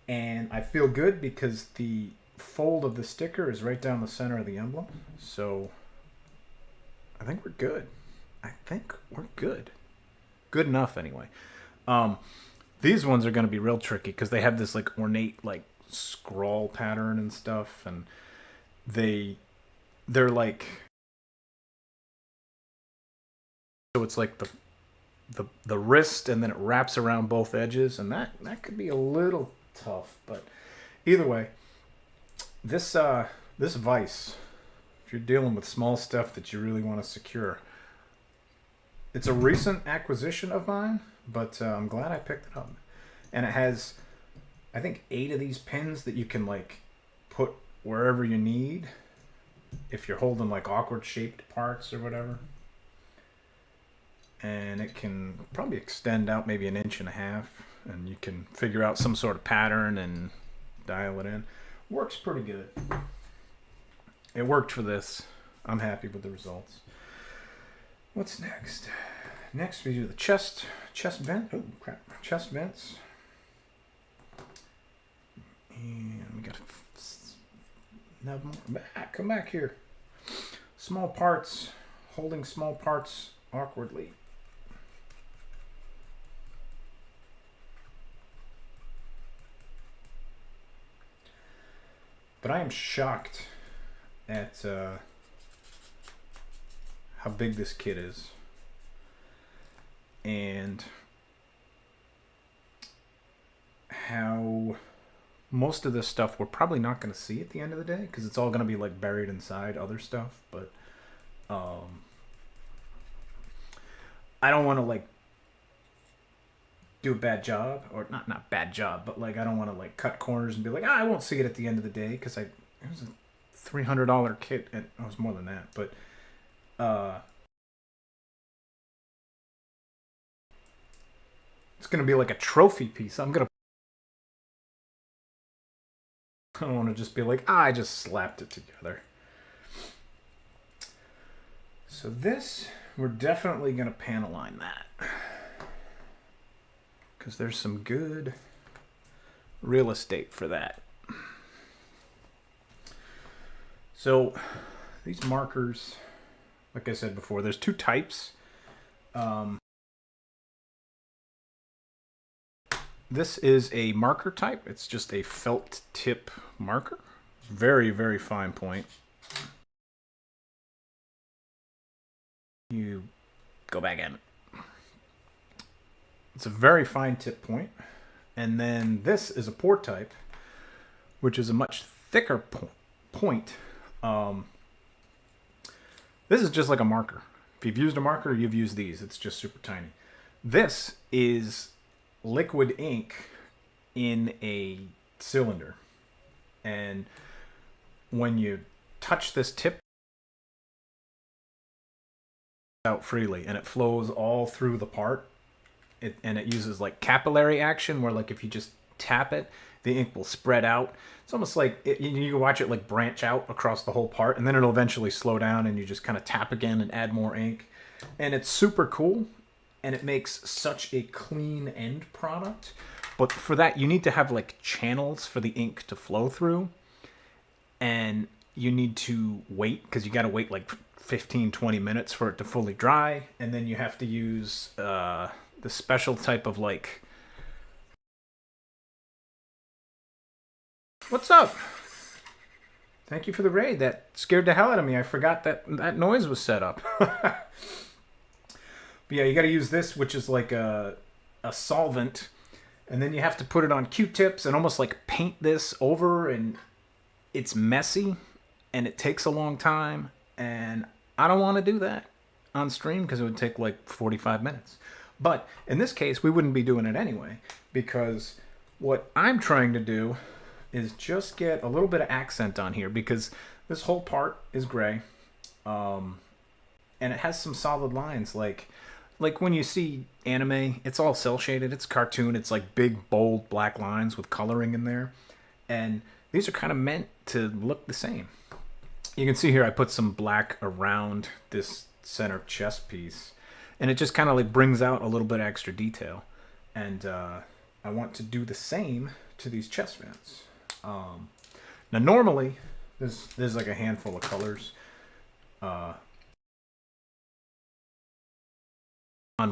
And I feel good because the fold of the sticker is right down the center of the emblem. So I think we're good. I think we're good. Good enough anyway. These ones are going to be real tricky because they have this like ornate like scroll pattern and stuff, and they're like so it's like the wrist, and then it wraps around both edges, and that could be a little tough. But either way, this this vise, if you're dealing with small stuff that you really want to secure, it's a recent acquisition of mine, but I'm glad I picked it up. And it has, I think, 8 of these pins that you can like put wherever you need if you're holding like awkward shaped parts or whatever. And it can probably extend out maybe 1.5 inches, and you can figure out some sort of pattern and dial it in. Works pretty good. It worked for this. I'm happy with the results. What's next? Next we do the chest vent. Oh crap! Chest vents. And we got come back here. Small parts, holding small parts awkwardly. But I am shocked at how big this kit is, and how most of this stuff we're probably not going to see at the end of the day, because it's all going to be like buried inside other stuff. But I don't want to like do a bad job, or not bad job, but like I don't want to like cut corners and be like, I won't see it at the end of the day, because it was a $300 kit, and it was more than that. But it's gonna be like a trophy piece. I don't want to just be like, I just slapped it together. So this, we're definitely gonna panel line that, because there's some good real estate for that. So these markers, like I said before, there's 2 types. This is a marker type. It's just a felt tip marker. Very, very fine point. You go back at it. It's a very fine tip point. And then this is a pour type, which is a much thicker point. This is just like a marker. If you've used a marker, you've used these. It's just super tiny. This is liquid ink in a cylinder. And when you touch this tip out freely, and it flows all through the part, and it uses like capillary action, where like if you just tap it, the ink will spread out. It's almost like you can watch it like branch out across the whole part, and then it'll eventually slow down, and you just kind of tap again and add more ink. And it's super cool, and it makes such a clean end product. But for that, you need to have like channels for the ink to flow through, and you need to wait, because you got to wait like 15-20 minutes for it to fully dry. And then you have to use the special type of like, what's up? Thank you for the raid. That scared the hell out of me. I forgot that noise was set up. But yeah, you got to use this, which is like a solvent, and then you have to put it on Q-tips and almost like paint this over, and it's messy, and it takes a long time, and I don't want to do that on stream because it would take like 45 minutes. But in this case, we wouldn't be doing it anyway, because what I'm trying to do is just get a little bit of accent on here, because this whole part is gray, and it has some solid lines. Like when you see anime, it's all cel shaded, it's cartoon, it's like big bold black lines with coloring in there, and these are kind of meant to look the same. You can see here I put some black around this center chest piece, and it just kind of like brings out a little bit of extra detail. And I want to do the same to these chest vents. Now normally there's like a handful of colors on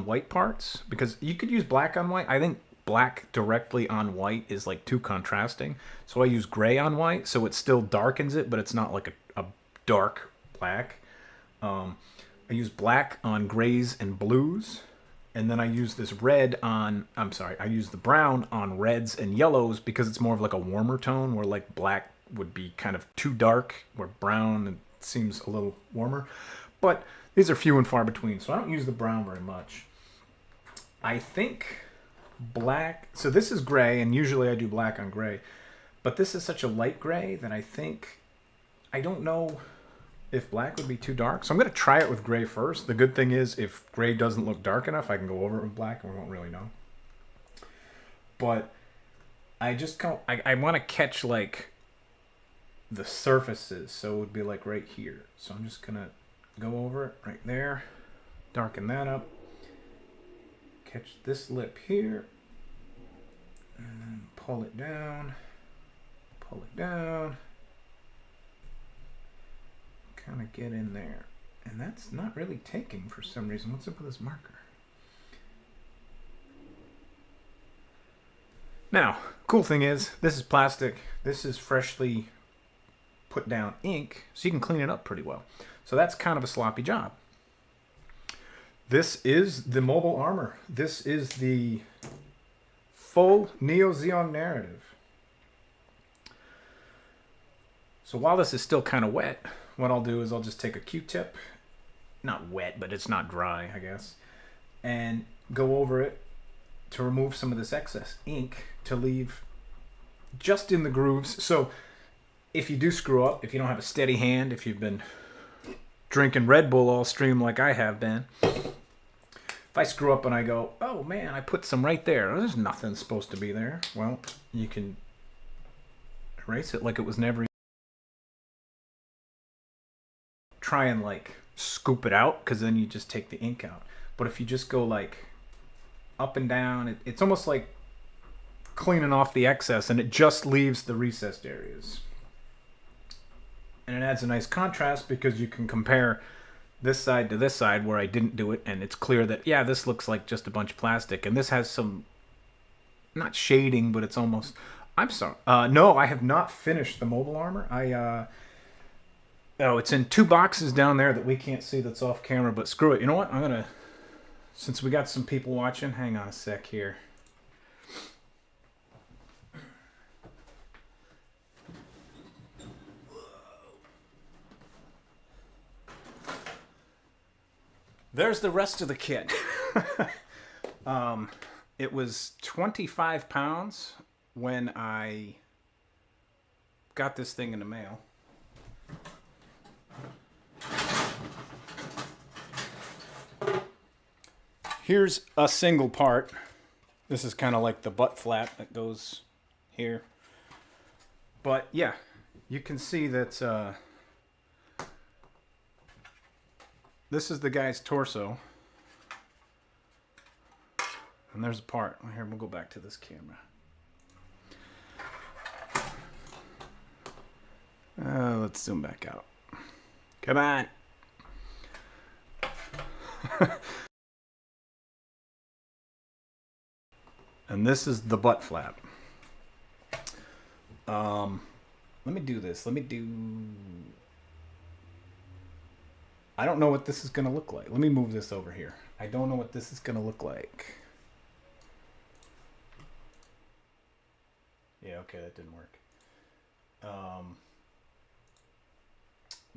white parts, because you could use black on white. I think black directly on white is like too contrasting, so I use gray on white, so it still darkens it, but it's not like a dark black. I use black on grays and blues. And then I use this red on, I'm sorry, I use the brown on reds and yellows because it's more of like a warmer tone, where like black would be kind of too dark, where brown it seems a little warmer. But these are few and far between, so I don't use the brown very much. I think black, so this is gray, and usually I do black on gray, but this is such a light gray that I think, I don't know if black would be too dark. So I'm going to try it with gray first. The good thing is if gray doesn't look dark enough, I can go over it with black and we won't really know. But I just I want to catch like the surfaces. So it would be like right here. So I'm just going to go over it right there. Darken that up. Catch this lip here. And then pull it down. Pull it down. Kind of get in there, and that's not really taking for some reason. What's up with this marker? Now, cool thing is, this is plastic. This is freshly put down ink, so you can clean it up pretty well. So that's kind of a sloppy job. This is the mobile armor. This is the full Neo Zeong narrative. So while this is still kind of wet, what I'll do is I'll just take a Q-tip, not wet, but it's not dry, I guess, and go over it to remove some of this excess ink to leave just in the grooves. So if you do screw up, if you don't have a steady hand, if you've been drinking Red Bull all stream like I have been, if I screw up and I go, oh man, I put some right there, there's nothing supposed to be there, well, you can erase it like it was never. Try and like scoop it out, because then you just take the ink out. But if you just go like up and down, it's almost like cleaning off the excess, and it just leaves the recessed areas. And it adds a nice contrast because you can compare this side to this side where I didn't do it, and it's clear that, yeah, this looks like just a bunch of plastic, and this has some, not shading, but it's almost, I'm sorry, no, I have not finished the mobile armor. Oh, it's in 2 boxes down there that we can't see, that's off camera, but screw it. You know what? I'm going to, since we got some people watching, hang on a sec here. There's the rest of the kit. It was 25 pounds when I got this thing in the mail. Here's a single part. This is kind of like the butt flap that goes here. But yeah, you can see that this is the guy's torso. And there's a part. Here, we'll go back to this camera. Let's zoom back out. Come on. And this is the butt flap. Let me do this. I don't know what this is going to look like. Let me move this over here. I don't know what this is going to look like. Yeah, okay, that didn't work.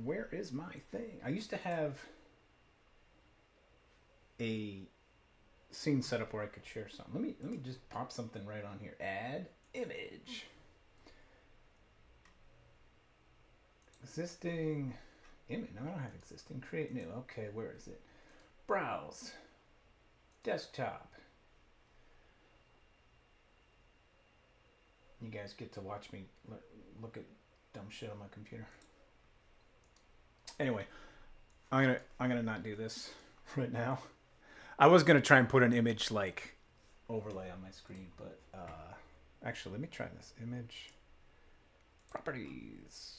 Where is my thing? I used to have a scene set up where I could share something. Let me just pop something right on here. Add image. Existing image. No, I don't have existing. Create new. Okay, where is it? Browse. Desktop. You guys get to watch me look at dumb shit on my computer. Anyway, I'm gonna not do this right now. I was gonna try and put an image like overlay on my screen, but actually, let me try this. Image properties.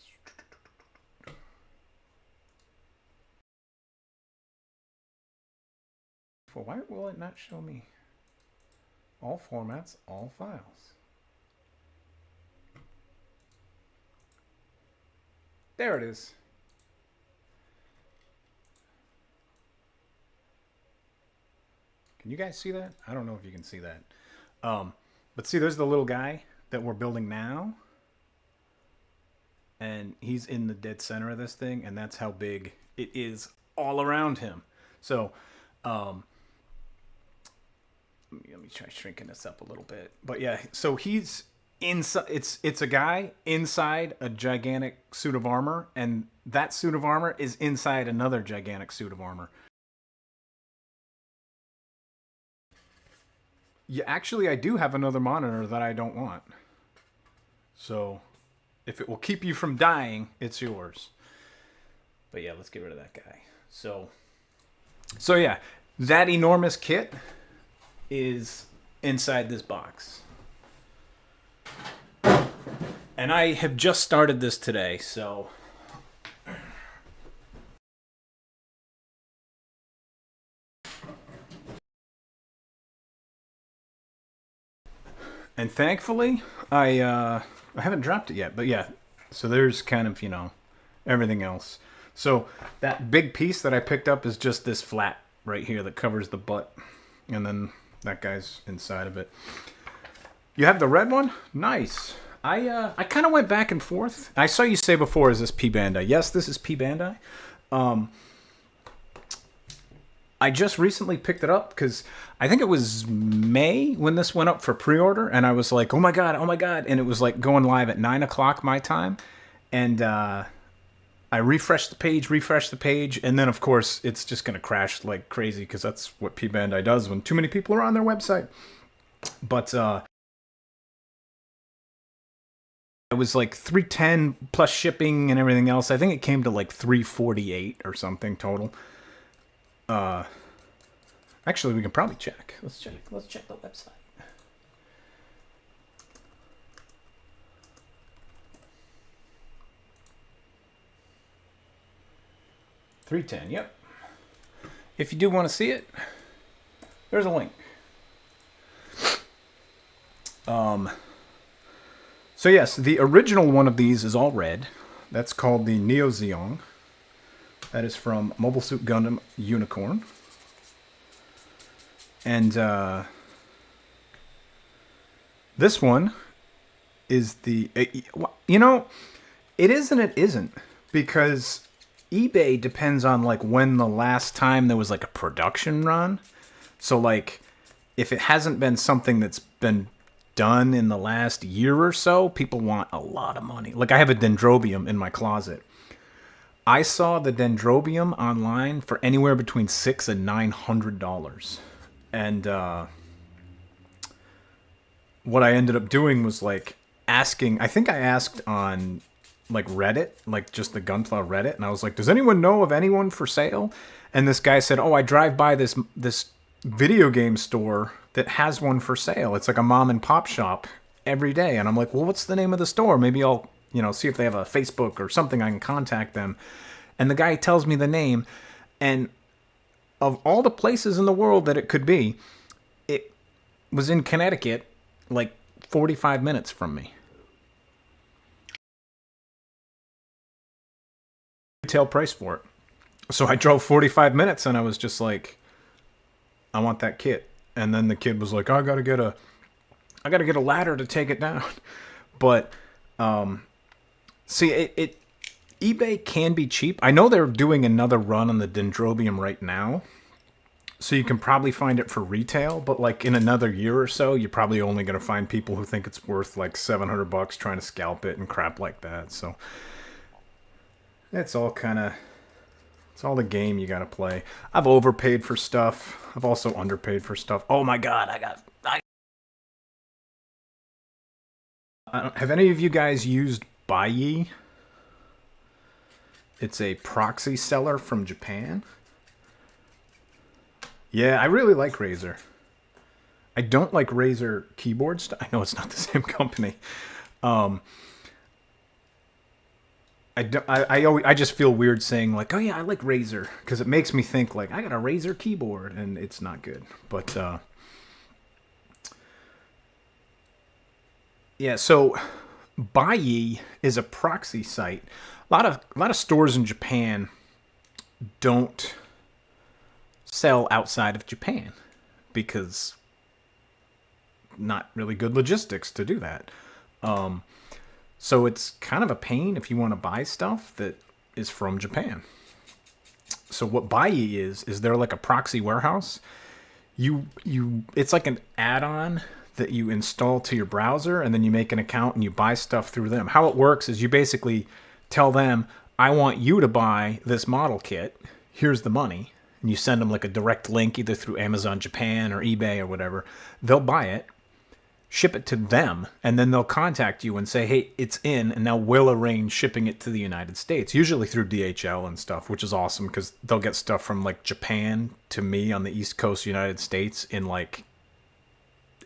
For why will it not show me all formats, all files? There it is. Can you guys see that? I don't know if you can see that. But see, there's the little guy that we're building now. And he's in the dead center of this thing, and that's how big it is all around him. So, let me try shrinking this up a little bit. But yeah, so he's inside. It's a guy inside a gigantic suit of armor, and that suit of armor is inside another gigantic suit of armor. Yeah, actually, I do have another monitor that I don't want. So, if it will keep you from dying, it's yours. But yeah, let's get rid of that guy. So yeah, that enormous kit is inside this box. And I have just started this today, so and thankfully I haven't dropped it yet, but yeah. So there's kind of, everything else. So that big piece that I picked up is just this flat right here that covers the butt. And then that guy's inside of it. You have the red one? Nice. I kind of went back and forth. I saw you say before, is this P Bandai? Yes, this is P Bandai. I just recently picked it up because I think it was May when this went up for pre-order, and I was like, oh my god, and it was like going live at 9 o'clock my time, and I refreshed the page, and then of course it's just going to crash like crazy because that's what P Bandai does when too many people are on their website. But it was like $310 plus shipping and everything else. I think it came to like $348 or something total. Actually, we can probably check. Let's check the website. $310. Yep. If you do want to see it, there's a link. So yes, the original one of these is all red. That's called the Neo Zeong. That is from Mobile Suit Gundam Unicorn. And this one is the... it is and it isn't. Because eBay depends on like when the last time there was like a production run. So like if it hasn't been something that's been done in the last year or so, people want a lot of money. Like I have a Dendrobium in my closet. I saw the Dendrobium online for anywhere between $600 and $900. And what I ended up doing was like asking, I think I asked on like Reddit, like just the Gunpla Reddit, and I was like, does anyone know of anyone for sale? And this guy said, oh, I drive by this video game store that has one for sale. It's like a mom and pop shop every day. And I'm like, well, what's the name of the store? Maybe I'll, see if they have a Facebook or something I can contact them. And the guy tells me the name, and of all the places in the world that it could be, it was in Connecticut, like 45 minutes from me. Retail price for it. So I drove 45 minutes and I was just like, I want that kit. And then the kid was like, I gotta get a ladder to take it down. But see, eBay can be cheap. I know they're doing another run on the Dendrobium right now, so you can probably find it for retail. But like in another year or so, you're probably only gonna find people who think it's worth like $700 trying to scalp it and crap like that. So it's all it's all the game you gotta play. I've overpaid for stuff. I've also underpaid for stuff. Oh my god, have any of you guys used Buyee? It's a proxy seller from Japan. Yeah, I really like Razer. I don't like Razer keyboards. I know it's not the same company. I just feel weird saying like, oh yeah, I like Razer, because it makes me think like I got a Razer keyboard, and it's not good. But yeah, so Buyee is a proxy site. A lot of stores in Japan don't sell outside of Japan because not really good logistics to do that. So it's kind of a pain if you want to buy stuff that is from Japan. So what Buyee is they're like a proxy warehouse. It's like an add-on that you install to your browser, and then you make an account and you buy stuff through them. How it works is you basically tell them, I want you to buy this model kit. Here's the money. And you send them like a direct link either through Amazon Japan or eBay or whatever. They'll buy it, ship it to them, and then they'll contact you and say, hey, it's in, and now we'll arrange shipping it to the United States, usually through DHL and stuff, which is awesome because they'll get stuff from like Japan to me on the East Coast United States in like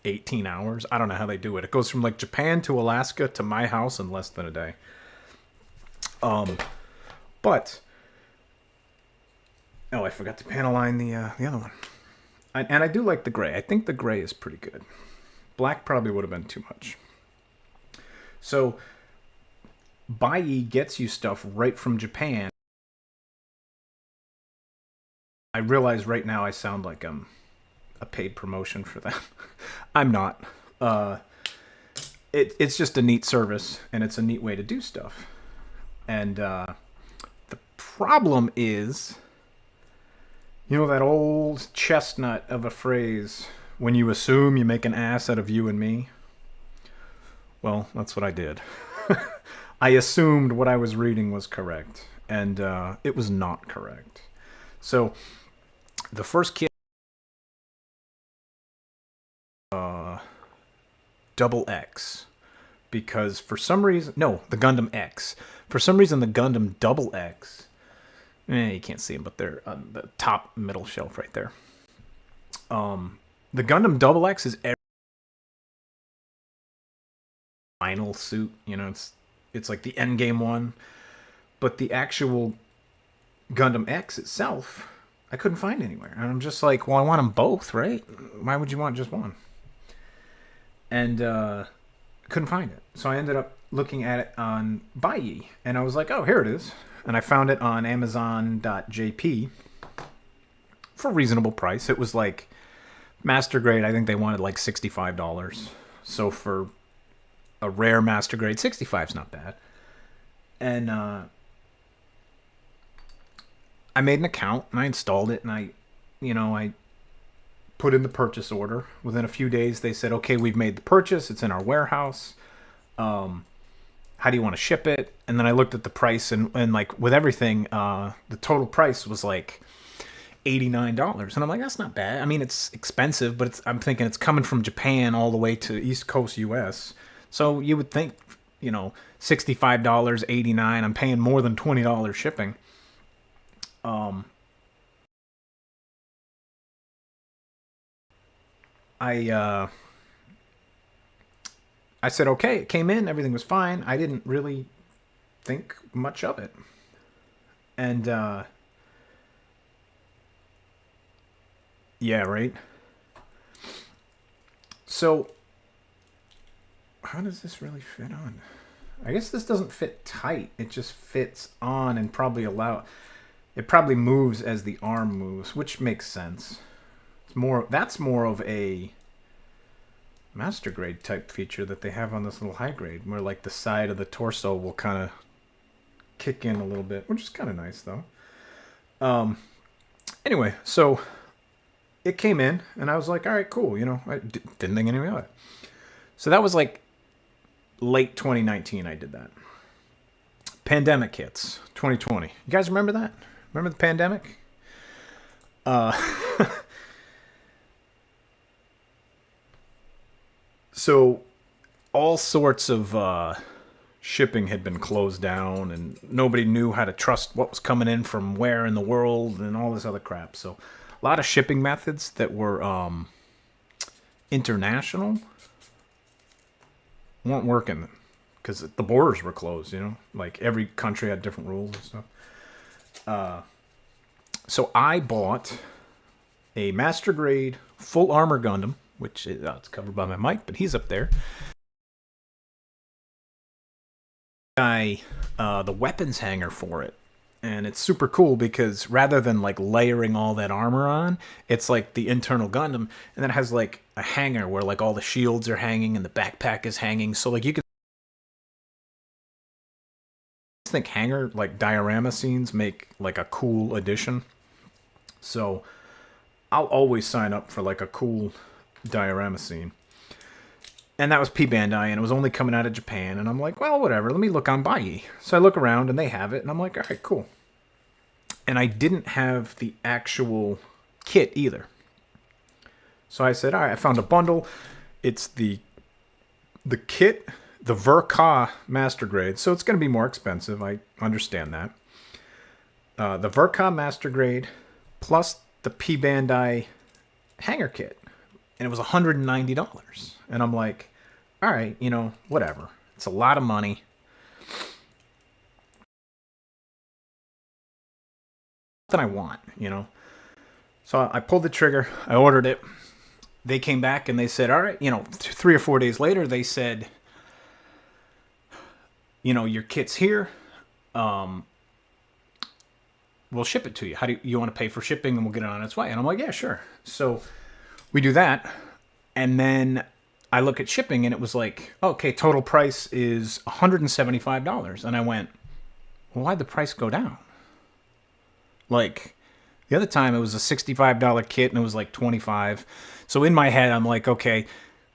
18 hours. I don't know how they do it. It goes from like Japan to Alaska to my house in less than a day. But I forgot to panel line the other one. And I do like the gray. I think the gray is pretty good. Black probably would have been too much. So Buyee gets you stuff right from Japan. I realize right now I sound like I'm a paid promotion for them. I'm not. It's just a neat service, and it's a neat way to do stuff. And the problem is, you know that old chestnut of a phrase, when you assume you make an ass out of you and me? Well, that's what I did. I assumed what I was reading was correct, and it was not correct. So the first kit, Double X, because for some reason, no, the Gundam X. For some reason, the Gundam Double X, you can't see them, but they're on the top middle shelf right there. The Gundam Double X is every final suit, you know, it's like the endgame one, but the actual Gundam X itself, I couldn't find anywhere, and I'm just like, well, I want them both, right? Why would you want just one? And couldn't find it, so I ended up looking at it on Buyee, and I was like, oh, here it is, and I found it on Amazon.jp for a reasonable price. It was like master grade, I think they wanted like $65. So for a rare master grade, 65 is not bad. And I made an account and I installed it, and I put in the purchase order. Within a few days, they said, okay, we've made the purchase. It's in our warehouse. How do you want to ship it? And then I looked at the price, and like with everything, the total price was like $89. And I'm like, that's not bad. I mean, it's expensive, but I'm thinking it's coming from Japan all the way to East Coast US. So you would think, $65, $89. I'm paying more than $20 shipping. I said, okay, it came in, everything was fine. I didn't really think much of it. And, yeah, right? So, how does this really fit on? I guess this doesn't fit tight. It just fits on and it probably moves as the arm moves, which makes sense. That's more of a master grade type feature that they have on this little high grade, where like the side of the torso will kind of kick in a little bit, which is kind of nice though. Anyway, so it came in and I was like, all right, cool. I didn't think anything of it. So that was like late 2019 I did that. Pandemic hits, 2020. You guys remember that? Remember the pandemic? So all sorts of shipping had been closed down, and nobody knew how to trust what was coming in from where in the world and all this other crap. So a lot of shipping methods that were international weren't working because the borders were closed, like every country had different rules and stuff. So I bought a master grade full armor Gundam, which it's covered by my mic, but he's up there. The weapons hanger for it And it's super cool because rather than like layering all that armor on, it's like the internal Gundam, and then it has like a hanger where like all the shields are hanging and the backpack is hanging. So like you can think hanger like diorama scenes make like a cool addition. So I'll always sign up for like a cool diorama scene. And that was P Bandai, and it was only coming out of Japan. And I'm like, well, whatever. Let me look on Buyee. So I look around, and they have it, and I'm like, all right, cool. And I didn't have the actual kit either. So I said, all right, I found a bundle. It's the kit, the Verka Master Grade. So it's going to be more expensive. I understand that. The Verka Master Grade plus the P Bandai hanger kit. And it was $190. And I'm like, all right, you know, whatever. It's a lot of money. That I want, you know. So I pulled the trigger. I ordered it. They came back and they said, all right, you know, 3 or 4 days later, they said, you know, your kit's here. We'll ship it to you. How do you want to pay for shipping, and we'll get it on its way? And I'm like, yeah, sure. So we do that. And then I look at shipping, and it was like, okay, total price is $175. And I went, well, why'd the price go down? Like, the other time it was a $65 kit, and it was like $25. So in my head, I'm like, okay,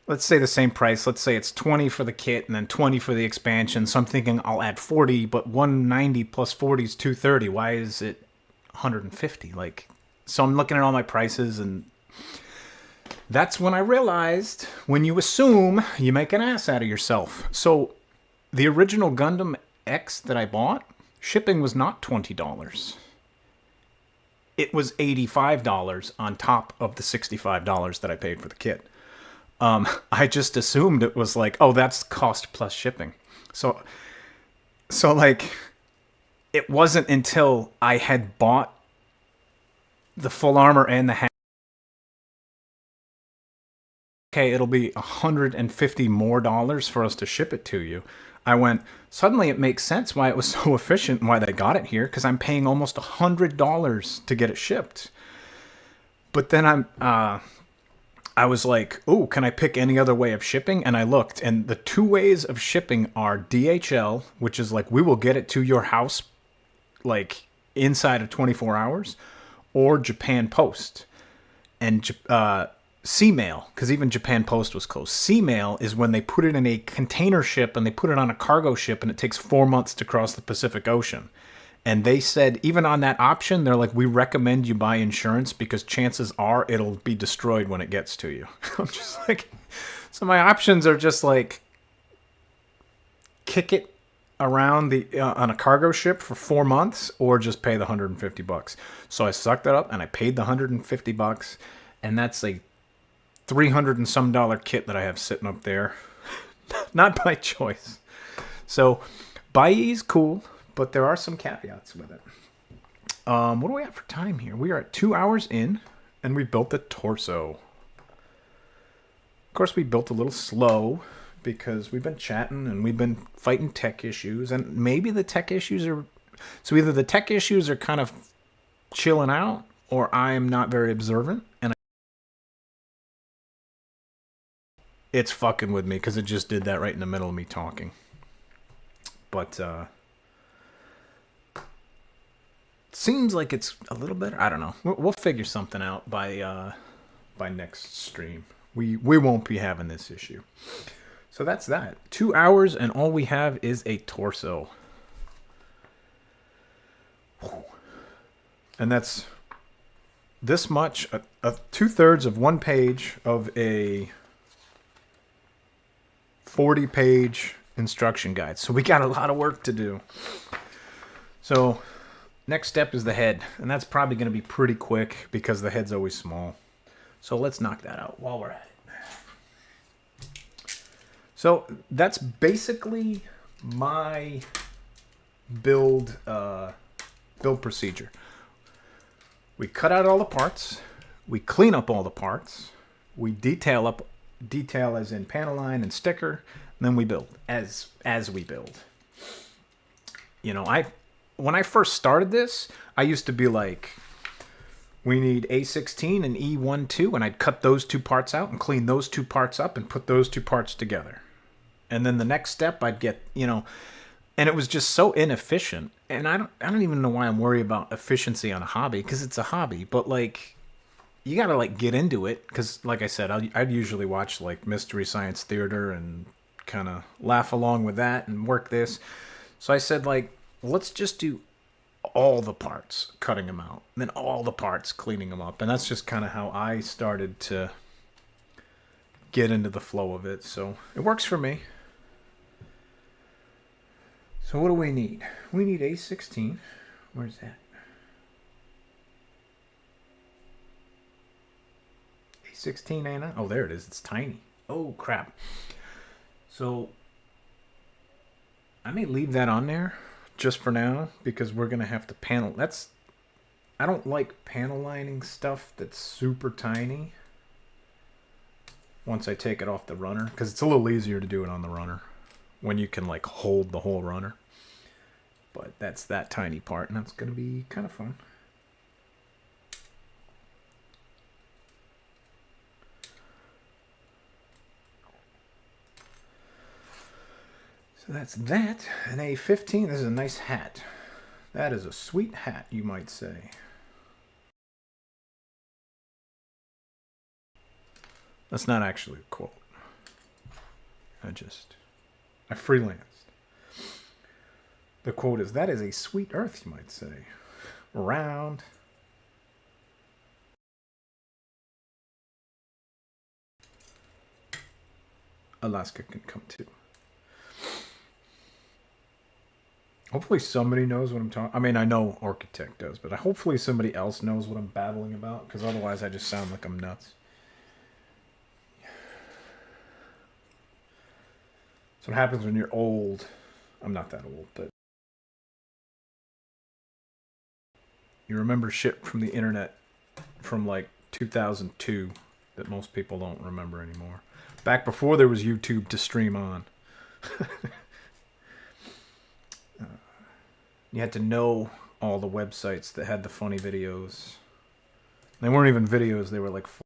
let's say the same price. Let's say it's $20 for the kit and then $20 for the expansion. So I'm thinking I'll add $40, but $190 plus $40 is $230. Why is it $150? Like, so I'm looking at all my prices, and that's when I realized when you assume, you make an ass out of yourself. So the original Gundam X that I bought, shipping was not $20. It was $85 on top of the $65 that I paid for the kit. I just assumed it was like, oh, that's cost plus shipping. So like, it wasn't until I had bought the full armor and the okay, it'll be $150 more for us to ship it to you. I went, suddenly it makes sense why it was so efficient and why they got it here, because I'm paying almost $100 to get it shipped. But then I was like, oh, can I pick any other way of shipping? And I looked, and the 2 ways of shipping are DHL, which is like, we will get it to your house like inside of 24 hours, or Japan Post. And C-Mail, because even Japan Post was closed. C-Mail is when they put it in a container ship and they put it on a cargo ship, and it takes 4 months to cross the Pacific Ocean. And they said, even on that option, they're like, we recommend you buy insurance because chances are it'll be destroyed when it gets to you. I'm just like, so my options are just like, kick it around the on a cargo ship for 4 months, or just pay the $150. So I sucked it up and I paid the $150, and that's a $300 and some kit that I have sitting up there. Not by choice. So Buyee cool, but there are some caveats with it. What do we have for time here? We are at 2 hours in, and we built the torso. Of course, we built a little slow because we've been chatting and we've been fighting tech issues, and maybe the tech issues are... So either the tech issues are kind of chilling out, or I'm not very observant, and it's fucking with me because it just did that right in the middle of me talking. But seems like it's a little better. I don't know. We'll figure something out by next stream. We won't be having this issue. So that's that. 2 hours, and all we have is a torso. And that's this much, 2/3 of 1 page of a 40-page instruction guide. So we got a lot of work to do. So next step is the head, and that's probably going to be pretty quick because the head's always small. So let's knock that out while we're at it. So that's basically my build procedure. We cut out all the parts, we clean up all the parts, we detail as in panel line and sticker, and then we build as we build. You know, I when I first started this, I used to be like, we need A16 and E12, and I'd cut those two parts out and clean those two parts up and put those two parts together. And then the next step, I'd get, and it was just so inefficient. And I don't even know why I'm worried about efficiency on a hobby, because it's a hobby. But like, you gotta like get into it, because like I said, I'd usually watch like Mystery Science Theater and kind of laugh along with that and work this. So I said, like, let's just do all the parts, cutting them out, and then all the parts, cleaning them up. And that's just kind of how I started to get into the flow of it. So it works for me. So what do we need? We need A16. Where's that? A16, ain't it? Oh, there it is. It's tiny. Oh, crap. So I may leave that on there just for now, because we're going to have to panel. I don't like panel lining stuff that's super tiny once I take it off the runner, because it's a little easier to do it on the runner when you can like hold the whole runner. But that's that tiny part, and that's going to be kind of fun. So that's that. An A15. This is a nice hat. That is a sweet hat, you might say. That's not actually a quote. I freelanced. The quote is, that is a sweet earth, you might say. Round. Alaska can come too. Hopefully somebody knows what I'm talking. I mean, I know Architect does, but hopefully somebody else knows what I'm babbling about, because otherwise I just sound like I'm nuts. That's what happens when you're old. I'm not that old, but you remember shit from the internet from like 2002 that most people don't remember anymore. Back before there was YouTube to stream on. You had to know all the websites that had the funny videos. They weren't even videos, they were like... So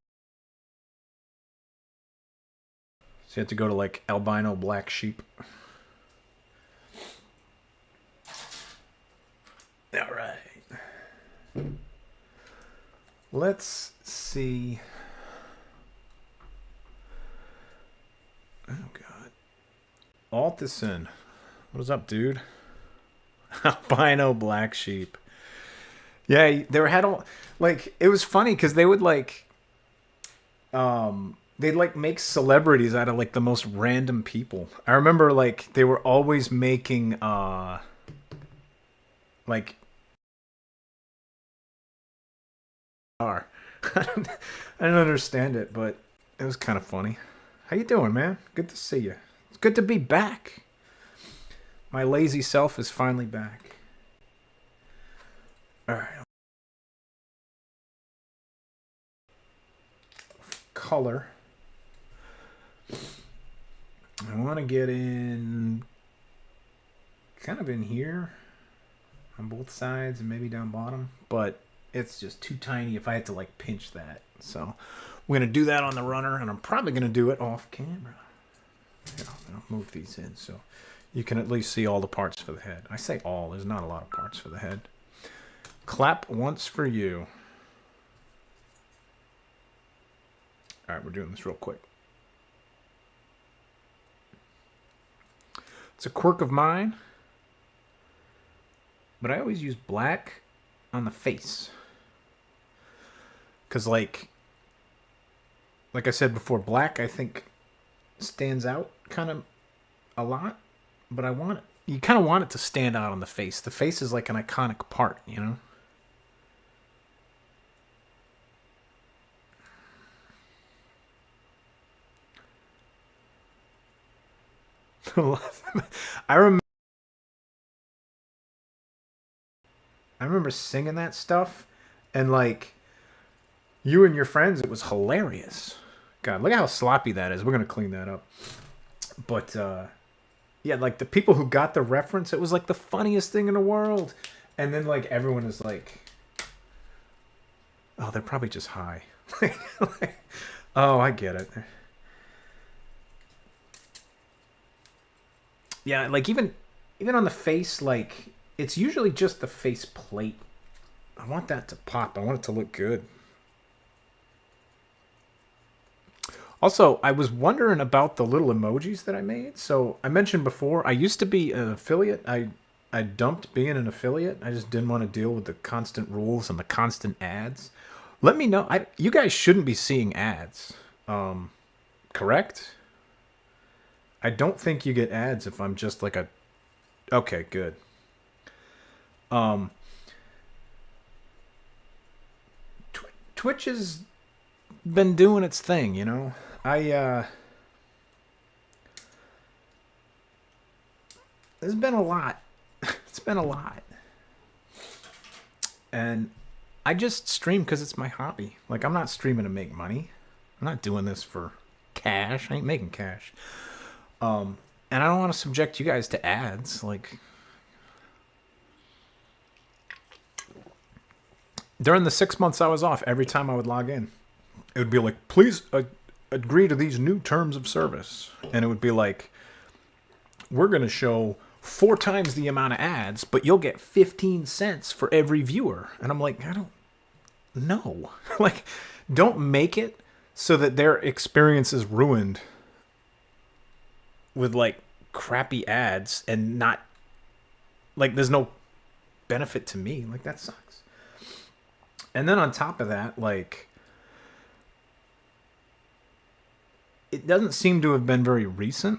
you had to go to like Albino Black Sheep. Alright. Let's see... Oh god. Altison. What is up, dude? Albino Black Sheep. Yeah, they had all... Like, it was funny because they would like... they'd like make celebrities out of like the most random people. I remember like they were always making like I didn't understand it, but it was kind of funny. How you doing, man? Good to see you. It's good to be back. My lazy self is finally back. All right. Color. I want to get in kind of in here on both sides and maybe down bottom, but it's just too tiny if I had to like pinch that. So we're going to do that on the runner, and I'm probably going to do it off camera. Here, I'll move these in so you can at least see all the parts for the head. I say all, there's not a lot of parts for the head. Clap once for you. All right, we're doing this real quick. It's a quirk of mine, but I always use black on the face. Because like I said before, black I think stands out kind of a lot, but you kind of want it to stand out on the face. The face is like an iconic part, you know? I remember singing that stuff, and like you and your friends, it was hilarious. God, look at how sloppy that is. We're gonna clean that up. But yeah, like the people who got the reference, it was like the funniest thing in the world. And then like everyone is like, oh, they're probably just high. Oh, I get it. Yeah, like even on the face, like it's usually just the face plate. I want that to pop. I want it to look good. Also, I was wondering about the little emojis that I made. So I mentioned before, I used to be an affiliate. I dumped being an affiliate. I just didn't want to deal with the constant rules and the constant ads. Let me know. You guys shouldn't be seeing ads. Correct? I don't think you get ads if I'm just like a... Okay, good. Twitch has been doing its thing, you know? There's been a lot. It's been a lot. And I just stream because it's my hobby. Like, I'm not streaming to make money. I'm not doing this for cash. I ain't making cash. And I don't want to subject you guys to ads. Like, during the 6 months I was off, every time I would log in, it would be like, please agree to these new terms of service. And it would be like, we're going to show 4 times the amount of ads, but you'll get 15 cents for every viewer. And I'm like, I don't know. Like, don't make it so that their experience is ruined with like crappy ads and not like there's no benefit to me. Like, that sucks. And then on top of that, like, it doesn't seem to have been very recent.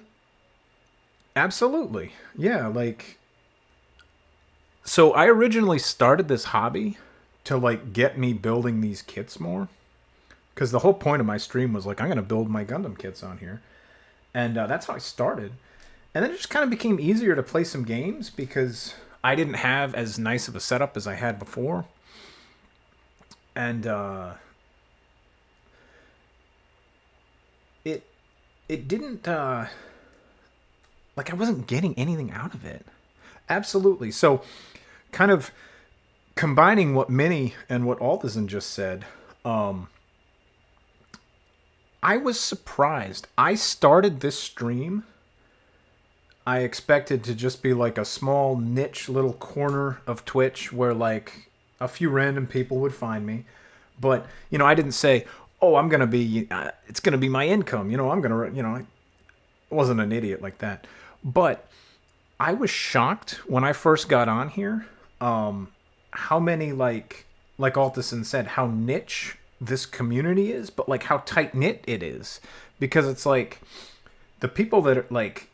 Absolutely. Yeah, like, so I originally started this hobby to like get me building these kits more, because the whole point of my stream was like, I'm going to build my Gundam kits on here. And that's how I started. And then it just kind of became easier to play some games because I didn't have as nice of a setup as I had before. And it didn't like, I wasn't getting anything out of it. Absolutely. So kind of combining what Minnie and what Altazan just said, I was surprised. I started this stream, I expected to just be like a small niche little corner of Twitch where like a few random people would find me. But, you know, I didn't say, oh, I'm going to be, it's going to be my income. You know, I'm going to, you know, I wasn't an idiot like that. But I was shocked when I first got on here, how many, like Altazan said, how niche this community is, but like how tight-knit it is. Because it's like the people that are like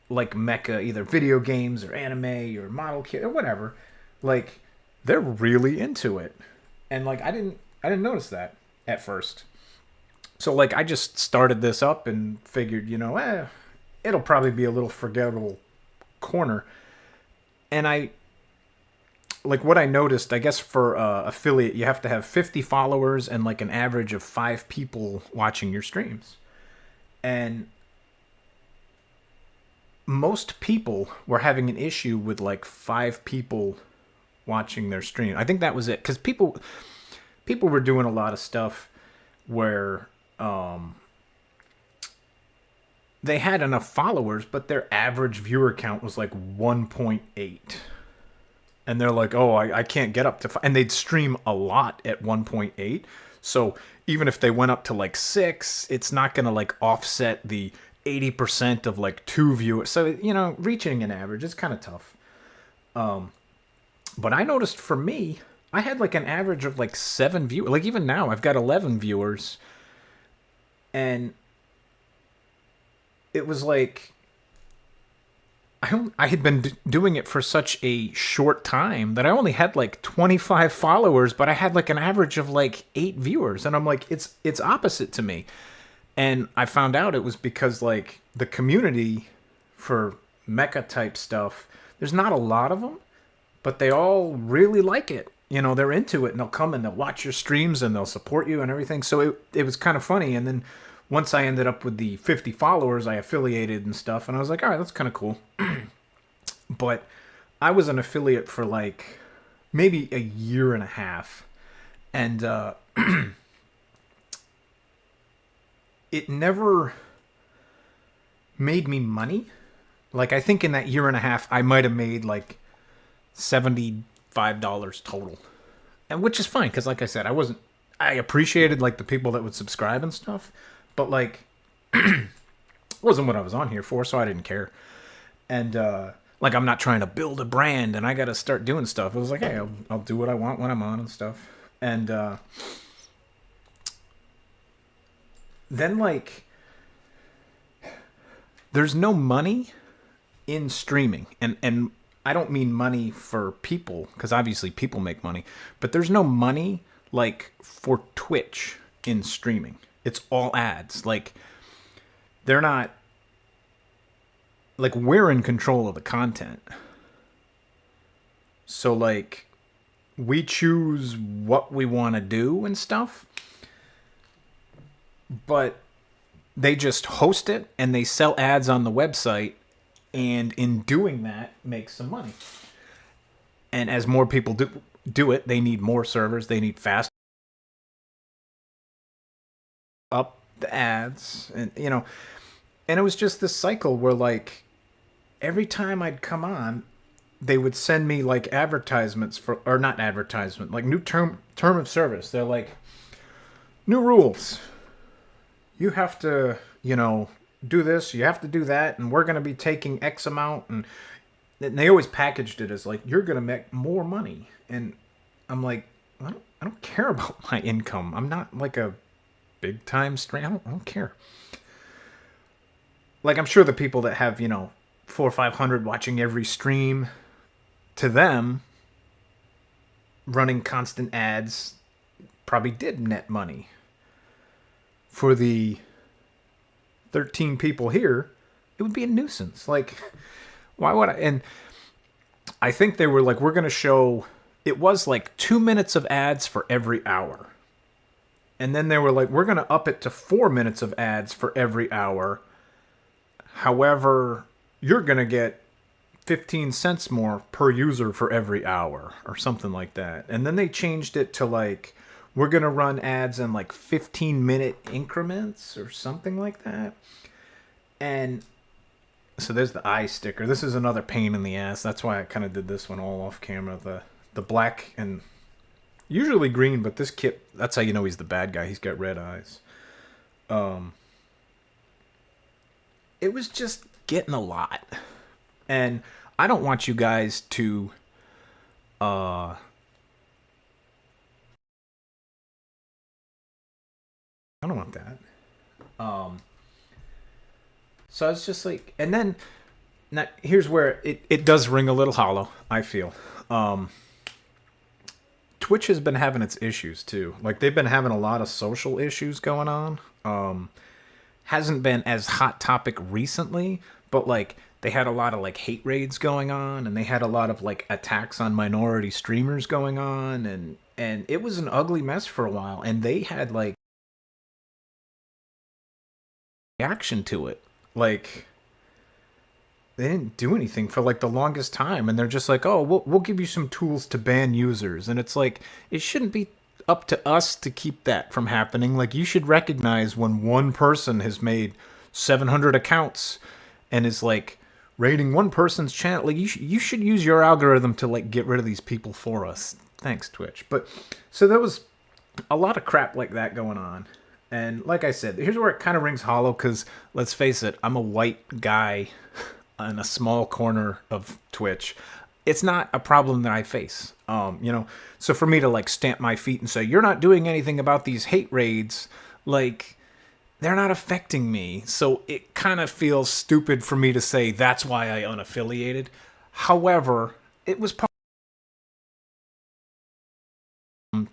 mecha, either video games or anime or model kit or whatever, like they're really into it. And like I didn't notice that at first. So like I just started this up and figured, you know, it'll probably be a little forgettable corner. And I like what I noticed, I guess for affiliate, you have to have 50 followers and like an average of 5 people watching your streams. And most people were having an issue with like 5 people watching their stream. I think that was it, because people were doing a lot of stuff where they had enough followers, but their average viewer count was like 1.8. And they're like, oh, I can't get up to 5. And they'd stream a lot at 1.8. So even if they went up to like 6, it's not going to like offset the 80% of like 2 viewers. So, you know, reaching an average is kind of tough. But I noticed for me, I had like an average of like 7 viewers. Like even now, I've got 11 viewers. And it was like, I had been doing it for such a short time that I only had like 25 followers, but I had like an average of like 8 viewers. And I'm like, it's opposite to me. And I found out it was because like the community for mecha type stuff, there's not a lot of them, but they all really like it. You know, they're into it and they'll come and they'll watch your streams and they'll support you and everything. So it was kind of funny. And then once I ended up with the 50 followers, I affiliated and stuff. And I was like, all right, that's kind of cool. But I was an affiliate for like maybe a year and a half, and it never made me money. Like, I think in that year and a half, I might have made like $75 total, and which is fine because, like I said, I appreciated like the people that would subscribe and stuff, but like, it wasn't what I was on here for, so I didn't care. And like, I'm not trying to build a brand, and I got to start doing stuff. It was like, hey, I'll do what I want when I'm on and stuff. And then like, there's no money in streaming, and I don't mean money for people, because obviously people make money, but there's no money like for Twitch in streaming. It's all ads. Like, they're not, like, we're in control of the content. So like, we choose what we want to do and stuff, but they just host it and they sell ads on the website, and in doing that make some money. And as more people do it, they need more servers, they need fast up the ads, and and it was just this cycle where like every time I'd come on, they would send me like advertisements for, or not advertisement, like new term of service. They're like, new rules. You have to, do this, you have to do that, and we're going to be taking X amount. And they always packaged it as like, you're going to make more money. And I'm like, I don't care about my income. I'm not like a big time stream. I don't care. Like, I'm sure the people that have, 400 or 500 watching every stream, to them, running constant ads probably did net money. For the 13 people here, it would be a nuisance. Like, why would I? And I think they were like, we're going to show, it was like 2 minutes of ads for every hour. And then they were like, we're going to up it to 4 minutes of ads for every hour. However, you're going to get 15 cents more per user for every hour, or something like that. And then they changed it to like, we're going to run ads in like 15-minute increments or something like that. And so there's the eye sticker. This is another pain in the ass. That's why I kind of did this one all off camera. The black and usually green, but this kit, that's how you know he's the bad guy. He's got red eyes. It was just getting a lot. And I don't want you guys to I don't want that. So I was just like, and then now here's where it does ring a little hollow, I feel. Twitch has been having its issues too. Like, they've been having a lot of social issues going on. Hasn't been as hot topic recently, but like, they had a lot of like hate raids going on, and they had a lot of like attacks on minority streamers going on, and it was an ugly mess for a while. And they had like reaction to it. Like, they didn't do anything for like the longest time, and they're just like, oh, we'll give you some tools to ban users. And it's like, it shouldn't be up to us to keep that from happening. Like, you should recognize when one person has made 700 accounts and is like raiding one person's channel. Like, you should use your algorithm to like get rid of these people for us. Thanks, Twitch. But so there was a lot of crap like that going on. And like I said, here's where it kind of rings hollow, because let's face it, I'm a white guy in a small corner of Twitch. It's not a problem that I face. So for me to like stamp my feet and say, you're not doing anything about these hate raids, like, they're not affecting me. So it kind of feels stupid for me to say that's why I unaffiliated. However, it was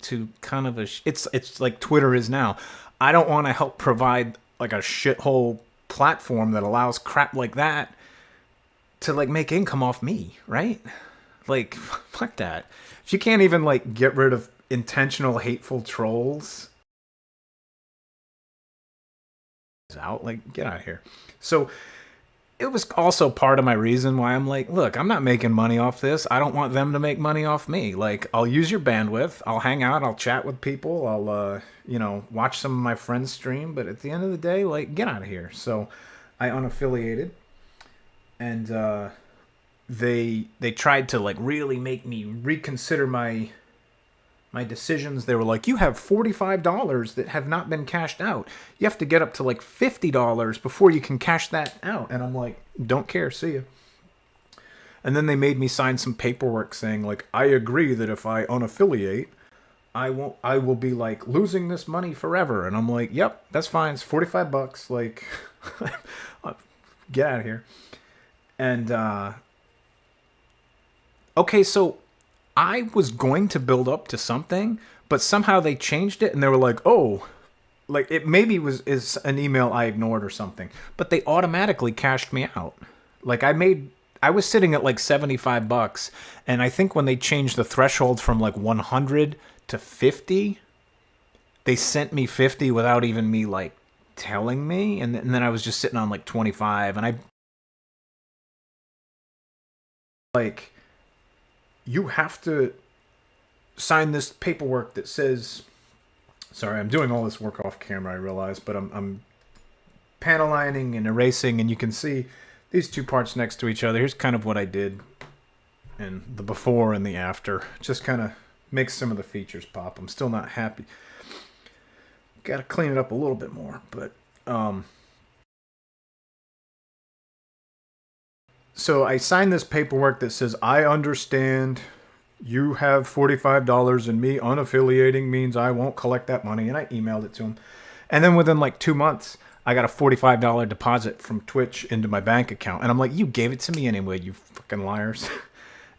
to kind of it's like Twitter is now. I don't want to help provide like a shithole platform that allows crap like that to like make income off me, right? Like, fuck that. If you can't even like get rid of intentional hateful trolls out, like, get out of here. So it was also part of my reason why I'm like, look, I'm not making money off this. I don't want them to make money off me. Like, I'll use your bandwidth. I'll hang out. I'll chat with people. I'll, watch some of my friends stream. But at the end of the day, like, get out of here. So I unaffiliated. And they tried to, like, really make me reconsider my decisions. They were like, you have $45 that have not been cashed out. You have to get up to like $50 before you can cash that out. And I'm like, don't care, see ya. And then they made me sign some paperwork saying like, I agree that if I unaffiliate, I will be like losing this money forever. And I'm like, yep, that's fine. It's $45. Like, get out of here. And okay, so I was going to build up to something, but somehow they changed it and they were like, oh, like it maybe is an email I ignored or something, but they automatically cashed me out. Like I was sitting at like $75, and I think when they changed the threshold from like 100 to 50, they sent me 50 without even me like telling me, and then I was just sitting on like 25, and I like, you have to sign this paperwork that says, sorry, I'm doing all this work off camera, I realize, but I'm panel lining and erasing, and you can see these two parts next to each other. Here's kind of what I did, and the before and the after. Just kind of makes some of the features pop. I'm still not happy. Got to clean it up a little bit more, but so I signed this paperwork that says, I understand you have $45 and me unaffiliating means I won't collect that money. And I emailed it to him. And then within like 2 months, I got a $45 deposit from Twitch into my bank account. And I'm like, you gave it to me anyway, you fucking liars.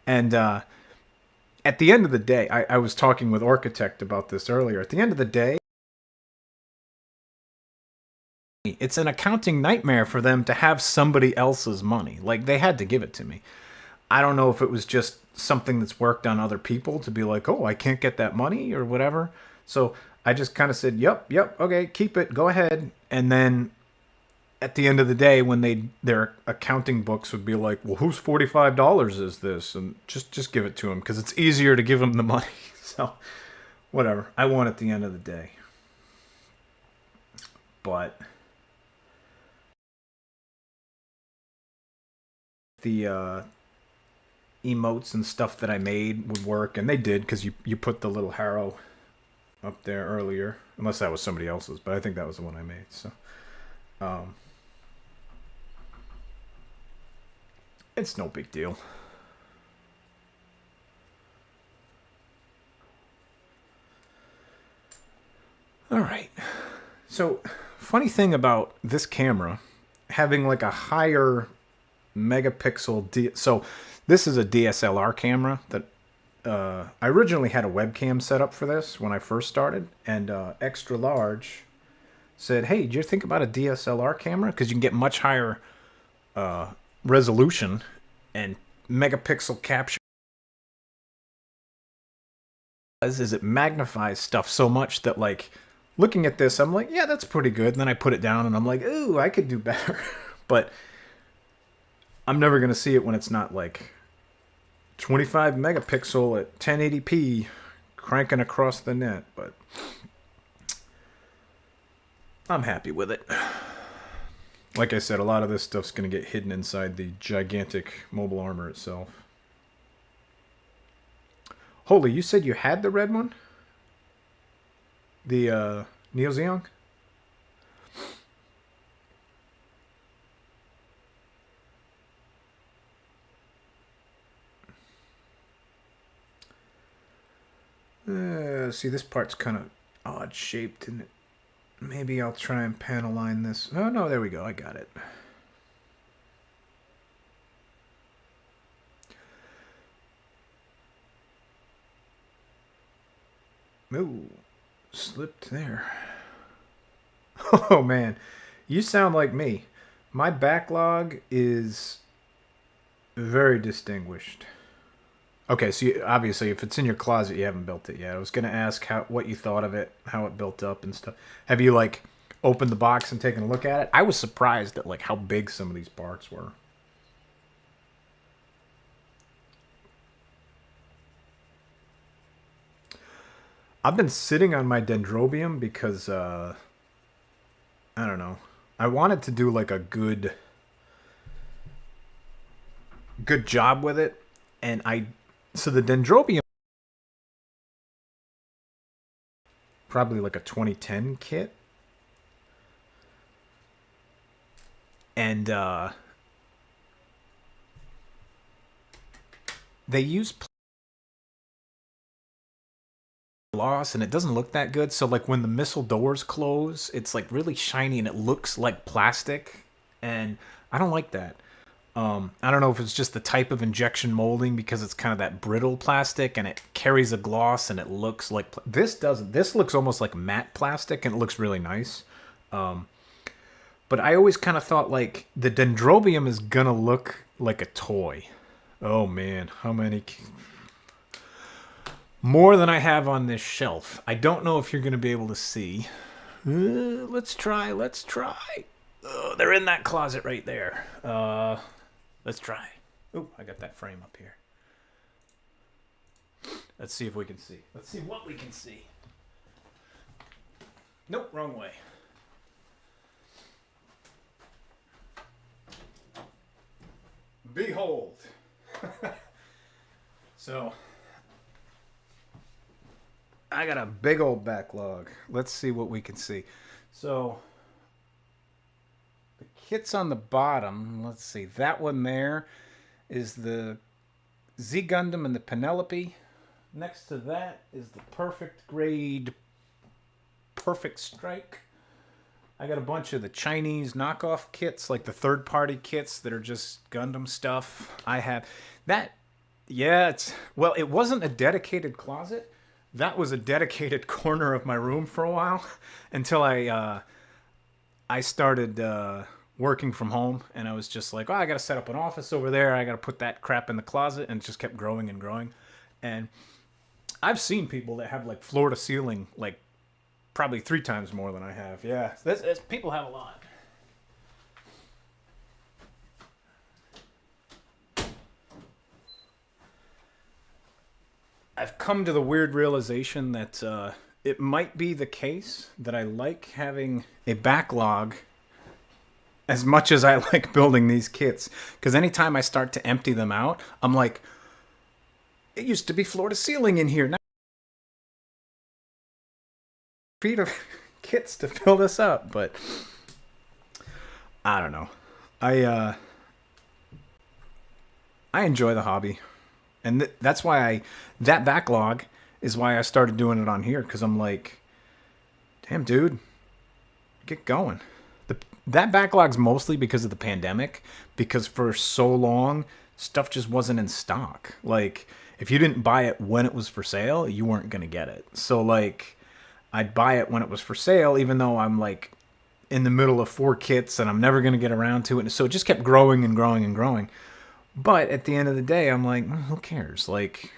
And at the end of the day, I was talking with Architect about this earlier. At the end of the day, it's an accounting nightmare for them to have somebody else's money. Like, they had to give it to me. I don't know if it was just something that's worked on other people to be like, oh, I can't get that money or whatever. So I just kind of said, yep, okay, keep it, go ahead. And then at the end of the day, when their accounting books would be like, well, whose $45 is this? And just give it to them, because it's easier to give them the money. So whatever. I won at the end of the day. But the emotes and stuff that I made would work, and they did, because you put the little harrow up there earlier, unless that was somebody else's, but I think that was the one I made. So it's no big deal. All right. So funny thing about this camera having like a higher megapixel so this is a DSLR camera that I originally had a webcam set up for this when I first started, and Extra Large said, hey, did you think about a DSLR camera, because you can get much higher resolution and megapixel capture is it magnifies stuff so much that, like, looking at this I'm like, yeah, that's pretty good, and then I put it down and I'm like, ooh, I could do better. But I'm never going to see it when it's not like 25 megapixel at 1080p cranking across the net. But I'm happy with it. Like I said, a lot of this stuff's going to get hidden inside the gigantic mobile armor itself. Holy, you said you had the red one? The Neo Zeong? See, this part's kind of odd shaped, and maybe I'll try and panel line this. Oh, no, there we go. I got it. Ooh, slipped there. Oh, man. You sound like me. My backlog is very distinguished. Okay, so obviously, if it's in your closet, you haven't built it yet. I was going to ask what you thought of it, how it built up and stuff. Have you, like, opened the box and taken a look at it, I was surprised at like how big some of these parts were. I've been sitting on my Dendrobium because I don't know. I wanted to do like a good job with it, and so the Dendrobium, probably like a 2010 kit, and they use gloss, and it doesn't look that good. So like when the missile doors close, it's like really shiny and it looks like plastic, and I don't like that. I don't know if it's just the type of injection molding, because it's kind of that brittle plastic and it carries a gloss and it looks like this doesn't. This looks almost like matte plastic and it looks really nice. But I always kind of thought like the Dendrobium is gonna look like a toy. Oh man, how many? More than I have on this shelf. I don't know if you're gonna be able to see. Let's try. They're in that closet right there. Let's try. Oh, I got that frame up here. Let's see if we can see. Let's see what we can see. Nope, wrong way. Behold. So, I got a big old backlog. Let's see what we can see. So, the kit's on the bottom. Let's see. That one there is the Z Gundam and the Penelope. Next to that is the Perfect Grade Perfect Strike. I got a bunch of the Chinese knockoff kits, like the third-party kits that are just Gundam stuff. I have that. Yeah, it wasn't a dedicated closet. That was a dedicated corner of my room for a while until I started working from home, and I was just like, oh, I got to set up an office over there. I got to put that crap in the closet, and it just kept growing and growing. And I've seen people that have like floor to ceiling, like probably 3 times more than I have. Yeah, people have a lot. I've come to the weird realization that it might be the case that I like having a backlog as much as I like building these kits. Because anytime I start to empty them out, I'm like, it used to be floor to ceiling in here. Now feet of kits to fill this up. But I don't know. I enjoy the hobby. And that's why that backlog is why I started doing it on here. Because I'm like, damn, dude, get going. That backlog's mostly because of the pandemic. Because for so long, stuff just wasn't in stock. Like, if you didn't buy it when it was for sale, you weren't going to get it. So, like, I'd buy it when it was for sale, even though I'm, like, in the middle of 4 kits and I'm never going to get around to it. So it just kept growing and growing and growing. But at the end of the day, I'm like, who cares? Like,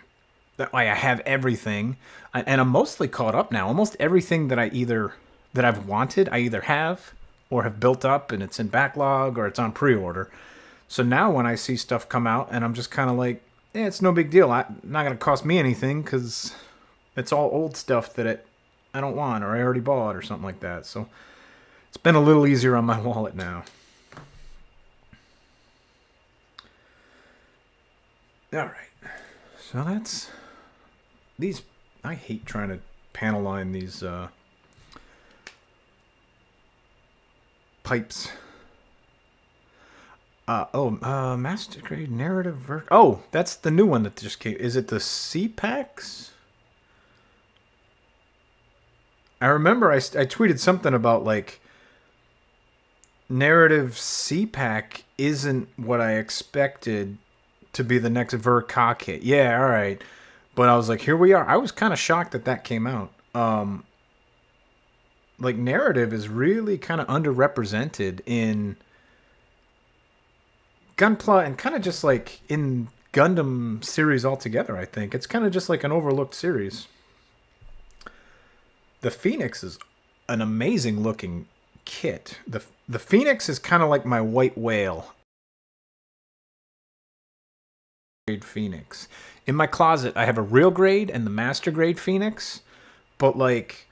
that way I have everything. And I'm mostly caught up now. Almost everything that I've wanted, I either have or have built up, and it's in backlog or it's on pre-order. So now when I see stuff come out, and I'm just kind of like, it's no big deal. Not going to cost me anything because it's all old stuff that I don't want or I already bought or something like that. So it's been a little easier on my wallet now. All right, so that's these. I hate trying to panel line these pipes. Master grade narrative version. Oh, that's the new one that just came. Is it the C-Packs? I remember I tweeted something about like narrative C-Pack isn't what I expected to be the next Ver-Ka kit. Yeah, all right. But I was like, here we are. I was kind of shocked that came out. Like, narrative is really kind of underrepresented in Gunpla and kind of just like in Gundam series altogether, I think. It's kind of just like an overlooked series. The Phoenix is an amazing looking kit. The Phoenix is kind of like my white whale. Grade Phoenix. In my closet, I have a real grade and the master grade Phoenix, but like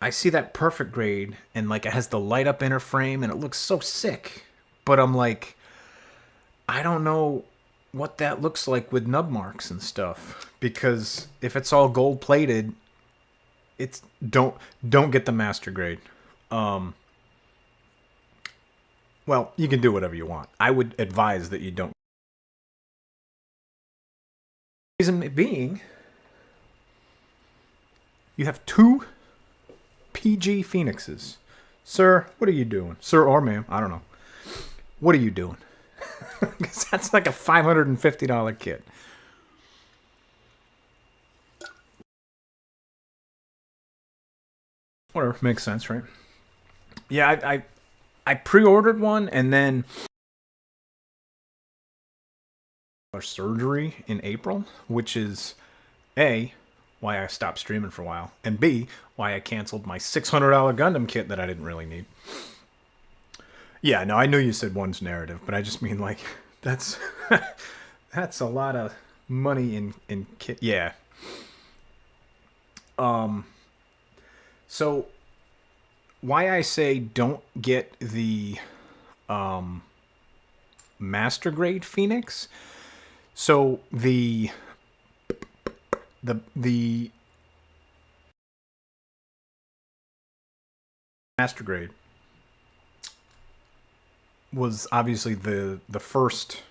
I see that perfect grade and like it has the light up inner frame and it looks so sick. But I'm like, I don't know what that looks like with nub marks and stuff, because if it's all gold plated, it's don't get the master grade. Well, you can do whatever you want. I would advise that you don't. Reason being, you have 2 PG Phoenixes. Sir, what are you doing? Sir or ma'am, I don't know. What are you doing? Because that's like a $550 kit. Whatever, makes sense, right? Yeah, I pre-ordered one and then surgery in April, which is A, why I stopped streaming for a while, and B, why I canceled my $600 Gundam kit that I didn't really need. Yeah, no, I know you said one's narrative, but I just mean like that's that's a lot of money in kit. Yeah. So why I say don't get the master grade Phoenix. So the master grade was obviously the first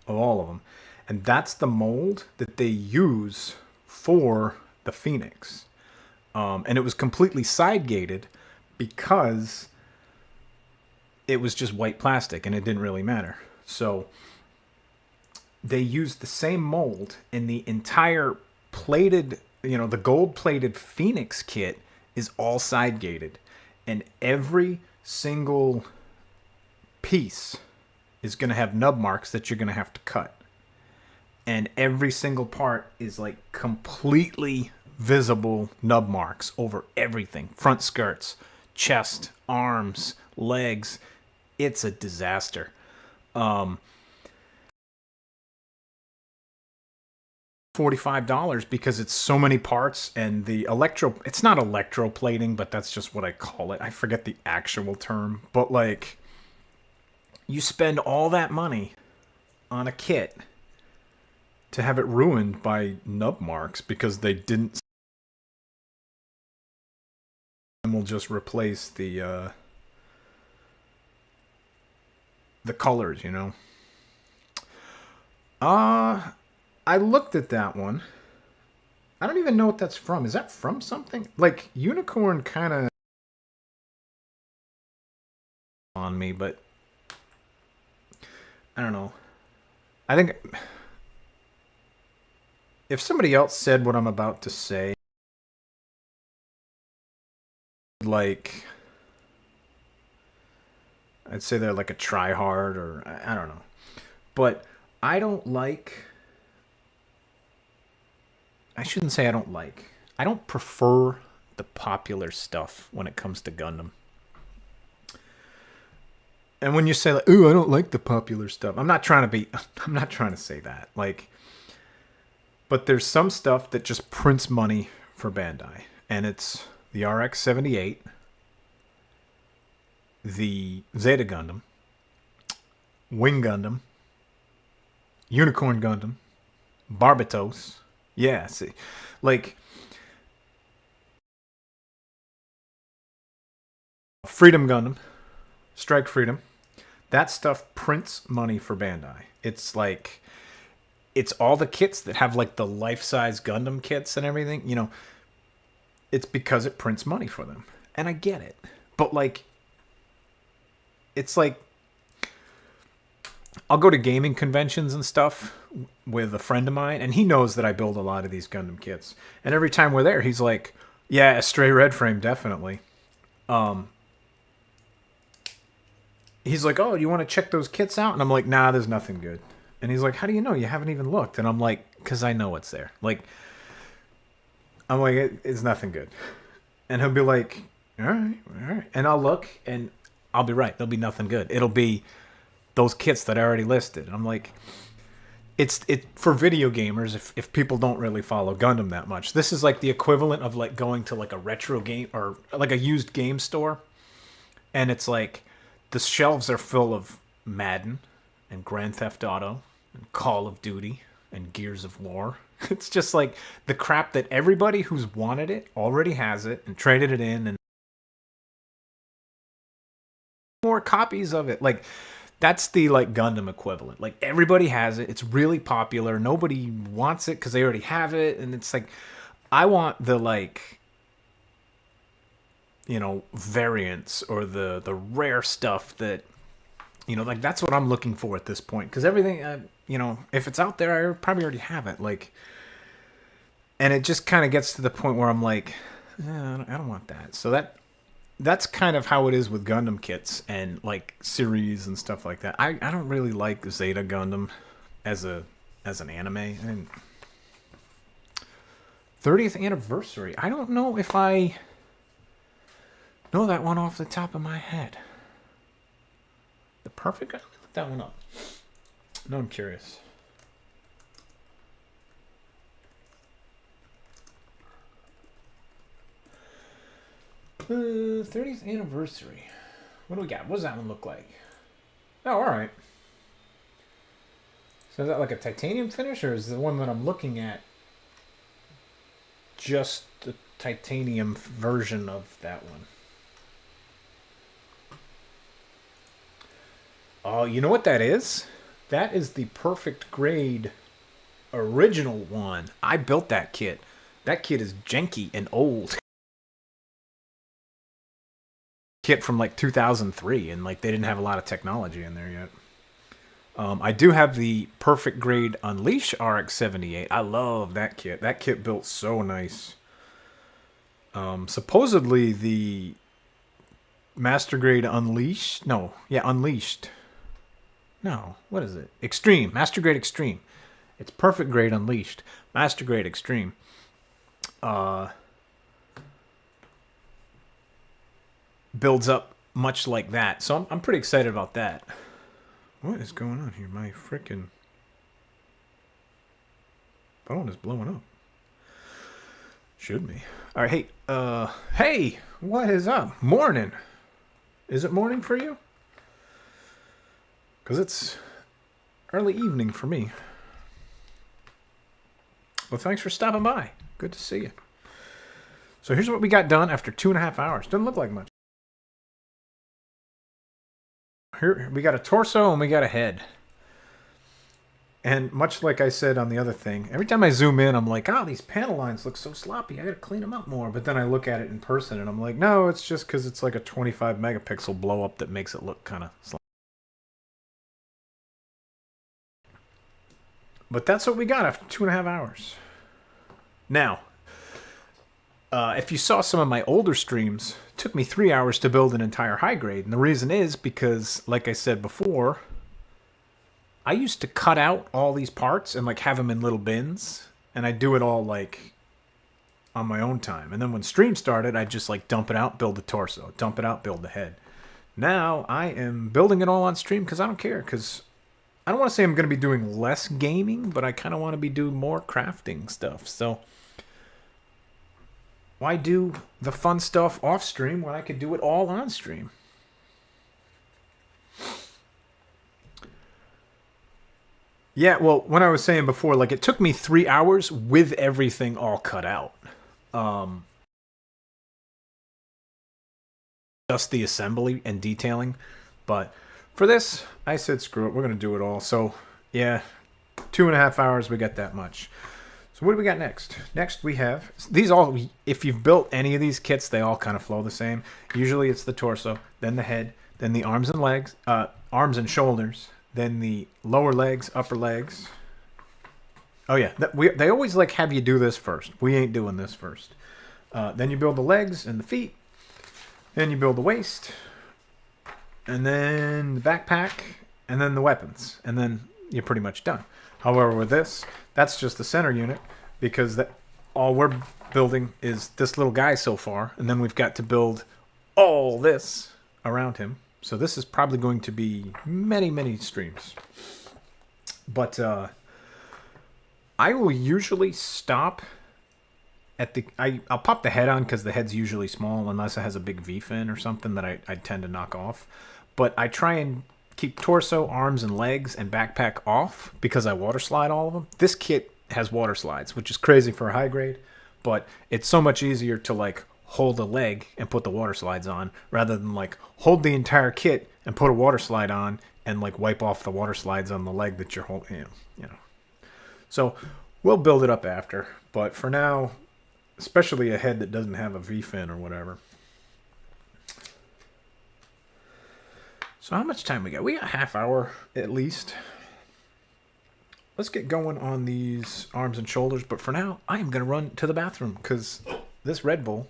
of all of them, and that's the mold that they use for the Phoenix, and it was completely side gated because it was just white plastic and it didn't really matter. So they used the same mold in the entire plated, the gold plated Phoenix kit is all side gated, and every single piece is going to have nub marks that you're going to have to cut. And every single part is like completely visible nub marks over everything. Front skirts, chest, arms, legs. It's a disaster. $45 because it's so many parts, and the it's not electroplating, but that's just what I call it. I forget the actual term, but like you spend all that money on a kit to have it ruined by nub marks because they didn't, and we'll just replace the colors, I looked at that one. I don't even know what that's from. Is that from something? Like, Unicorn kind of on me, but I don't know. I think if somebody else said what I'm about to say, like, I'd say they're like a try-hard, or I don't know. But I don't like... I shouldn't say I don't like. I don't prefer the popular stuff when it comes to Gundam. And when you say like, "Ooh, I don't like the popular stuff," I'm not trying to say that. Like, but there's some stuff that just prints money for Bandai, and it's the RX-78, the Zeta Gundam, Wing Gundam, Unicorn Gundam, Barbatos. Yeah, see, like Freedom Gundam, Strike Freedom. That stuff prints money for Bandai. It's like, it's all the kits that have like the life-size Gundam kits and everything, it's because it prints money for them. And I get it. But like, it's like, I'll go to gaming conventions and stuff with a friend of mine, and he knows that I build a lot of these Gundam kits. And every time we're there, he's like, "Yeah, a stray red frame, definitely." He's like, "Oh, you want to check those kits out?" And I'm like, "Nah, there's nothing good." And he's like, "How do you know? You haven't even looked." And I'm like, "Because I know what's there." Like, I'm like, it's nothing good. And he'll be like, All right, all right. And I'll look, and I'll be right. There'll be nothing good. It'll be those kits that I already listed. I'm like, it for video gamers. If people don't really follow Gundam that much, this is like the equivalent of like going to like a retro game or like a used game store, and it's like the shelves are full of Madden and Grand Theft Auto and Call of Duty and Gears of War. It's just like the crap that everybody who's wanted it already has it and traded it in and more copies of it. Like that's the like Gundam equivalent. Like everybody has it. It's really popular. Nobody wants it because they already have it, and it's like I want the like variants or the rare stuff that like that's what I'm looking for at this point because everything if it's out there I probably already have it like, and it just kind of gets to the point where I'm like I don't want that. So that's kind of how it is with Gundam kits and like series and stuff like that. I don't really like Zeta Gundam as an anime. And 30th anniversary. I don't know if I know that one off the top of my head. The perfect guy? Look that one up. No, I'm curious. Uh, 30th anniversary. What do we got? What does that one look like? Oh, all right. So is that like a titanium finish, or is the one that I'm looking at just the titanium version of that one? Oh, you know what that is? That is the perfect grade original one. I built that kit. That kit is janky and old. Kit from like 2003, and like they didn't have a lot of technology in there yet. I do have the perfect grade Unleash RX-78. I love that kit. That kit built so nice. Supposedly the Master Grade Unleashed. Unleashed. No, what is it? Extreme. Master Grade Extreme. It's perfect grade Unleashed. Master Grade Extreme. Builds up much like that. So I'm pretty excited about that. What is going on here? My freaking phone is blowing up. Should be. All right, hey, what is up? Morning. Is it morning for you? Because it's early evening for me. Well, thanks for stopping by. Good to see you. So here's what we got done after 2.5 hours. Doesn't look like much. Here we got a torso and we got a head. And much like I said on the other thing, every time I zoom in, I'm like, these panel lines look so sloppy. I gotta clean them up more. But then I look at it in person and I'm like, no, it's just because it's like a 25 megapixel blow up that makes it look kind of sloppy. But that's what we got after 2.5 hours. Now, if you saw some of my older streams, it took me 3 hours to build an entire high grade. And the reason is because, like I said before, I used to cut out all these parts and like have them in little bins. And I do it all like on my own time. And then when stream started, I'd just like dump it out, build the torso. Dump it out, build the head. Now I am building it all on stream because I don't care. Because I don't want to say I'm going to be doing less gaming, but I kind of want to be doing more crafting stuff. So why do the fun stuff off stream when I could do it all on stream? Yeah, well, when I was saying before, like it took me 3 hours with everything all cut out. Just the assembly and detailing. But for this, I said, screw it. We're going to do it all. So, yeah, 2.5 hours, we got that much. So what do we got next? Next, we have these all. If you've built any of these kits, they all kind of flow the same. Usually it's the torso, then the head, then the arms and legs, arms and shoulders, then the lower legs, upper legs. Oh, yeah. They always like have you do this first. We ain't doing this first. Then you build the legs and the feet. Then you build the waist. And then the backpack, and then the weapons, and then you're pretty much done. However, with this, that's just the center unit, because all we're building is this little guy so far, and then we've got to build all this around him. So this is probably going to be many, many streams. But I will usually stop at the... I'll pop the head on because the head's usually small unless it has a big V fin or something that I tend to knock off. But I try and keep torso, arms, and legs and backpack off because I water slide all of them. This kit has water slides, which is crazy for a high grade, but it's so much easier to like hold a leg and put the water slides on rather than like hold the entire kit and put a water slide on and like wipe off the water slides on the leg that you're holding. You know. So we'll build it up after, but for now, especially a head that doesn't have a V fin or whatever. So how much time we got? We got a half hour at least. Let's get going on these arms and shoulders. But for now, I am going to run to the bathroom because this Red Bull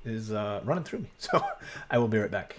is running through me. So I will be right back.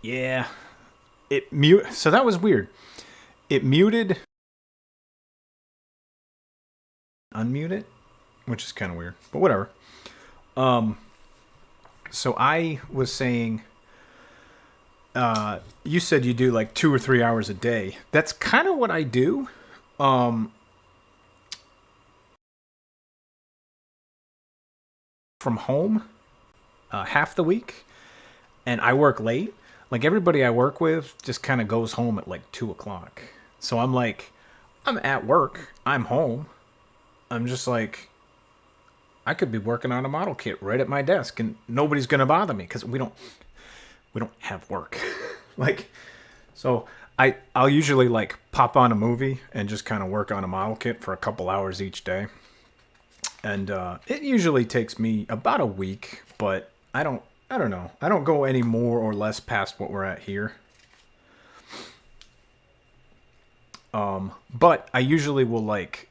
Yeah, it mute. So that was weird. It muted, unmute it, which is kind of weird, but whatever. So I was saying, you said you do like 2 or 3 hours a day. That's kind of what I do. From home, half the week, and I work late. Like everybody I work with just kind of goes home at like 2 o'clock. So I'm like, I'm at work. I'm home. I'm just like, I could be working on a model kit right at my desk, and nobody's gonna bother me because we don't have work. Like, so I'll usually like pop on a movie and just kind of work on a model kit for a couple hours each day, and it usually takes me about a week. But I don't know. I don't go any more or less past what we're at here. But I usually will like,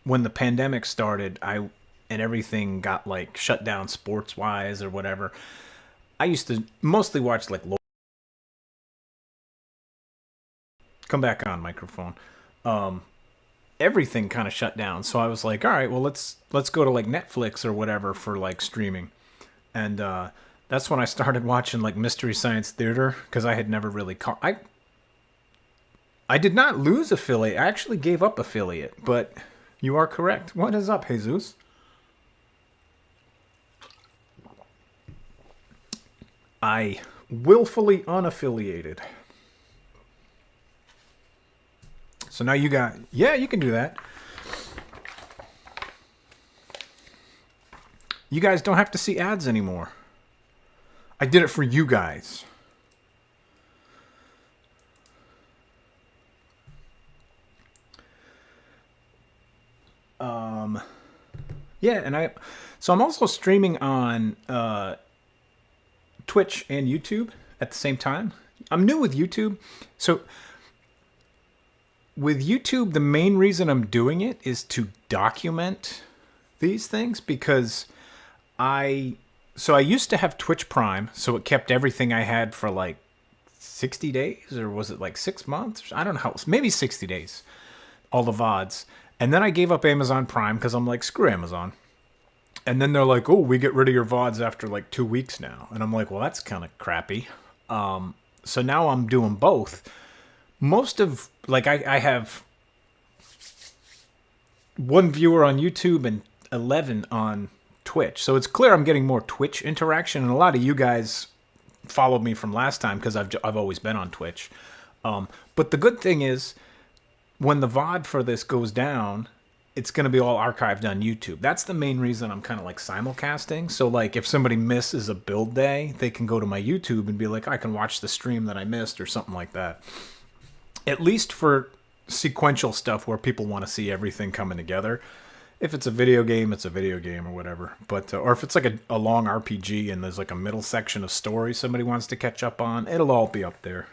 when the pandemic started, and everything got like shut down sports wise or whatever. I used to mostly watch like come back on microphone. Everything kind of shut down, so I was like, all right, well let's go to like Netflix or whatever for like streaming, and that's when I started watching like Mystery Science Theater because I had never really caught. I did not lose affiliate. I actually gave up affiliate, but you are correct. What is up, Jesus? I willfully unaffiliated. So now you got... Yeah, you can do that. You guys don't have to see ads anymore. I did it for you guys. Yeah, and so I'm also streaming on Twitch and YouTube at the same time. I'm new with YouTube. So with YouTube, the main reason I'm doing it is to document these things because I So I used to have Twitch Prime, so it kept everything I had for like 60 days, or was it like 6 months? I don't know how. Maybe 60 days. All the VODs. And then I gave up Amazon Prime because I'm like, screw Amazon. And then they're like, oh, we get rid of your VODs after like 2 weeks now. And I'm like, well, that's kind of crappy. So now I'm doing both. Most of, like, I have one viewer on YouTube and 11 on Twitch. So it's clear I'm getting more Twitch interaction. And a lot of you guys followed me from last time because I've always been on Twitch. But the good thing is, when the VOD for this goes down, it's going to be all archived on YouTube. That's the main reason I'm kind of like simulcasting. So like if somebody misses a build day, they can go to my YouTube and be like, I can watch the stream that I missed or something like that. At least for sequential stuff where people want to see everything coming together. If it's a video game, it's a video game or whatever. But or if it's like a long RPG and there's like a middle section of story somebody wants to catch up on, it'll all be up there.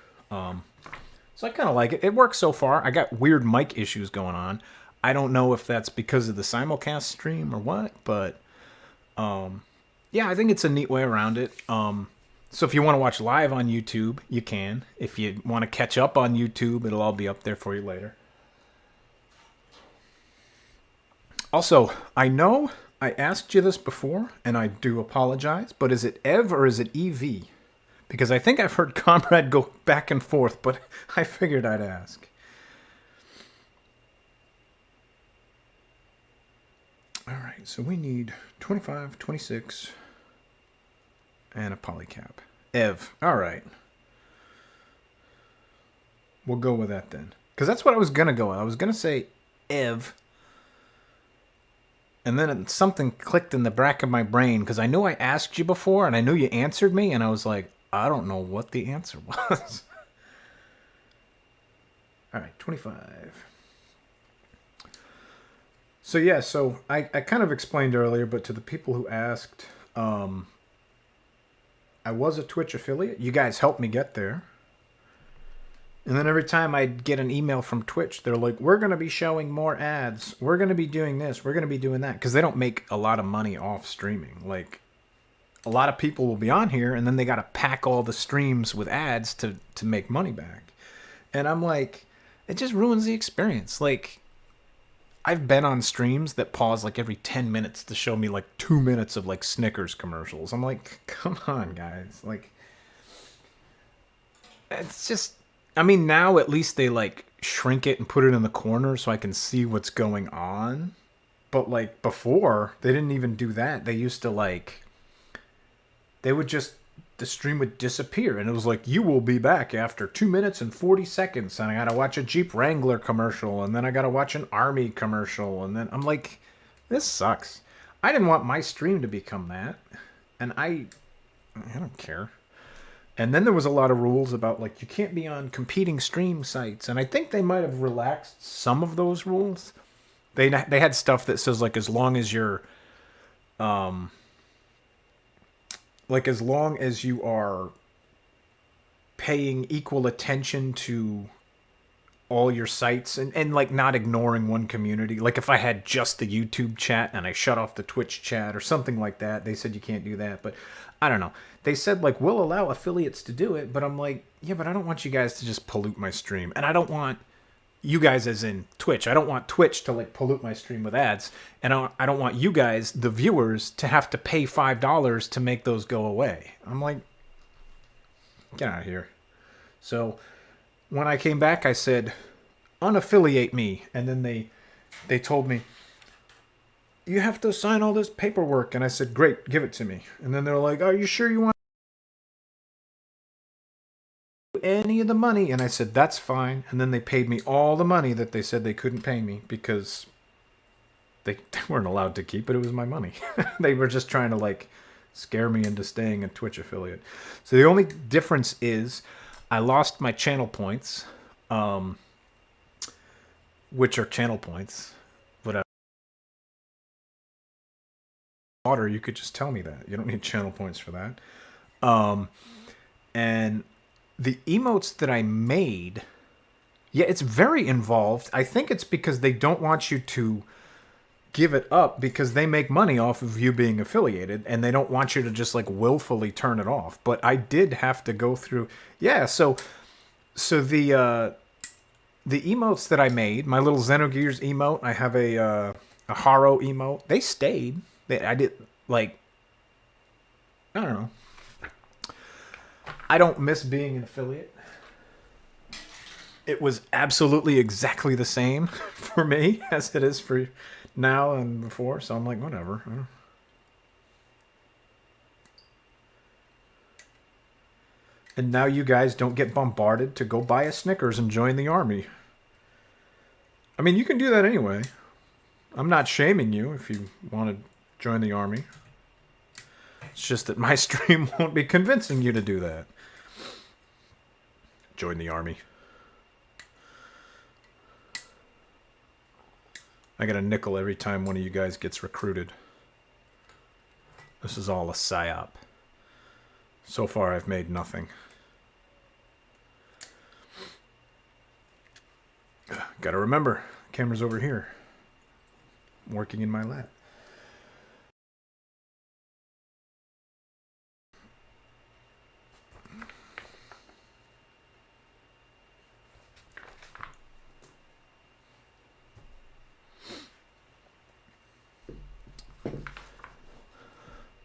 So I kind of like it. It works so far. I got weird mic issues going on. I don't know if that's because of the simulcast stream or what, but yeah, I think it's a neat way around it. So if you want to watch live on YouTube, you can. If you want to catch up on YouTube, it'll all be up there for you later. Also, I know I asked you this before, and I do apologize, but is it Ev or is it EV? Because I think I've heard Comrade go back and forth, but I figured I'd ask. All right, so we need 25, 26, and a polycap. Ev. All right. We'll go with that then. Because that's what I was going to go with. I was going to say Ev. And then something clicked in the back of my brain because I knew I asked you before and I knew you answered me. And I was like, I don't know what the answer was. All right, 25. So yeah, so I kind of explained earlier, but to the people who asked, I was a Twitch affiliate. You guys helped me get there. And then every time I'd get an email from Twitch, they're like, we're going to be showing more ads. We're going to be doing this. We're going to be doing that. Because they don't make a lot of money off streaming. Like, a lot of people will be on here, and then they got to pack all the streams with ads to make money back. And I'm like, it just ruins the experience. Like, I've been on streams that pause like every 10 minutes to show me like 2 minutes of like Snickers commercials. I'm like, come on, guys. Like, it's just, I mean, now at least they like shrink it and put it in the corner so I can see what's going on. But like before, they didn't even do that. They used to like, they would just, the stream would disappear and it was like, you will be back after 2 minutes and 40 seconds. And I got to watch a Jeep Wrangler commercial and then I got to watch an Army commercial. And then I'm like, this sucks. I didn't want my stream to become that. And I don't care. And then there was a lot of rules about like you can't be on competing stream sites, and I think they might have relaxed some of those rules. They had stuff that says like as long as you're, like as long as you are paying equal attention to all your sites and like not ignoring one community. Like if I had just the YouTube chat and I shut off the Twitch chat or something like that, they said you can't do that. But I don't know. They said like we'll allow affiliates to do it, but I'm like, yeah, but I don't want you guys to just pollute my stream. And I don't want you guys as in Twitch. I don't want Twitch to like pollute my stream with ads. And I don't want you guys, the viewers, to have to pay $5 to make those go away. I'm like, get out of here. So when I came back, I said, unaffiliate me. And then they told me, you have to sign all this paperwork. And I said, great, give it to me. And then they're like, are you sure you want any of the money? And I said, that's fine. And then they paid me all the money that they said they couldn't pay me because they weren't allowed to keep it. It was my money. They were just trying to like scare me into staying a Twitch affiliate. So the only difference is I lost my channel points, which are channel points. Whatever. Water, you could just tell me that. You don't need channel points for that. And the emotes that I made, yeah, it's very involved. I think it's because they don't want you to give it up because they make money off of you being affiliated, and they don't want you to just like willfully turn it off. But I did have to go through. Yeah, so the emotes that I made, my little Xenogears emote, I have a Haro emote. They stayed. I did like, I don't know. I don't miss being an affiliate. It was absolutely exactly the same for me as it is for now and before. So I'm like, whatever. And now you guys don't get bombarded to go buy a Snickers and join the army. I mean, you can do that anyway. I'm not shaming you if you want to join the army. It's just that my stream won't be convincing you to do that. Join the army. I get a nickel every time one of you guys gets recruited. This is all a psyop. So far, I've made nothing. Gotta remember, camera's over here. I'm working in my lab.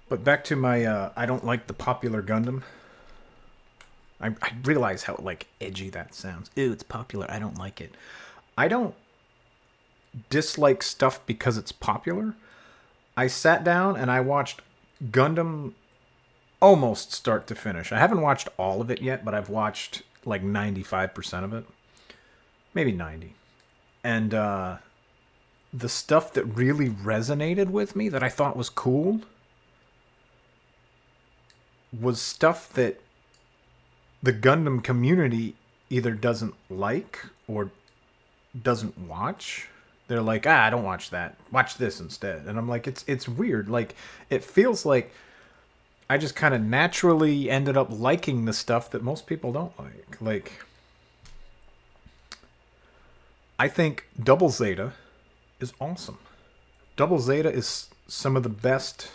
But back to my, I don't like the popular Gundam. I realize how, like, edgy that sounds. Ew, it's popular. I don't like it. I don't dislike stuff because it's popular. I sat down and I watched Gundam almost start to finish. I haven't watched all of it yet, but I've watched, like, 95% of it. Maybe 90. And, the stuff that really resonated with me, that I thought was cool, was stuff that the Gundam community either doesn't like or doesn't watch. They're like, I don't watch that. Watch this instead. And I'm like, it's weird. Like, it feels like I just kind of naturally ended up liking the stuff that most people don't like. Like, I think Double Zeta is awesome. Double Zeta is some of the best.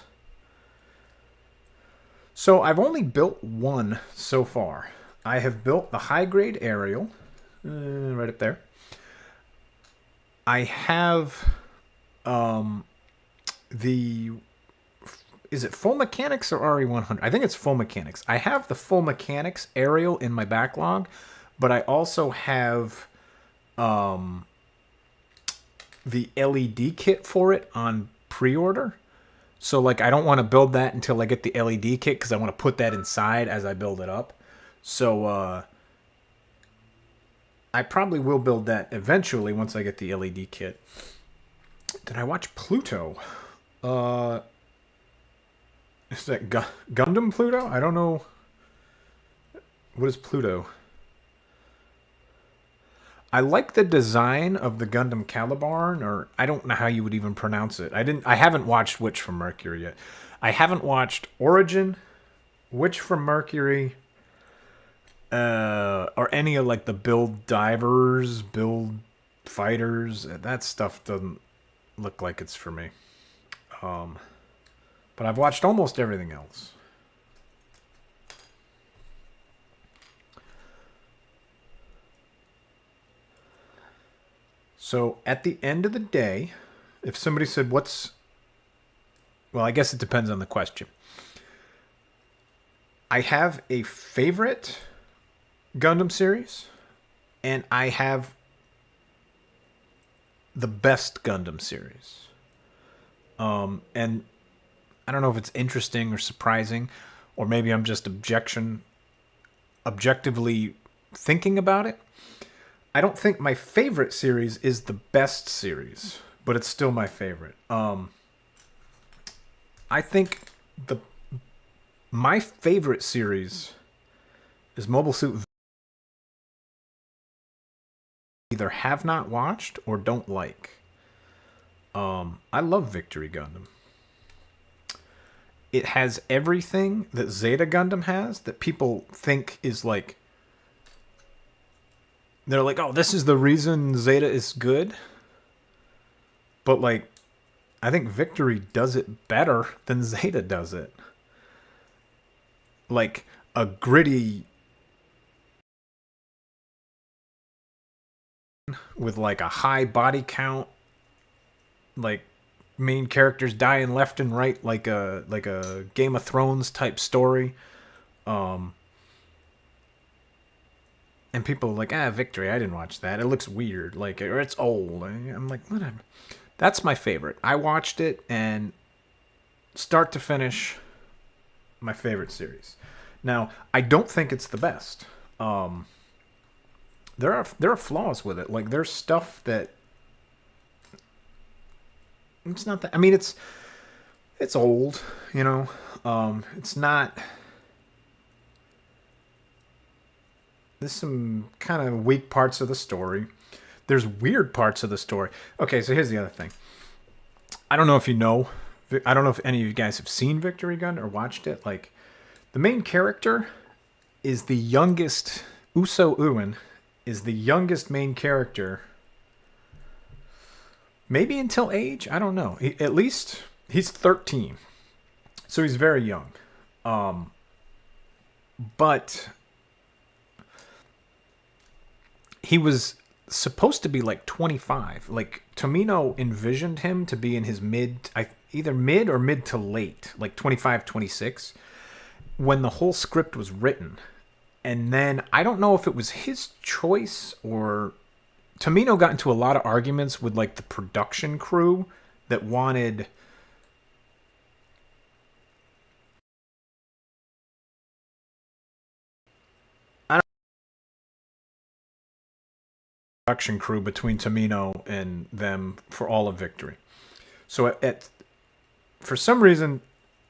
So I've only built one so far. I have built the high-grade aerial, right up there. I have is it full mechanics or RE100? I think it's full mechanics. I have the full mechanics aerial in my backlog, but I also have the LED kit for it on pre-order. So, like, I don't want to build that until I get the LED kit because I want to put that inside as I build it up. So, I probably will build that eventually once I get the LED kit. Did I watch Pluto? Is that Gundam Pluto? I don't know. What is Pluto? I like the design of the Gundam Calibarn, or I don't know how you would even pronounce it. I haven't watched Witch from Mercury yet. I haven't watched Origin, Witch from Mercury, or any of like the Build Divers, Build Fighters. That stuff doesn't look like it's for me. But I've watched almost everything else. So at the end of the day, if somebody said, well, I guess it depends on the question. I have a favorite Gundam series, and I have the best Gundam series. And I don't know if it's interesting or surprising, or maybe I'm just objectively thinking about it. I don't think my favorite series is the best series, but it's still my favorite. I think my favorite series is Mobile Suit either have not watched or don't like. I love Victory Gundam. It has everything that Zeta Gundam has that people think is like... They're like, oh, this is the reason Zeta is good. But, like, I think Victory does it better than Zeta does it. Like a gritty with like a high body count, like main characters dying left and right, like a Game of Thrones type story. Um, and people are like, Victory, I didn't watch that. It looks weird, like, or it's old. I'm like, whatever. That's my favorite. I watched it, and start to finish, my favorite series. Now, I don't think it's the best. There are flaws with it. Like, there's stuff that it's not that. I mean, it's old, you know. It's not. There's some kind of weak parts of the story. There's weird parts of the story. Okay, so here's the other thing. I don't know if you know. I don't know if any of you guys have seen Victory Gun or watched it. Like, the main character is the youngest. Uso Uin is the youngest main character. Maybe until age? I don't know. At least he's 13. So he's very young. But he was supposed to be like 25. Like, Tomino envisioned him to be in his either mid or mid to late, like 25, 26, when the whole script was written. And then I don't know if it was his choice or Tomino got into a lot of arguments with like the production crew that wanted production crew between Tomino and them for all of Victory. So for some reason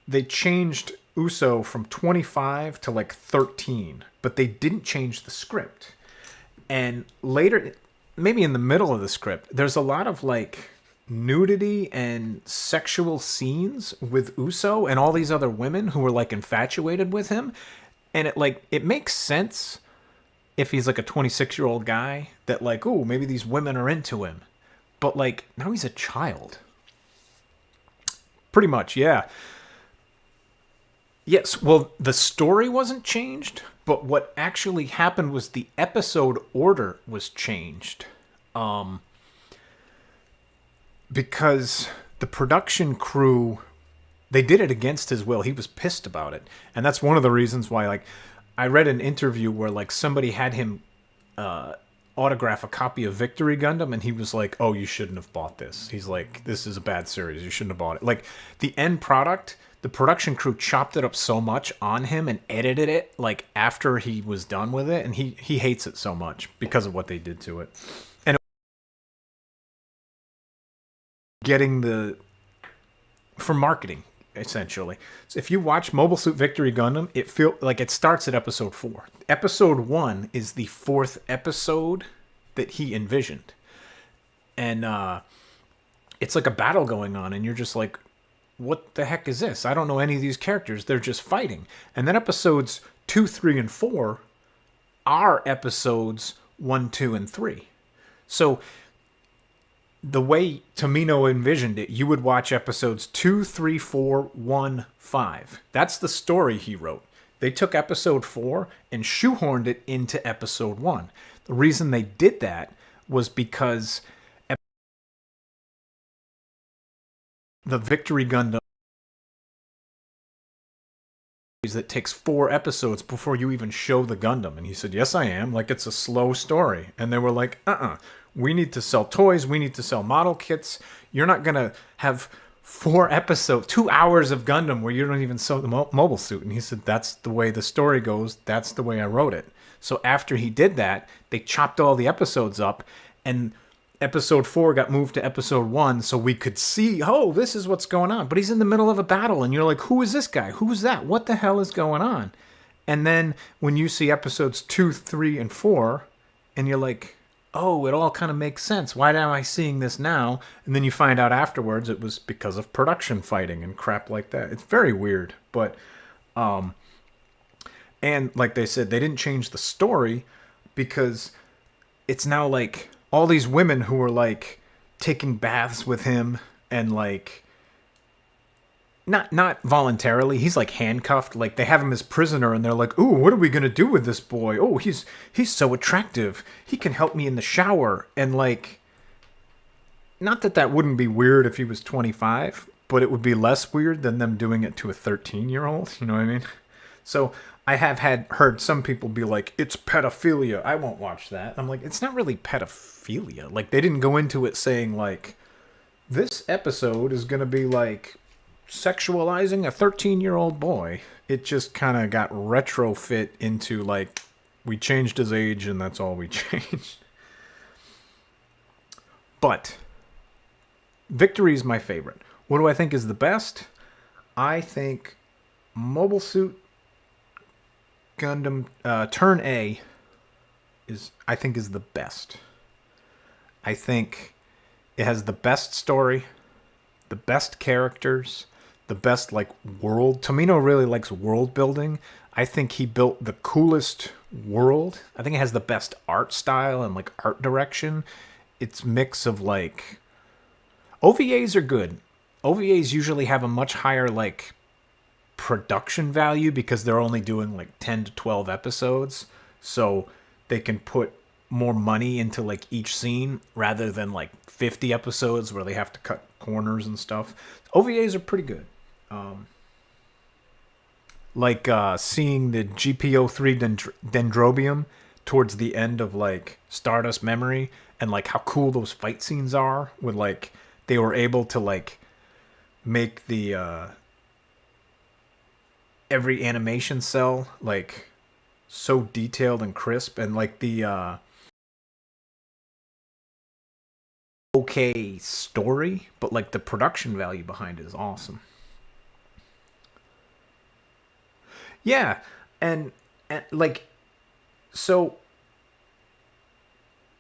they changed Uso from 25 to like 13, but they didn't change the script. And later, maybe in the middle of the script, there's a lot of like nudity and sexual scenes with Uso and all these other women who were like infatuated with him. And it makes sense if he's like a 26-year-old guy that like, oh, maybe these women are into him. But like, now he's a child. Pretty much, yeah. Yes, well, the story wasn't changed, but what actually happened was the episode order was changed. Because the production crew, they did it against his will. He was pissed about it. And that's one of the reasons why, like, I read an interview where, like, somebody had him autograph a copy of Victory Gundam, and he was like, oh, you shouldn't have bought this. He's like, this is a bad series. You shouldn't have bought it. Like, the end product, the production crew chopped it up so much on him and edited it, like, after he was done with it, and he hates it so much because of what they did to it. And getting for marketing, essentially. So if you watch Mobile Suit Victory Gundam, it starts at episode 4. Episode 1 is the 4th episode that he envisioned. And it's like a battle going on, and you're just like, what the heck is this? I don't know any of these characters. They're just fighting. And then episodes 2, 3, and 4 are episodes 1, 2, and 3. So the way Tomino envisioned it, you would watch episodes 2, 3, 4, 1, 5. That's the story he wrote. They took episode 4 and shoehorned it into episode 1. The reason they did that was because the Victory Gundam that takes 4 episodes before you even show the Gundam. And he said, yes, I am. Like, it's a slow story. And they were like, we need to sell toys. We need to sell model kits. You're not going to have 4 episodes, 2 hours of Gundam where you don't even sell the mobile suit. And he said, that's the way the story goes. That's the way I wrote it. So after he did that, they chopped all the episodes up, and episode 4 got moved to episode 1 so we could see, oh, this is what's going on. But he's in the middle of a battle, and you're like, who is this guy? Who's that? What the hell is going on? And then when you see episodes 2, 3, and 4, and you're like, oh, it all kind of makes sense. Why am I seeing this now? And then you find out afterwards it was because of production fighting and crap like that. It's very weird. But, and like they said, they didn't change the story because it's now like all these women who were like taking baths with him and like not voluntarily. He's like handcuffed. Like they have him as prisoner, and they're like, "Ooh, what are we gonna do with this boy? Oh, he's so attractive. He can help me in the shower." And like, not that that wouldn't be weird if he was 25, but it would be less weird than them doing it to a 13-year-old. You know what I mean? So I have heard some people be like, "It's pedophilia. I won't watch that." I'm like, it's not really pedophilia. Like they didn't go into it saying like, this episode is gonna be like sexualizing a 13-year-old boy. It just kind of got retrofit into like, we changed his age and that's all we changed. But Victory is my favorite. What do I think is the best? I think Mobile Suit Gundam Turn A is the best. I think it has the best story, the best characters, the best like world. Tomino really likes world building. I think he built the coolest world. I think it has the best art style and like art direction. It's mix of like OVAs are good. OVAs usually have a much higher like production value because they're only doing like 10 to 12 episodes. So they can put more money into like each scene rather than like 50 episodes where they have to cut corners and stuff. OVAs are pretty good. Like seeing the GPO3 Dendrobium towards the end of like Stardust Memory, and like how cool those fight scenes are with like they were able to like make the every animation cell like so detailed and crisp, and like the okay story, but like the production value behind it is awesome. Yeah, and like so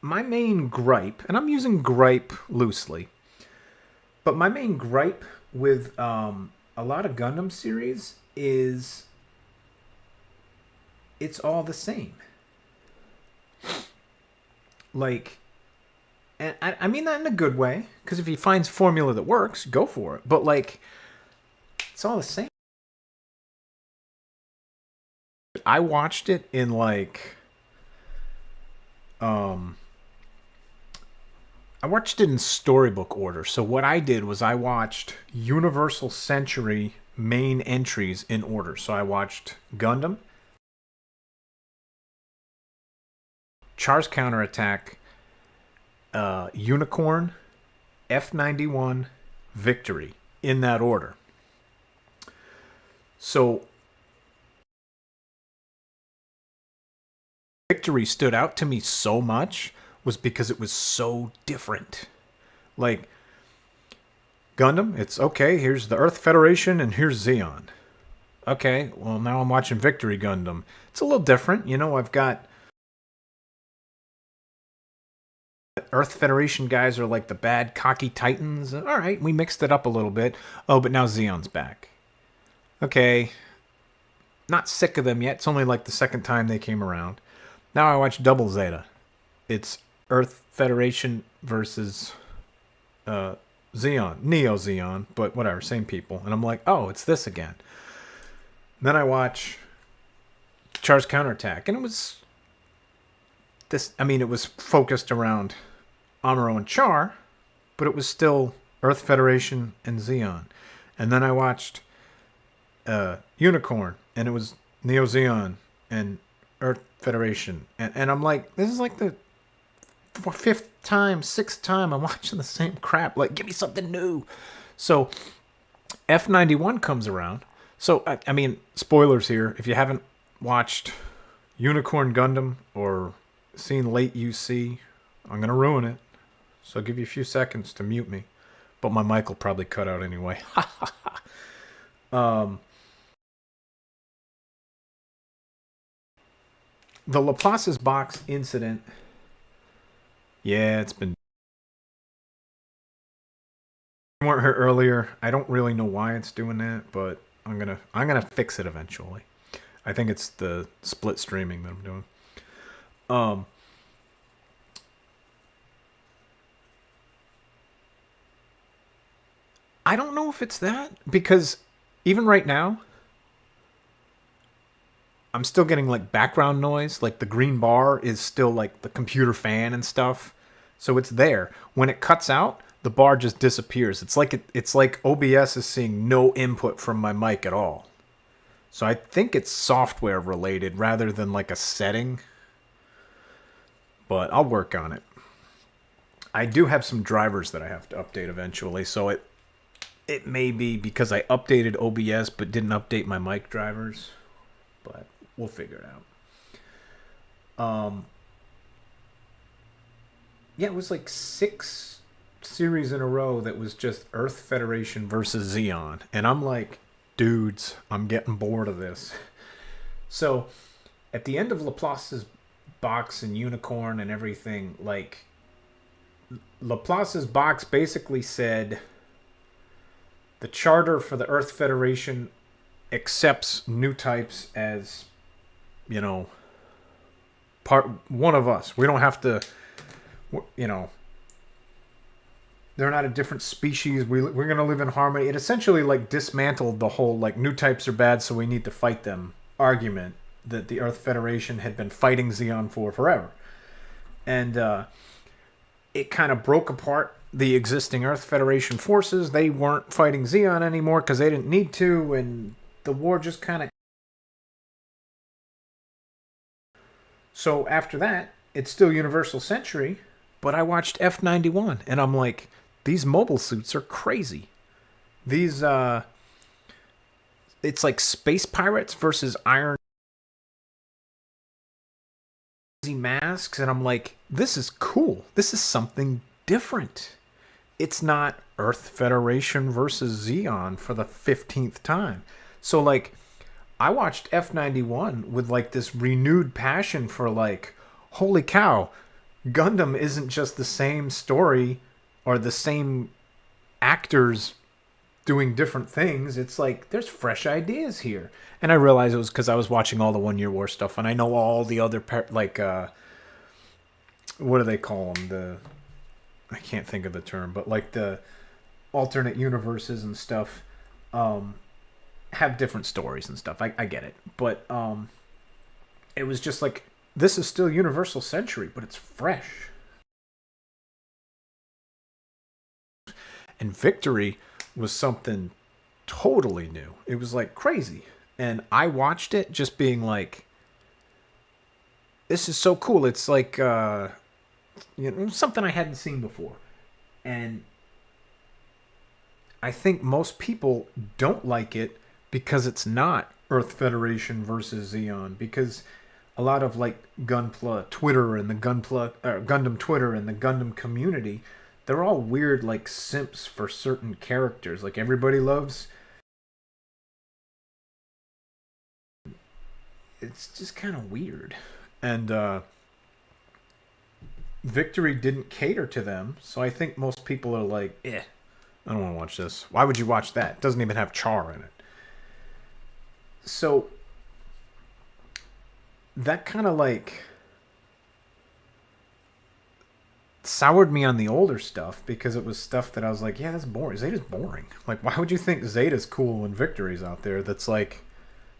my main gripe, and I'm using gripe loosely, but my main gripe with a lot of Gundam series is it's all the same. Like, and I mean that in a good way, because if he finds formula that works, go for it. But like, it's all the same. I watched it in like, I watched it in storybook order. So what I did was I watched Universal Century main entries in order. So I watched Gundam, Char's Counterattack, Unicorn, F91, Victory, in that order. So Victory stood out to me so much was because it was so different. Like, Gundam, it's okay, here's the Earth Federation and here's Zeong. Okay, well now I'm watching Victory Gundam. It's a little different, you know, I've got Earth Federation guys are like the bad, cocky titans. All right, we mixed it up a little bit. Oh, but now Zeon's back. Okay, not sick of them yet. It's only like the second time they came around. Now I watch Double Zeta. It's Earth Federation versus Zeong, Neo Zeong, but whatever, same people. And I'm like, oh, it's this again. And then I watch Char's Counterattack, and it was this. I mean, it was focused around Amuro and Char, but it was still Earth Federation and Zeong. And then I watched Unicorn, and it was Neo Zeong and Earth Federation. And I'm like, this is like the sixth time I'm watching the same crap. Like, give me something new. So F91 comes around. So, I mean, spoilers here. If you haven't watched Unicorn Gundam or seen Late UC, I'm going to ruin it. So I'll give you a few seconds to mute me. But my mic will probably cut out anyway. The Laplace's box incident. Yeah, it's been. We weren't here earlier. I don't really know why it's doing that, but I'm gonna fix it eventually. I think it's the split streaming that I'm doing. I don't know if it's that, because even right now, I'm still getting like background noise. Like the green bar is still like the computer fan and stuff. So it's there. When it cuts out, the bar just disappears. It's like OBS is seeing no input from my mic at all. So I think it's software related rather than like a setting. But I'll work on it. I do have some drivers that I have to update eventually, so it may be because I updated OBS but didn't update my mic drivers. But we'll figure it out. Yeah, it was like 6 series in a row that was just Earth Federation versus Zeong. And I'm like, dudes, I'm getting bored of this. So, at the end of Laplace's box and Unicorn and everything, like, Laplace's box basically said the charter for the Earth Federation accepts new types as, you know, one of us. We don't have to, you know, they're not a different species. We're going to live in harmony. It essentially like dismantled the whole like new types are bad, so we need to fight them argument that the Earth Federation had been fighting Zeong for forever. And it kind of broke apart the existing Earth Federation forces. They weren't fighting Zeong anymore because they didn't need to, and the war just kind of... So after that, it's still Universal Century, but I watched F91, and I'm like, these mobile suits are crazy. These, it's like Space Pirates versus Iron masks, and I'm like, this is cool. This is something different. It's not Earth Federation versus Zeong for the 15th time. So, like, I watched F91 with, like, this renewed passion for, like, holy cow, Gundam isn't just the same story or the same actors doing different things. It's like, there's fresh ideas here. And I realized it was because I was watching all the 1 Year War stuff, and I know all the other, like, what do they call them? I can't think of the term, but, like, the alternate universes and stuff have different stories and stuff. I get it. But it was just like, this is still Universal Century, but it's fresh. And Victory was something totally new. It was like crazy. And I watched it just being like, this is so cool. It's like something I hadn't seen before. And I think most people don't like it because it's not Earth Federation versus Zeong. Because a lot of like Gunpla Twitter and the Gundam Twitter and the Gundam community, they're all weird like simps for certain characters. Like everybody loves... It's just kind of weird. And Victory didn't cater to them, so I think most people are like, I don't want to watch this. Why would you watch that? It doesn't even have Char in it. So that kind of like soured me on the older stuff because it was stuff that I was like, yeah, that's boring. Zeta's boring. Like, why would you think Zeta's cool when Victory's out there that's like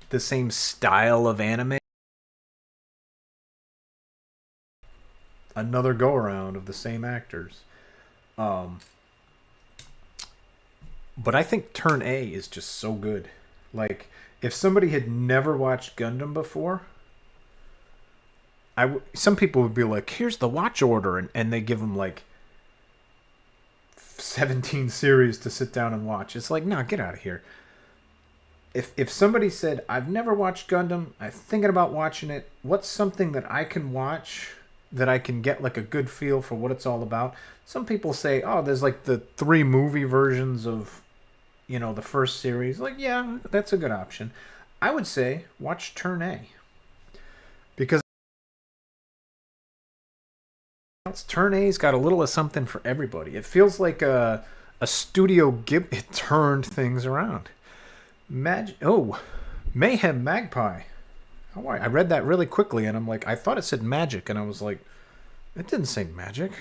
the same style of anime? Another go around of the same actors. But I think Turn A is just so good. Like, if somebody had never watched Gundam before, some people would be like, here's the watch order, and they give them like 17 series to sit down and watch. It's like, no, get out of here. If somebody said, I've never watched Gundam, I'm thinking about watching it, what's something that I can watch that I can get like a good feel for what it's all about? Some people say, oh, there's like the 3 movie versions of, you know, the first series. Like, yeah, that's a good option. I would say watch Turn A. Because Turn A's got a little of something for everybody. It feels like a Studio It turned things around. Mayhem Magpie. Oh, I read that really quickly, and I'm like, I thought it said magic, and I was like, it didn't say magic.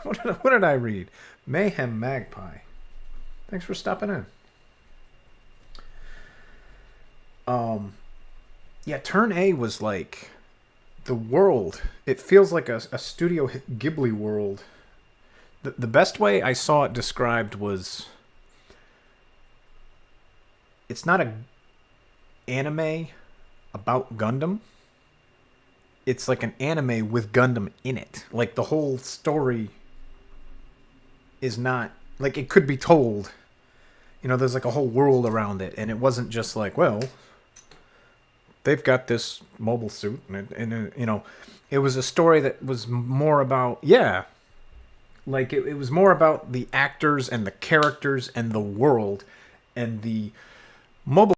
What did I read? Mayhem Magpie. Thanks for stopping in. Yeah, Turn A was like the world. It feels like a Studio Ghibli world. The best way I saw it described was it's not a anime about Gundam. It's like an anime with Gundam in it. Like the whole story is not like it could be told. You know, there's like a whole world around it, and it wasn't just like, well, they've got this mobile suit, and you know, it was a story that was more about like it was more about the actors and the characters and the world and the mobile.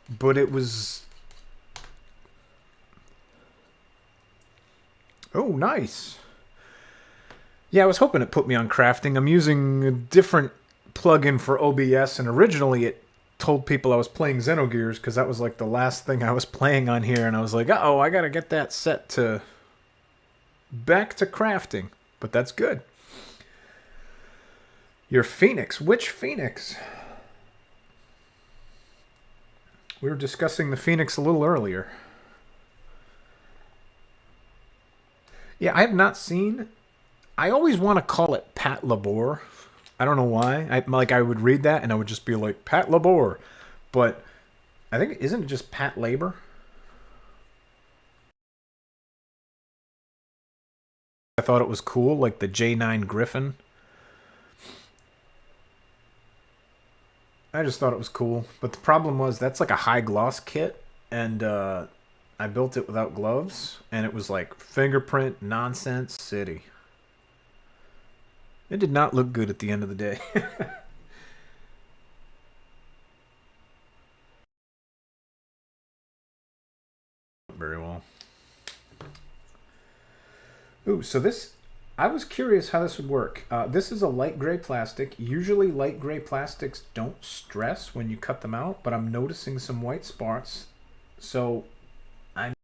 But it was. Oh, nice. Yeah, I was hoping it put me on crafting. I'm using a different plugin for OBS, and originally it told people I was playing Xenogears because that was like the last thing I was playing on here, and I was like, oh, I gotta get that set to back to crafting. But that's good. Your Phoenix. Which Phoenix? We were discussing the Phoenix a little earlier. Yeah, I have not seen. I always want to call it Pat Labor. I don't know why. I would read that and I would just be like Pat Labor, but I think isn't it just Pat Labor? I thought it was cool, like the J9 Griffin. I just thought it was cool, but the problem was that's like a high gloss kit, and I built it without gloves, and it was like fingerprint nonsense city. It did not look good at the end of the day. Very well. Ooh, so this, I was curious how this would work. This is a light gray plastic. Usually light gray plastics don't stress when you cut them out, but I'm noticing some white spots. So I'm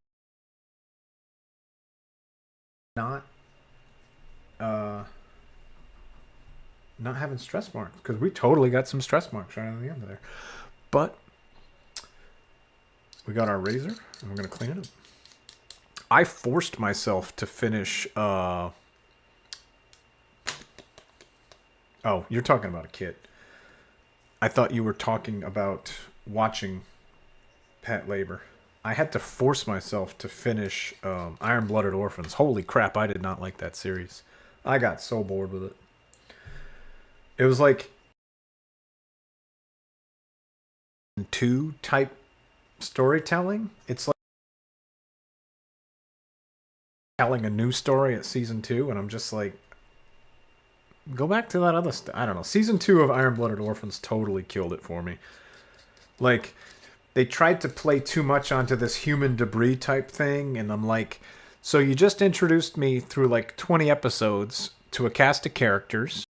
not not having stress marks, because we totally got some stress marks right on the end of there. But we got our razor, and we're going to clean it up. I forced myself to finish... Oh, you're talking about a kit. I thought you were talking about watching Pat Labor. I had to force myself to finish Iron-Blooded Orphans. Holy crap, I did not like that series. I got so bored with it. It was like 2 type storytelling. It's like telling a new story at season 2, and I'm just like, go back to that other stuff. I don't know. Season 2 of Iron-Blooded Orphans totally killed it for me. Like, they tried to play too much onto this human debris type thing, and I'm like, so you just introduced me through like 20 episodes to a cast of characters.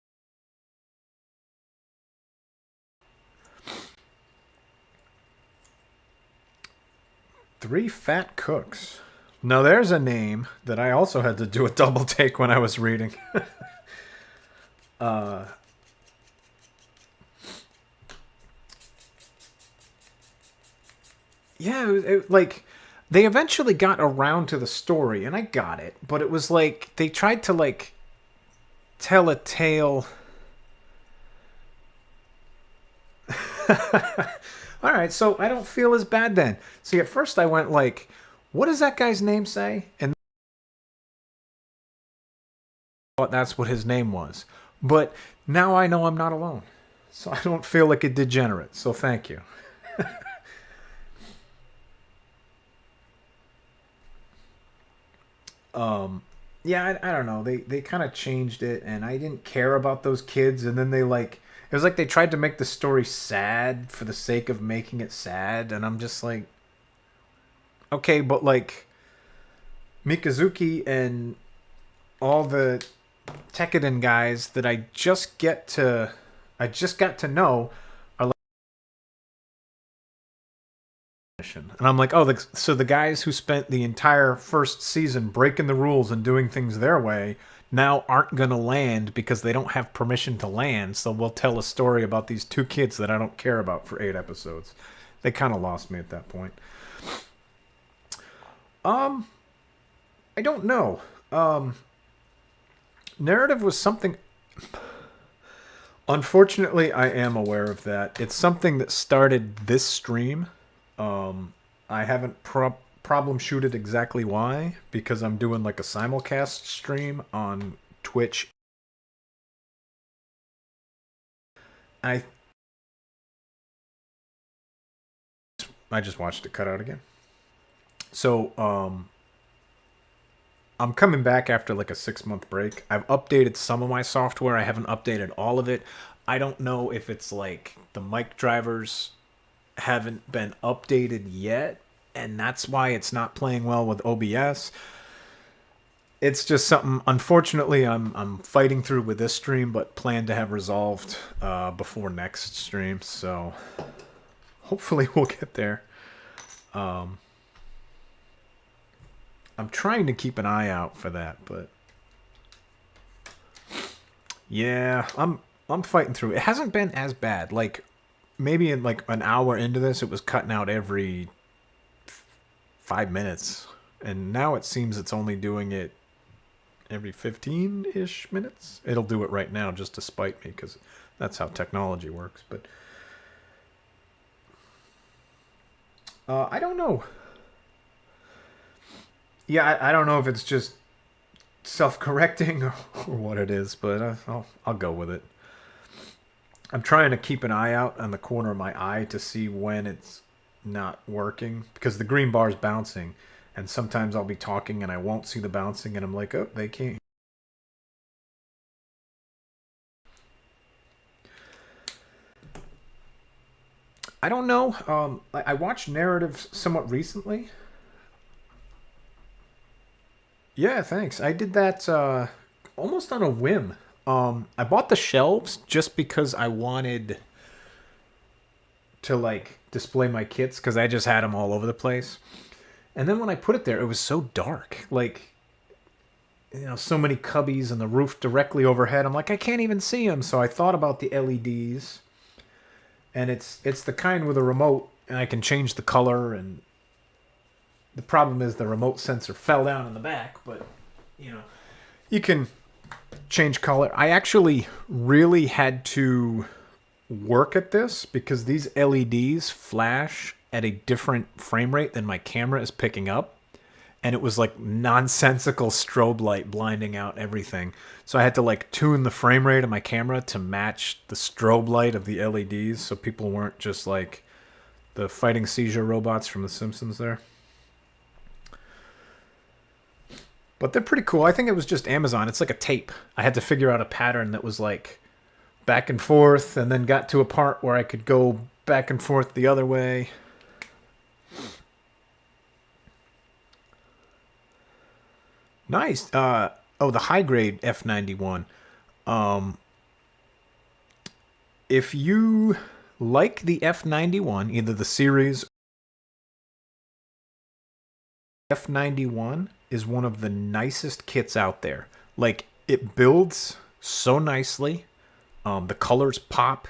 Three Fat Cooks. Now there's a name that I also had to do a double take when I was reading. Yeah, like they eventually got around to the story, and I got it, but it was like they tried to like tell a tale. All right, so I don't feel as bad then. See, at first I went like, what does that guy's name say? And I thought that's what his name was. But now I know I'm not alone. So I don't feel like a degenerate. So thank you. Yeah, I don't know. They kind of changed it, and I didn't care about those kids, and then they like... It was like they tried to make the story sad for the sake of making it sad, and I'm just like, okay, but like Mikazuki and all the Tekiden guys that I just got to know are like, and I'm like, oh, so the guys who spent the entire first season breaking the rules and doing things their way now aren't going to land because they don't have permission to land. So we'll tell a story about these two kids that I don't care about for 8 episodes. They kind of lost me at that point. I don't know. Narrative was something. Unfortunately, I am aware of that. It's something that started this stream. I haven't problem shooted exactly why, because I'm doing like a simulcast stream on Twitch. I just watched it cut out again. So, I'm coming back after like a 6-month break. I've updated some of my software. I haven't updated all of it. I don't know if it's like the mic drivers haven't been updated yet, and that's why it's not playing well with OBS. It's just something, unfortunately, I'm fighting through with this stream, but plan to have resolved before next stream. So hopefully we'll get there. I'm trying to keep an eye out for that, but yeah, I'm fighting through. It hasn't been as bad. Like maybe in like an hour into this, it was cutting out every 5 minutes, and now it seems it's only doing it every 15-ish minutes. It'll do it right now just to spite me, because that's how technology works. But I don't know. Yeah, I don't know if it's just self-correcting or what it is, but I'll go with it. I'm trying to keep an eye out on the corner of my eye to see when it's not working, because the green bar's bouncing, and sometimes I'll be talking and I won't see the bouncing, and I'm like, oh, they can't. I don't know. I watched Narrative somewhat recently. Yeah, thanks. I did that almost on a whim. I bought the shelves just because I wanted to like display my kits, because I just had them all over the place. And then when I put it there, it was so dark. Like, you know, so many cubbies and the roof directly overhead. I'm like, I can't even see them. So I thought about the LEDs. And it's the kind with a remote, and I can change the color. And the problem is the remote sensor fell down in the back, but you know, you can change color. I actually really had to work at this because these LEDs flash at a different frame rate than my camera is picking up. And it was like nonsensical strobe light blinding out everything. So I had to like tune the frame rate of my camera to match the strobe light of the LEDs, so people weren't just like the fighting seizure robots from The Simpsons there. But they're pretty cool. I think it was just Amazon. It's like a tape. I had to figure out a pattern that was like back and forth, and then got to a part where I could go back and forth the other way. Nice. The high grade F91. If you like the F91, either the series, F91 is one of the nicest kits out there. Like, it builds so nicely. The colors pop.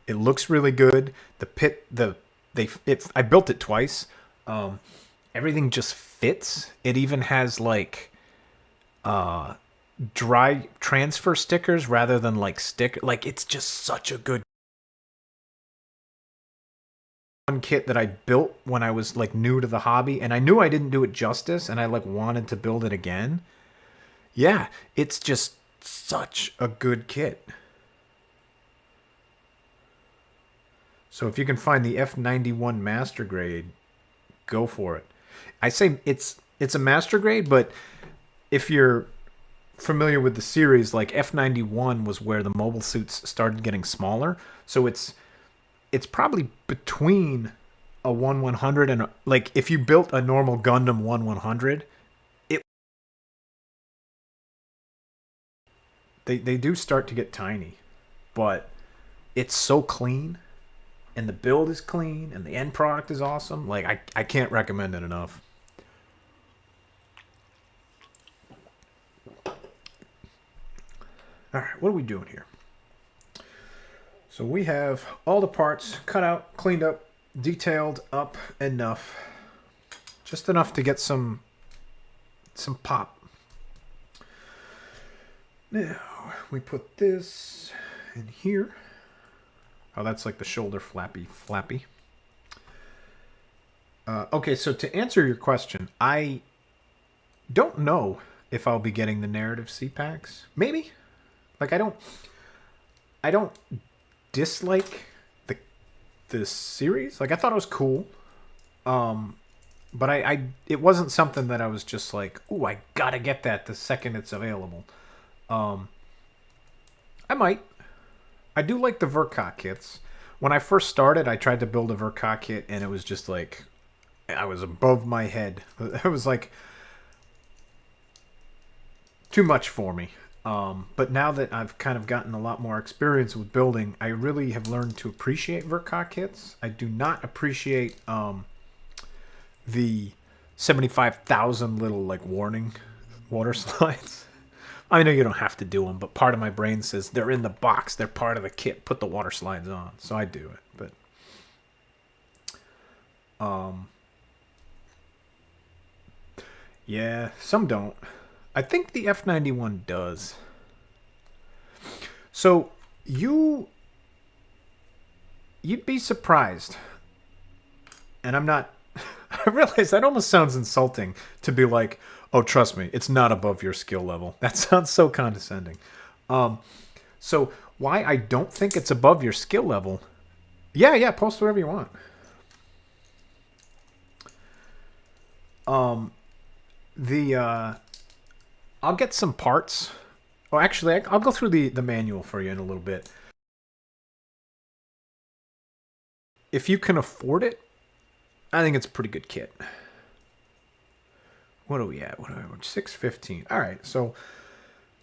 It looks really good. I built it twice. Everything just fits. It even has like dry transfer stickers rather than like like, it's just such a good one kit that I built when I was like new to the hobby, and I knew I didn't do it justice, and I like wanted to build it again. Yeah, it's just such a good kit. So if you can find the F91 Master Grade, go for it. I say it's a Master Grade, but if you're familiar with the series, like F91 was where the mobile suits started getting smaller. So it's probably between a 1/100 and like if you built a normal Gundam 1/100, they do start to get tiny, but it's so clean, and the build is clean, and the end product is awesome. Like, I can't recommend it enough. All right, what are we doing here? So we have all the parts cut out, cleaned up, detailed up enough. Just enough to get some pop. Now, we put this in here. Oh, that's like the shoulder flappy. Okay, so to answer your question, I don't know if I'll be getting the narrative C-packs. Maybe. Like, I don't dislike the series. Like, I thought it was cool. But it wasn't something that I was just like, ooh, I gotta get that the second it's available. I might. I do like the Verkot kits. When I first started, I tried to build a Verkot kit, and it was just like, I was above my head. It was like too much for me. But now that I've kind of gotten a lot more experience with building, I really have learned to appreciate Verkot kits. I do not appreciate the 75,000 little like warning water slides. I know you don't have to do them, but part of my brain says they're in the box. They're part of the kit. Put the water slides on. So I do it. But yeah, some don't. I think the F91 does. So you'd be surprised. And I'm not. I realize that almost sounds insulting to be like, oh, trust me, it's not above your skill level. That sounds so condescending. So why I don't think it's above your skill level. Yeah, post whatever you want. I'll get some parts. Oh, actually, I'll go through the manual for you in a little bit. If you can afford it, I think it's a pretty good kit. What are we at? 6:15. All right, so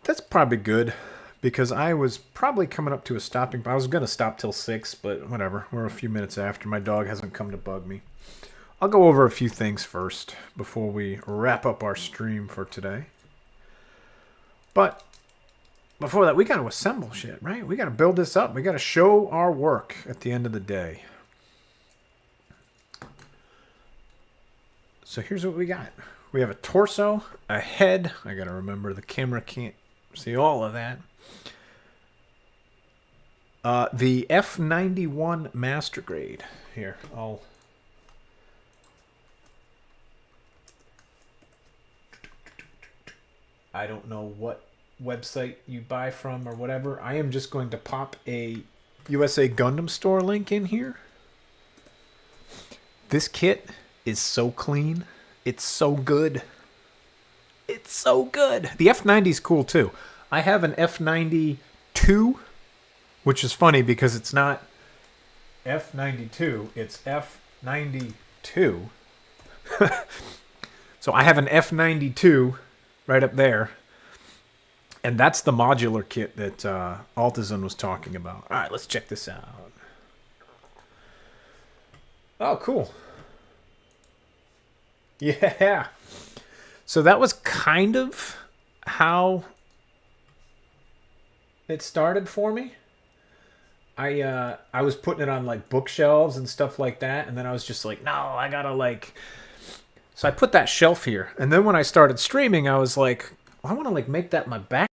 that's probably good because I was probably coming up to a stopping. I was gonna stop till 6, but whatever. We're a few minutes after. My dog hasn't come to bug me. I'll go over a few things first before we wrap up our stream for today. But before that, we got to assemble shit, right? We got to build this up. We got to show our work at the end of the day. So here's what we got. We have a torso, a head. I got to remember the camera can't see all of that. The F91 Master Grade. Here, I don't know what website you buy from or whatever. I am just going to pop a USA Gundam store link in here. This kit is so clean. It's so good. It's so good. The F90 is cool too. I have an F92, which is funny because it's not F92. It's F92. So I have an F92 right up there. And that's the modular kit that Altazan was talking about. All right, let's check this out. Oh, cool. Yeah. So that was kind of how it started for me. I was putting it on like bookshelves and stuff like that, and then I was just like, no, I gotta like. So I put that shelf here, and then when I started streaming, I was like, I want to like make that my back.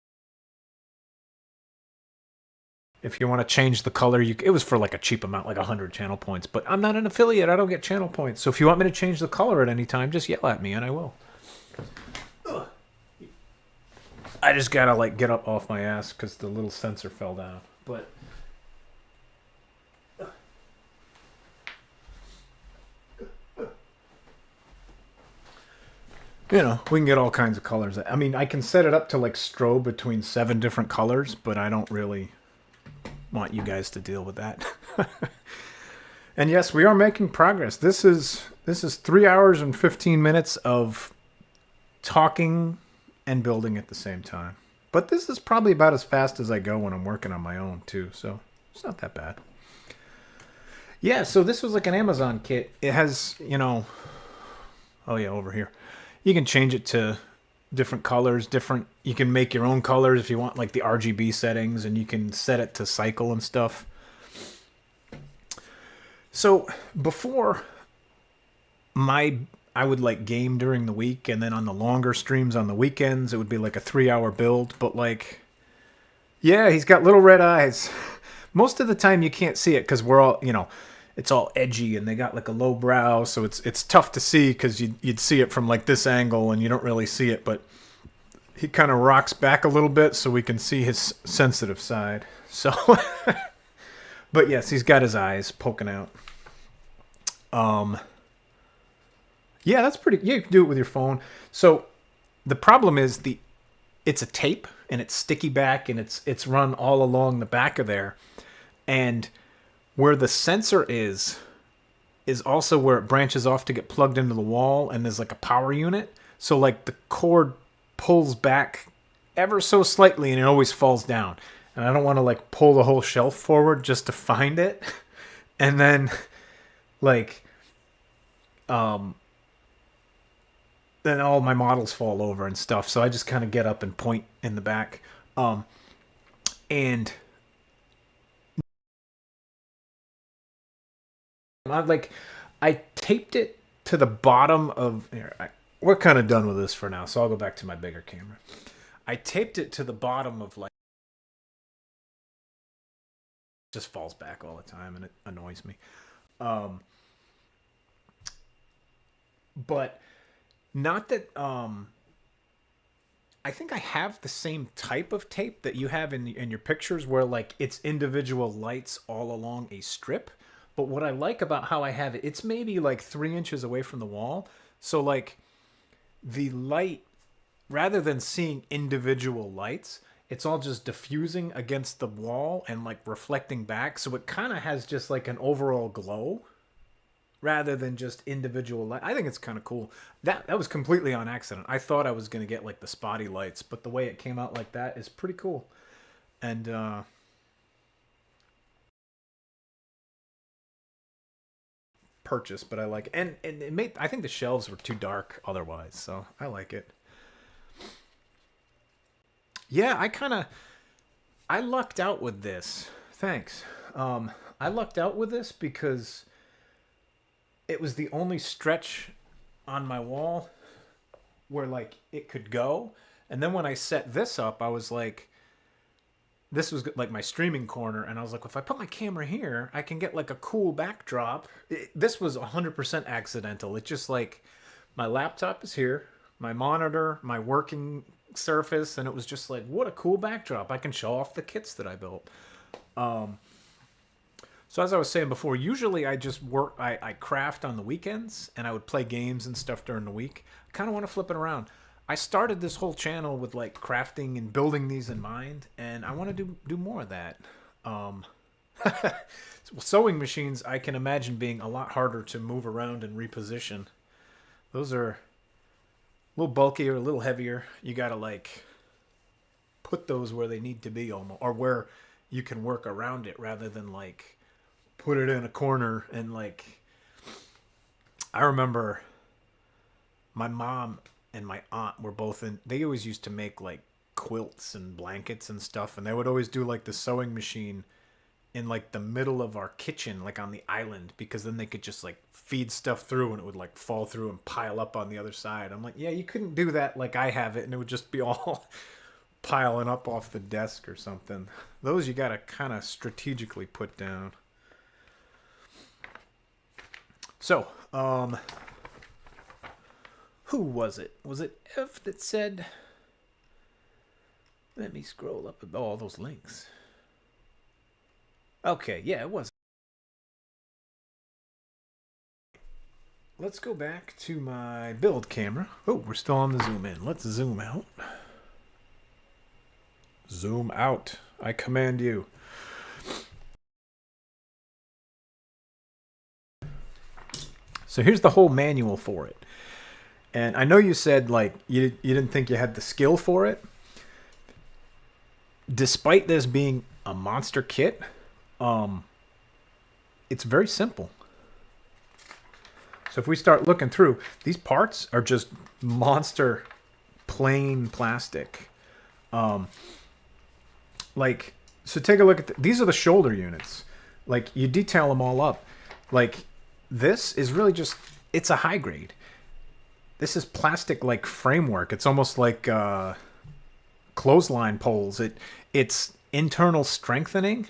If you want to change the color, it was for like a cheap amount, like 100 channel points. But I'm not an affiliate. I don't get channel points. So if you want me to change the color at any time, just yell at me and I will. Ugh. I just got to like get up off my ass because the little sensor fell down. But you know, we can get all kinds of colors. I mean, I can set it up to like strobe between 7 different colors, but I don't really want you guys to deal with that. And yes, we are making progress. This is 3 hours and 15 minutes of talking and building at the same time. But this is probably about as fast as I go when I'm working on my own too, so it's not that bad. Yeah, so this was like an Amazon kit. It has, you know, oh yeah, over here. You can change it to different colors, different. You can make your own colors if you want, like the RGB settings, and you can set it to cycle and stuff. So before I would like game during the week, and then on the longer streams on the weekends, it would be like a 3-hour build. But like, yeah, he's got little red eyes. Most of the time you can't see it because we're all, it's all edgy and they got like a low brow, so it's tough to see because you'd see it from like this angle and you don't really see it. But he kind of rocks back a little bit so we can see his sensitive side. So, but yes, he's got his eyes poking out. Yeah, that's pretty. Yeah, you can do it with your phone. So the problem is it's a tape and it's sticky back and it's run all along the back of there, and where the sensor is also where it branches off to get plugged into the wall, and there's like a power unit. So like the cord pulls back ever so slightly and it always falls down. And I don't want to like pull the whole shelf forward just to find it, and then like then all my models fall over and stuff. So I just kind of get up and point in the back. And I taped it to the bottom of here. We're kind of done with this for now, so I'll go back to my bigger camera. I taped it to the bottom of like, just falls back all the time and it annoys me. But not that I think I have the same type of tape that you have in your pictures, where like it's individual lights all along a strip. But what I like about how I have it, it's maybe like 3 inches away from the wall. So like the light, rather than seeing individual lights, it's all just diffusing against the wall and like reflecting back. So it kind of has just like an overall glow, rather than just individual light. I think it's kind of cool. That was completely on accident. I thought I was going to get like the spotty lights, but the way it came out like that is pretty cool. And purchase, but I like it. And it made, I think the shelves were too dark otherwise, so I like it. Yeah, I lucked out with this. Thanks. I lucked out with this because it was the only stretch on my wall where like it could go. And then when I set this up, I was like, this was like my streaming corner, and I was like, if I put my camera here, I can get like a cool backdrop. This was 100% accidental. It's just like my laptop is here, my monitor, my working surface, and it was just like, what a cool backdrop. I can show off the kits that I built. So as I was saying before, usually I just work, I craft on the weekends, and I would play games and stuff during the week. I kind of want to flip it around. I started this whole channel with like crafting and building these in mind, and I want to do more of that. Sewing machines, I can imagine being a lot harder to move around and reposition. Those are a little bulkier, a little heavier. You gotta like put those where they need to be, almost, or where you can work around it, rather than like put it in a corner. And like, I remember my mom and my aunt were both in, they always used to make like quilts and blankets and stuff, and they would always do like the sewing machine in like the middle of our kitchen, like on the island, because then they could just like feed stuff through and it would like fall through and pile up on the other side. I'm like, yeah, you couldn't do that like I have it, and it would just be all piling up off the desk or something. Those you gotta kind of strategically put down. So, who was it? Was it F that said, let me scroll up at all those links. Okay, yeah, it was. Let's go back to my build camera. Oh, we're still on the zoom in. Let's zoom out. Zoom out. I command you. So here's the whole manual for it. And I know you said like you didn't think you had the skill for it. Despite this being a monster kit, it's very simple. So if we start looking through, these parts are just monster plain plastic. Like, so take a look at these are the shoulder units. Like, you detail them all up. Like, this is really just, it's a high grade. This is plastic like framework. It's almost like clothesline poles. It's internal strengthening.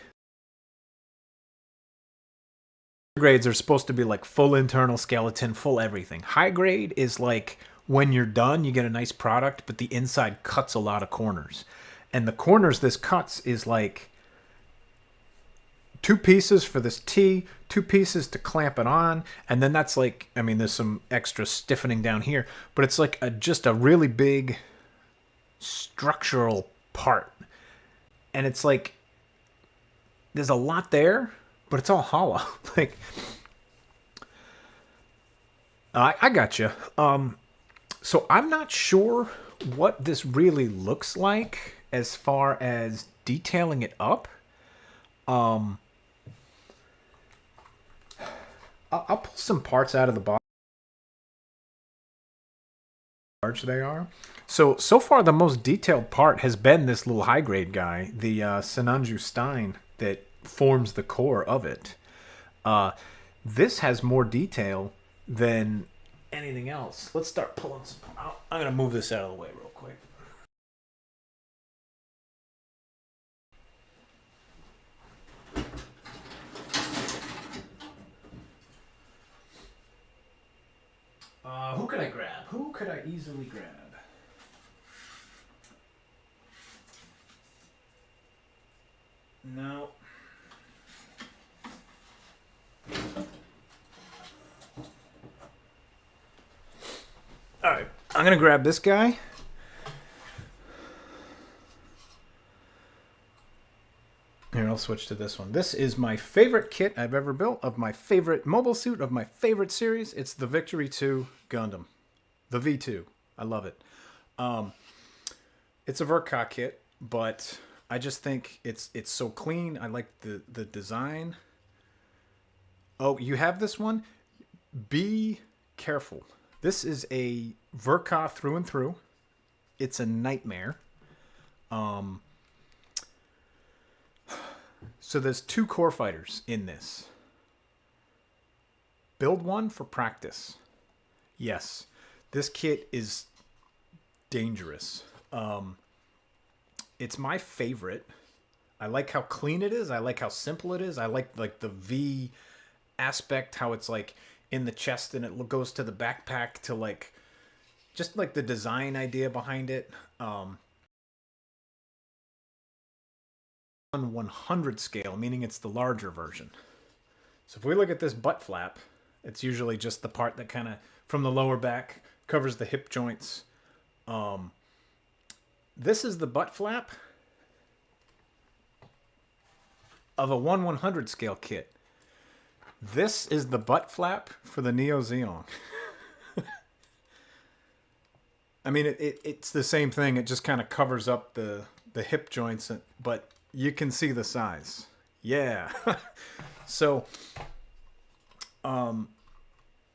Grades are supposed to be like full internal skeleton, full everything. High grade is like when you're done, you get a nice product, but the inside cuts a lot of corners. And the corners this cuts is like 2 pieces for this T, 2 pieces to clamp it on, and then that's like, I mean, there's some extra stiffening down here, but it's like just a really big structural part. And it's like, there's a lot there, but it's all hollow. Like, I got you. So I'm not sure what this really looks like as far as detailing it up. I'll pull some parts out of the box. How large they are. So far the most detailed part has been this little high grade guy, the Sinanju Stein that forms the core of it. This has more detail than anything else. Let's start pulling some. I'm gonna move this out of the way real quick. Who could I grab? Who could I easily grab? No. Alright, I'm gonna grab this guy. Here, I'll switch to this one. This is my favorite kit I've ever built, of my favorite mobile suit, of my favorite series. It's the Victory 2 Gundam. The V2. I love it. It's a Verka kit, but I just think it's so clean. I like the design. Oh, you have this one? Be careful. This is a Verka through and through. It's a nightmare. So there's 2 core fighters in this. Build one for practice. Yes, this kit is dangerous. It's my favorite. I like how clean it is. I like how simple it is. I like the V aspect, how it's like in the chest and it goes to the backpack, to like just like the design idea behind it. 1/100 scale, meaning it's the larger version. So if we look at this butt flap, it's usually just the part that kind of from the lower back covers the hip joints. This is the butt flap of a 1/100 scale kit. This is the butt flap for the Neo Zeong. I mean, it's the same thing. It just kind of covers up the hip joints, but you can see the size. Yeah. So,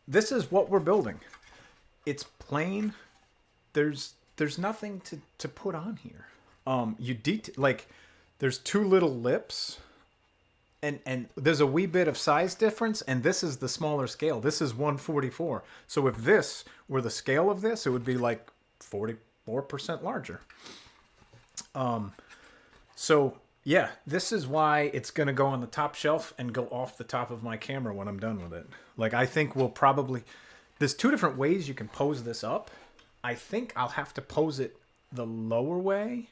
this is what we're building. It's plain. There's nothing to put on here. There's 2 little lips, and there's a wee bit of size difference, and this is the smaller scale. This is 144. So if this were the scale of this, it would be like 44% larger. So yeah, this is why it's going to go on the top shelf and go off the top of my camera when I'm done with it. Like, I think we'll probably, there's 2 different ways you can pose this up. I think I'll have to pose it the lower way.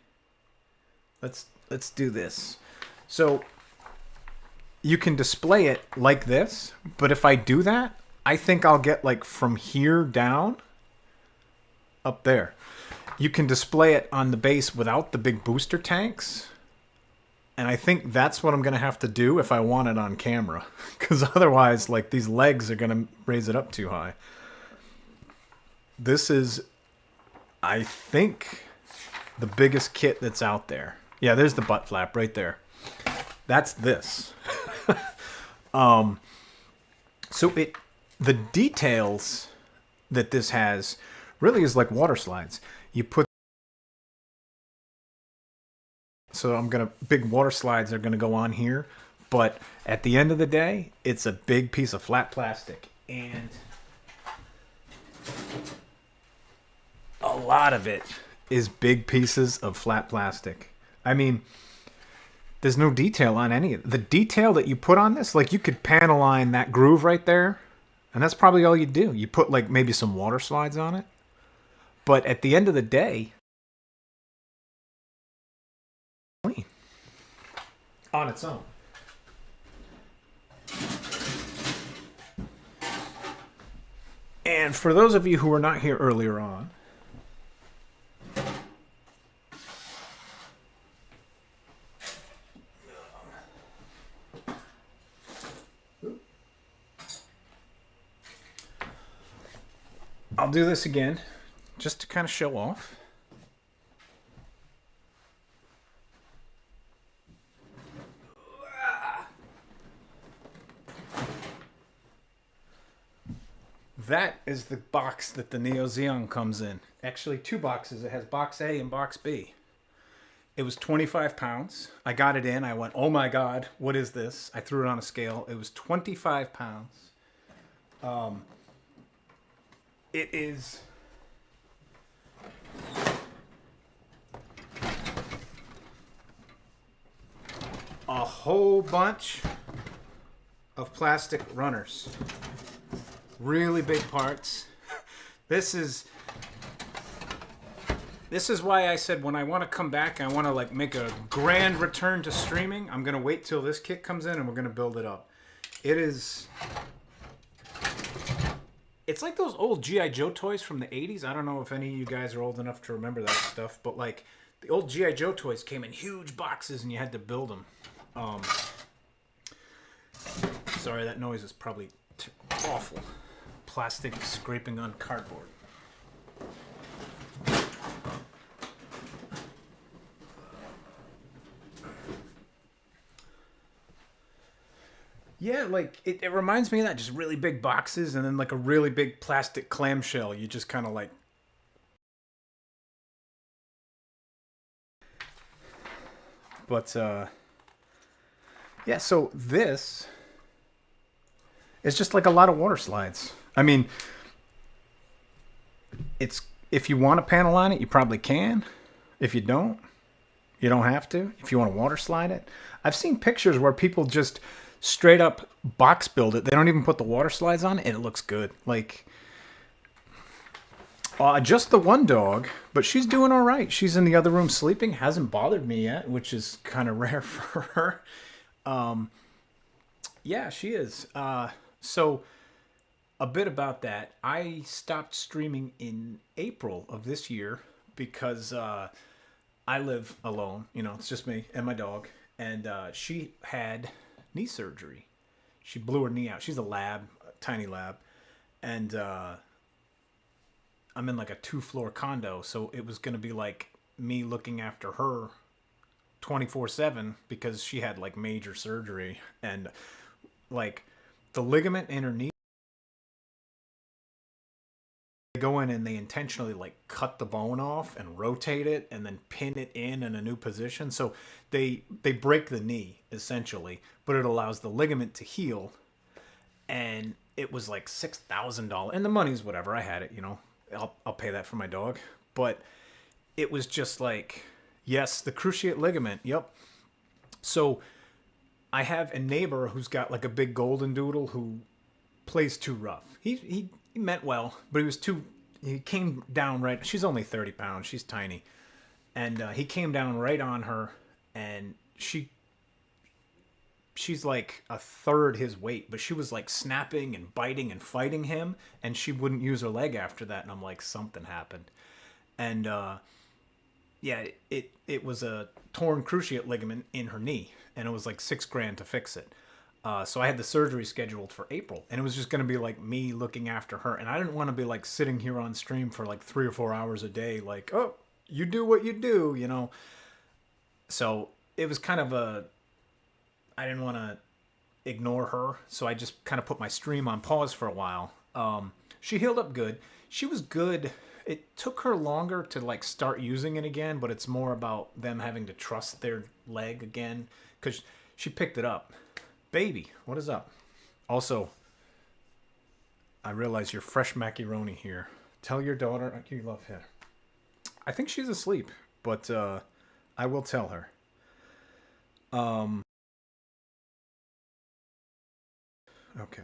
Let's do this. So you can display it like this, but if I do that, I think I'll get like from here down up there. You can display it on the base without the big booster tanks. And I think that's what I'm going to have to do if I want it on camera. Because otherwise, like, these legs are going to raise it up too high. This is, I think, the biggest kit that's out there. Yeah, there's the butt flap right there. That's this. So the details that this has really is like water slides. You put big water slides are gonna go on here, but at the end of the day, it's a big piece of flat plastic, and a lot of it is big pieces of flat plastic. I mean, there's no detail on any of it. The detail that you put on this, like you could panel line that groove right there, and that's probably all you do. You put like maybe some water slides on it. But at the end of the day, clean on its own. And for those of you who were not here earlier on, I'll do this again just to kind of show off. That is the box that the Neo Zeong comes in. Actually, two boxes. It has box A and box B. It was 25 pounds. I got it in. I went, oh my God, what is this? I threw it on a scale. It was 25 pounds. It is a whole bunch of plastic runners. Really big parts. This is why I said when I want to come back, I want to like make a grand return to streaming. I'm gonna wait till this kit comes in and we're gonna build it up. It's like those old G.I. Joe toys from the 80s. I don't know if any of you guys are old enough to remember that stuff, but like the old G.I. Joe toys came in huge boxes and you had to build them. Sorry, that noise is probably awful. Plastic scraping on cardboard. Yeah, like it reminds me of that, just really big boxes and then like a really big plastic clamshell. You just kind of like. But yeah, so this is just like a lot of water slides. I mean, it's if you want to panel line it, you probably can. If you don't have to. If you want to water slide it, I've seen pictures where people just straight up box build it. They don't even put the water slides on it, and it looks good. Like, just the one dog, but she's doing all right. She's in the other room sleeping. Hasn't bothered me yet, which is kind of rare for her. Yeah, she is. So a bit about that. I stopped streaming in April of this year because I live alone. You know, it's just me and my dog. And she had knee surgery. She blew her knee out. She's a tiny lab. And I'm in like a 2-floor condo. So it was going to be like me looking after her 24/7 because she had like major surgery. And like the ligament in her knee, they go in and they intentionally like cut the bone off and rotate it and then pin it in a new position. So they break the knee essentially, but it allows the ligament to heal. And it was like $6,000, and the money's whatever. I had it, you know. I'll pay that for my dog. But it was just like, yes, the cruciate ligament. Yep. So I have a neighbor who's got like a big golden doodle who plays too rough. He meant well, but he came down right. She's only 30 pounds. She's tiny. And he came down right on her, and she's like a third his weight, but she was like snapping and biting and fighting him, and she wouldn't use her leg after that. And I'm like, something happened. And yeah, it was a torn cruciate ligament in her knee, and it was like $6,000 to fix it. So I had the surgery scheduled for April, and it was just going to be like me looking after her. And I didn't want to be like sitting here on stream for like 3 or 4 hours a day, like, oh, you do what you do, you know? So it was kind of I didn't want to ignore her. So I just kind of put my stream on pause for a while. She healed up good. She was good It took her longer to like start using it again, but it's more about them having to trust their leg again because she picked it up. Baby, what is up? Also, I realize you're fresh macaroni here. Tell your daughter you love her. I think she's asleep, but I will tell her. Okay.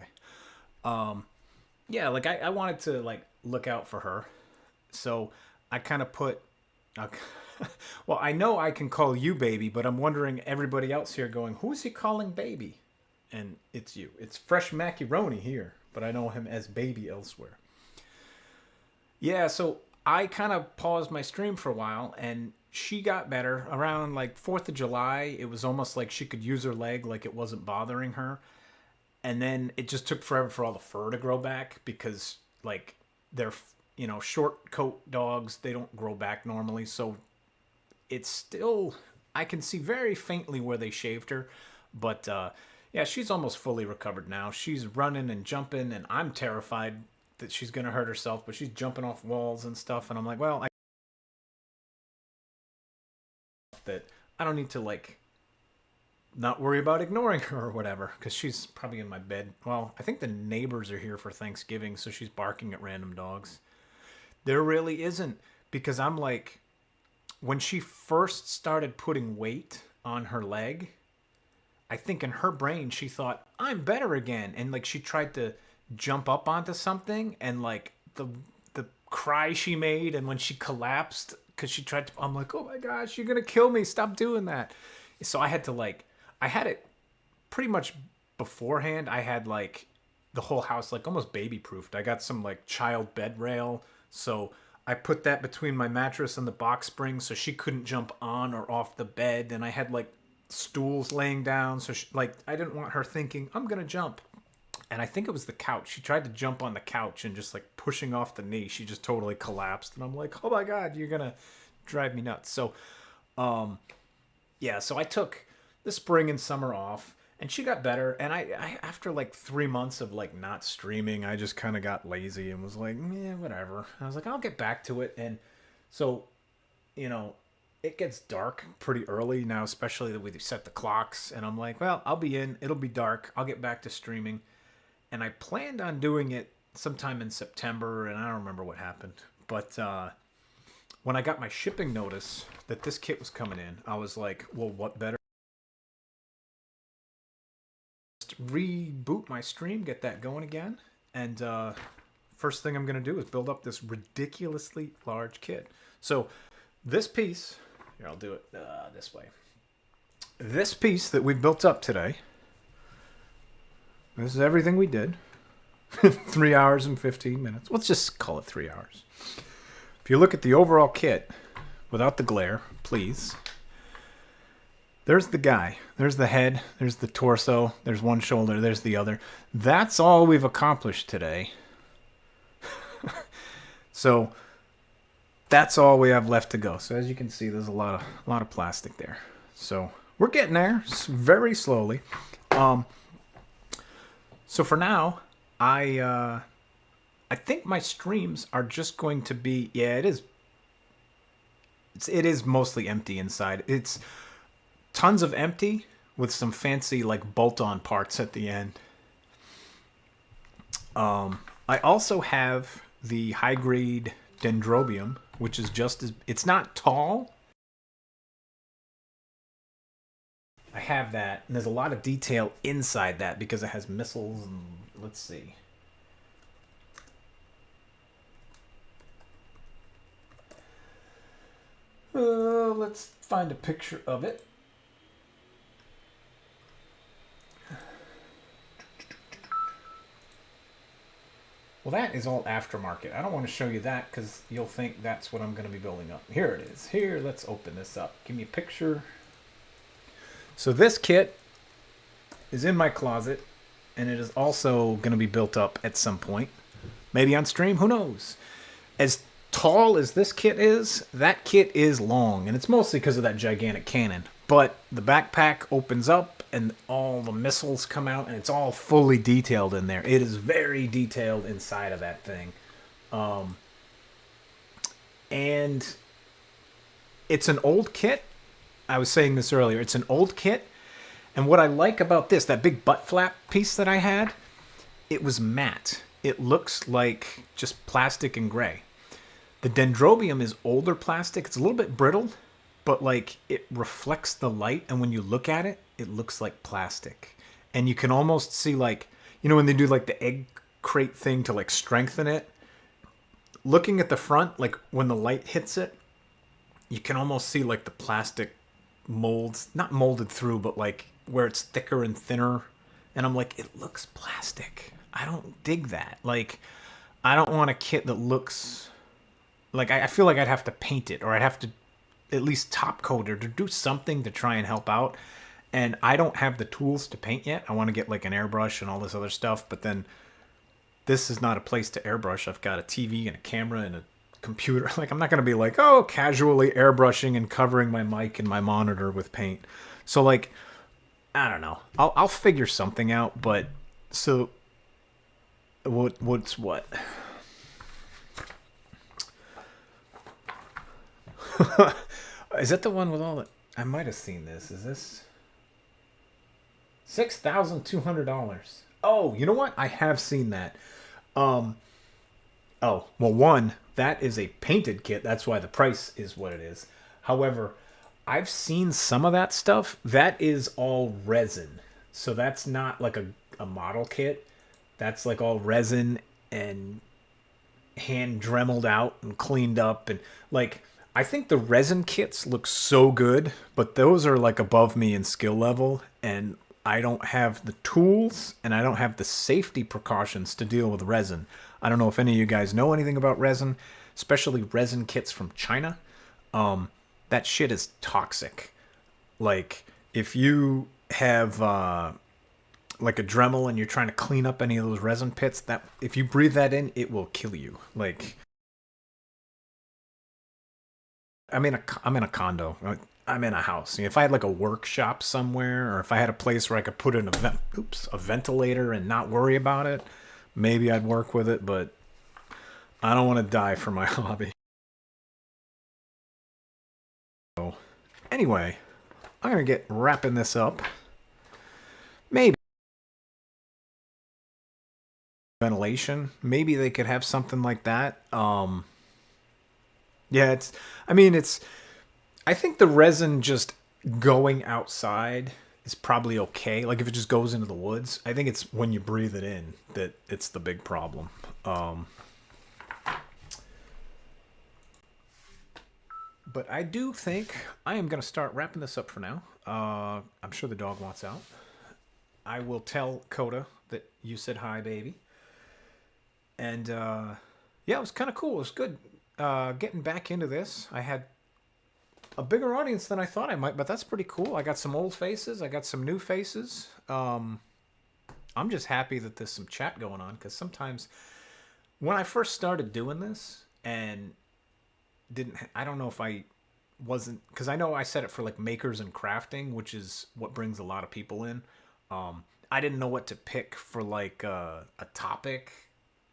Yeah, like I wanted to like look out for her, so I kind of put. Uh, well, I know I can call you baby, but I'm wondering everybody else here going, who is he calling baby? And it's you. It's fresh macaroni here, but I know him as baby elsewhere. Yeah, so I kind of paused my stream for a while, and she got better around like 4th of July. It was almost like she could use her leg, like it wasn't bothering her. And then it just took forever for all the fur to grow back because like they're short coat dogs, they don't grow back normally, so it's still, I can see very faintly where they shaved her, but yeah, she's almost fully recovered now. She's running and jumping, and I'm terrified that she's gonna hurt herself, but she's jumping off walls and stuff, and I'm like, well, I don't need to like not worry about ignoring her or whatever, because she's probably in my bed. Well, I think the neighbors are here for Thanksgiving, so she's barking at random dogs. There really isn't, because I'm like, when she first started putting weight on her leg, I think in her brain she thought, I'm better again. And like she tried to jump up onto something, and like the cry she made, and when she collapsed, because she tried to, I'm like, oh my gosh, you're gonna kill me, stop doing that. So I had to like, I had it pretty much beforehand. I had like the whole house like almost baby proofed. I got some like child bed rail, so I put that between my mattress and the box spring so she couldn't jump on or off the bed. And I had like stools laying down, so she, like I didn't want her thinking I'm gonna jump. And I think it was the couch. She tried to jump on the couch, and just like pushing off the knee, she just totally collapsed. And I'm like, oh my god, you're gonna drive me nuts. So yeah, so I took the spring and summer off, and she got better. And I after like 3 months of like not streaming, I just kind of got lazy and was like, yeah, whatever. I was like, I'll get back to it. And so, it gets dark pretty early now, especially that we set the clocks. And I'm like, well, I'll be in. It'll be dark. I'll get back to streaming. And I planned on doing it sometime in September, and I don't remember what happened. But when I got my shipping notice that this kit was coming in, I was like, well, what better? Just reboot my stream, get that going again. And first thing I'm going to do is build up this ridiculously large kit. So this piece, here, I'll do it this way. This piece that we built up today, this is everything we did. 3 hours and 15 minutes. Let's just call it 3 hours. If you look at the overall kit, without the glare, please. There's the guy. There's the head. There's the torso. There's one shoulder. There's the other. That's all we've accomplished today. So that's all we have left to go. So as you can see, there's a lot of plastic there. So we're getting there very slowly. So for now, I think my streams are just going to be, yeah, it is mostly empty inside. It's tons of empty with some fancy like bolt-on parts at the end. I also have the high-grade dendrobium, which is just as, it's not tall. I have that, and there's a lot of detail inside that because it has missiles and, let's see. Let's find a picture of it. Well, that is all aftermarket. I don't want to show you that because you'll think that's what I'm going to be building up. Here it is. Here, let's open this up. Give me a picture. So this kit is in my closet, and it is also going to be built up at some point. Maybe on stream, who knows? As tall as this kit is, that kit is long, and it's mostly because of that gigantic cannon. But the backpack opens up, and all the missiles come out, and it's all fully detailed in there. It is very detailed inside of that thing. And it's an old kit. I was saying this earlier. It's an old kit. And what I like about this, that big butt flap piece that I had, it was matte. It looks like just plastic and gray. The dendrobium is older plastic. It's a little bit brittle, but like it reflects the light. And when you look at it, it looks like plastic. And you can almost see like, you know, when they do like the egg crate thing to like strengthen it, looking at the front, like when the light hits it, you can almost see like the plastic molds, not molded through, but like where it's thicker and thinner. And I'm like, it looks plastic. I don't dig that. Like, I don't want a kit that looks like, I feel like I'd have to paint it, or I'd have to at least top coat it or do something to try and help out. And I don't have the tools to paint yet. I want to get like an airbrush and all this other stuff, but then this is not a place to airbrush. I've got a TV and a camera and a computer. Like, I'm not going to be like, oh, casually airbrushing and covering my mic and my monitor with paint. So like, I don't know. I'll figure something out, but so what's what? Is that the one with all the... I might have seen this. Is this $6,200? Oh, you know what? I have seen that. Oh, well, one, that is a painted kit. That's why the price is what it is. However, I've seen some of that stuff. That is all resin. So that's not like a model kit. That's like all resin and hand dremeled out and cleaned up. And like, I think the resin kits look so good, but those are like above me in skill level. And I don't have the tools and I don't have the safety precautions to deal with resin. I don't know if any of you guys know anything about resin, especially resin kits from China. That shit is toxic. Like, if you have like a Dremel and you're trying to clean up any of those resin pits, that if you breathe that in, it will kill you. Like, I'm in a condo. I'm in a house. If I had like a workshop somewhere, or if I had a place where I could put in a ventilator and not worry about it, maybe I'd work with it, but I don't want to die for my hobby. So, anyway, I'm going to get wrapping this up. Maybe ventilation. Maybe they could have something like that. Yeah, I think the resin just going outside is probably okay. Like if it just goes into the woods, I think it's when you breathe it in that it's the big problem. But I do think I am going to start wrapping this up for now. I'm sure the dog wants out. I will tell Coda that you said hi, baby. And yeah, it was kind of cool. It was good getting back into this. I had a bigger audience than I thought I might, but that's pretty cool. I got some old faces. I got some new faces. I'm just happy that there's some chat going on, because sometimes when I first started doing this and I don't know if I wasn't, because I know I set it for like makers and crafting, which is what brings a lot of people in. I didn't know what to pick for like a topic,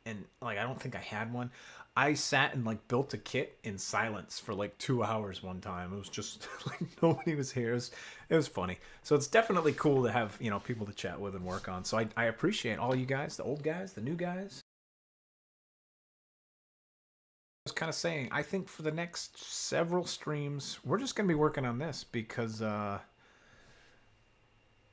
and like I don't think I had one. I sat and like built a kit in silence for like 2 hours one time. It was just like nobody was here. It was funny. So it's definitely cool to have, you know, people to chat with and work on. So I appreciate all you guys, the old guys, the new guys. I was kind of saying, I think for the next several streams, we're just going to be working on this, because I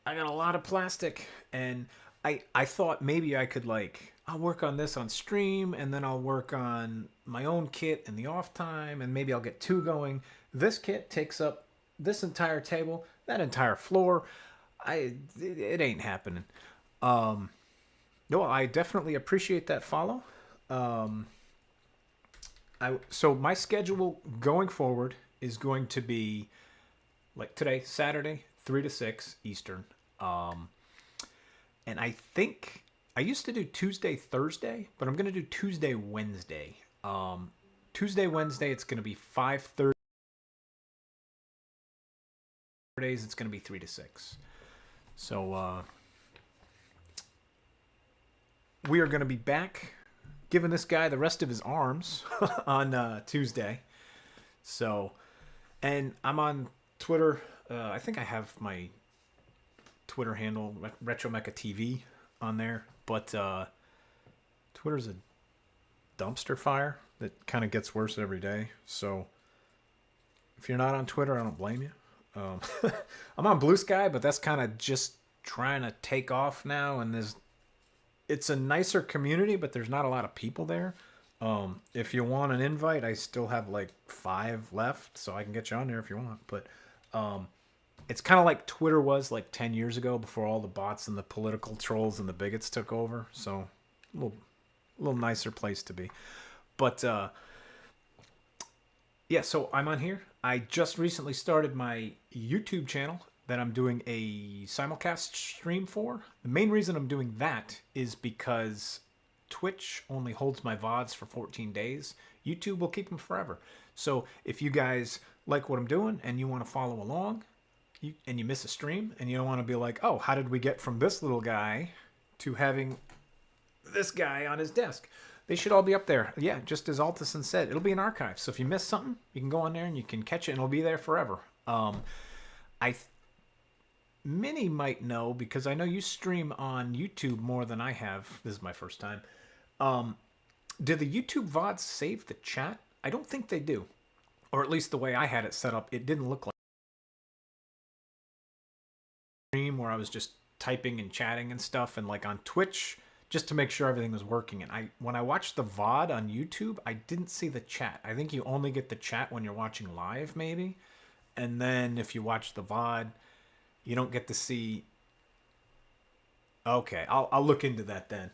got a lot of plastic, and I thought maybe I could like, I'll work on this on stream, and then I'll work on my own kit in the off time, and maybe I'll get 2 going. This kit takes up this entire table, that entire floor. It ain't happening. No, I definitely appreciate that follow. So my schedule going forward is going to be like today, Saturday, 3 to 6 Eastern. And I think I used to do Tuesday, Thursday, but I'm going to do Tuesday, Wednesday. Tuesday, Wednesday, it's going to be 5:30. Saturdays, it's going to be 3 to 6. So we are going to be back giving this guy the rest of his arms on Tuesday. So, and I'm on Twitter. I think I have my Twitter handle Retro Mecha TV on there, but Twitter's a dumpster fire that kind of gets worse every day. So if you're not on Twitter, I don't blame you. I'm on Blue Sky, but that's kind of just trying to take off now, and it's a nicer community, but there's not a lot of people there. If you want an invite, I still have like 5 left, so I can get you on there if you want. But it's kind of like Twitter was like 10 years ago before all the bots and the political trolls and the bigots took over. So a little nicer place to be. But yeah, so I'm on here. I just recently started my YouTube channel that I'm doing a simulcast stream for. The main reason I'm doing that is because Twitch only holds my VODs for 14 days. YouTube will keep them forever. So if you guys like what I'm doing and you want to follow along, and you miss a stream, and you don't want to be like, oh, how did we get from this little guy to having this guy on his desk? They should all be up there. Yeah, just as Altison said, it'll be an archive. So if you miss something, you can go on there and you can catch it, and it'll be there forever. Minnie might know, because I know you stream on YouTube more than I have. This is my first time. Did the YouTube VODs save the chat? I don't think they do. Or at least the way I had it set up, it didn't look like stream where I was just typing and chatting and stuff, and like on Twitch, just to make sure everything was working. And when I watched the VOD on YouTube, I didn't see the chat. I think you only get the chat when you're watching live, maybe. And then if you watch the VOD, you don't get to see. Okay, I'll look into that then.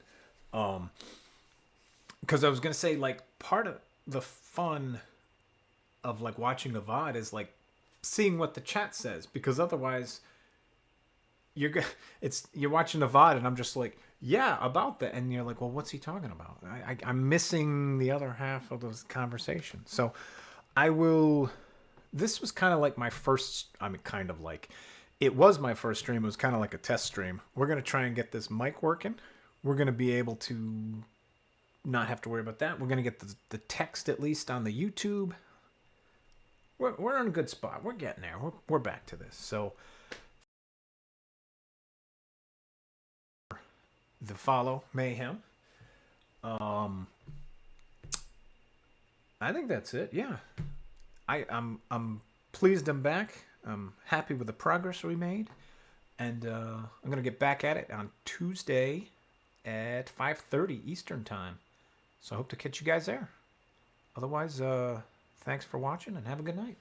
Because I was gonna say, like, part of the fun of like watching a VOD is like seeing what the chat says, because otherwise you're watching the VOD and I'm just like, yeah, about that, and you're like, well, what's he talking about? I'm missing the other half of those conversations. So I will. This was kind of like my first. I mean, kind of like it was my first stream. It was kind of like a test stream. We're gonna try and get this mic working. We're gonna be able to not have to worry about that. We're gonna get the text at least on the YouTube. We're in a good spot. We're getting there. We're back to this. So the follow mayhem. I think that's it. Yeah, I'm pleased I'm back. I'm happy with the progress we made, and I'm gonna get back at it on Tuesday at 5:30 Eastern time. So I hope to catch you guys there. Otherwise, thanks for watching and have a good night.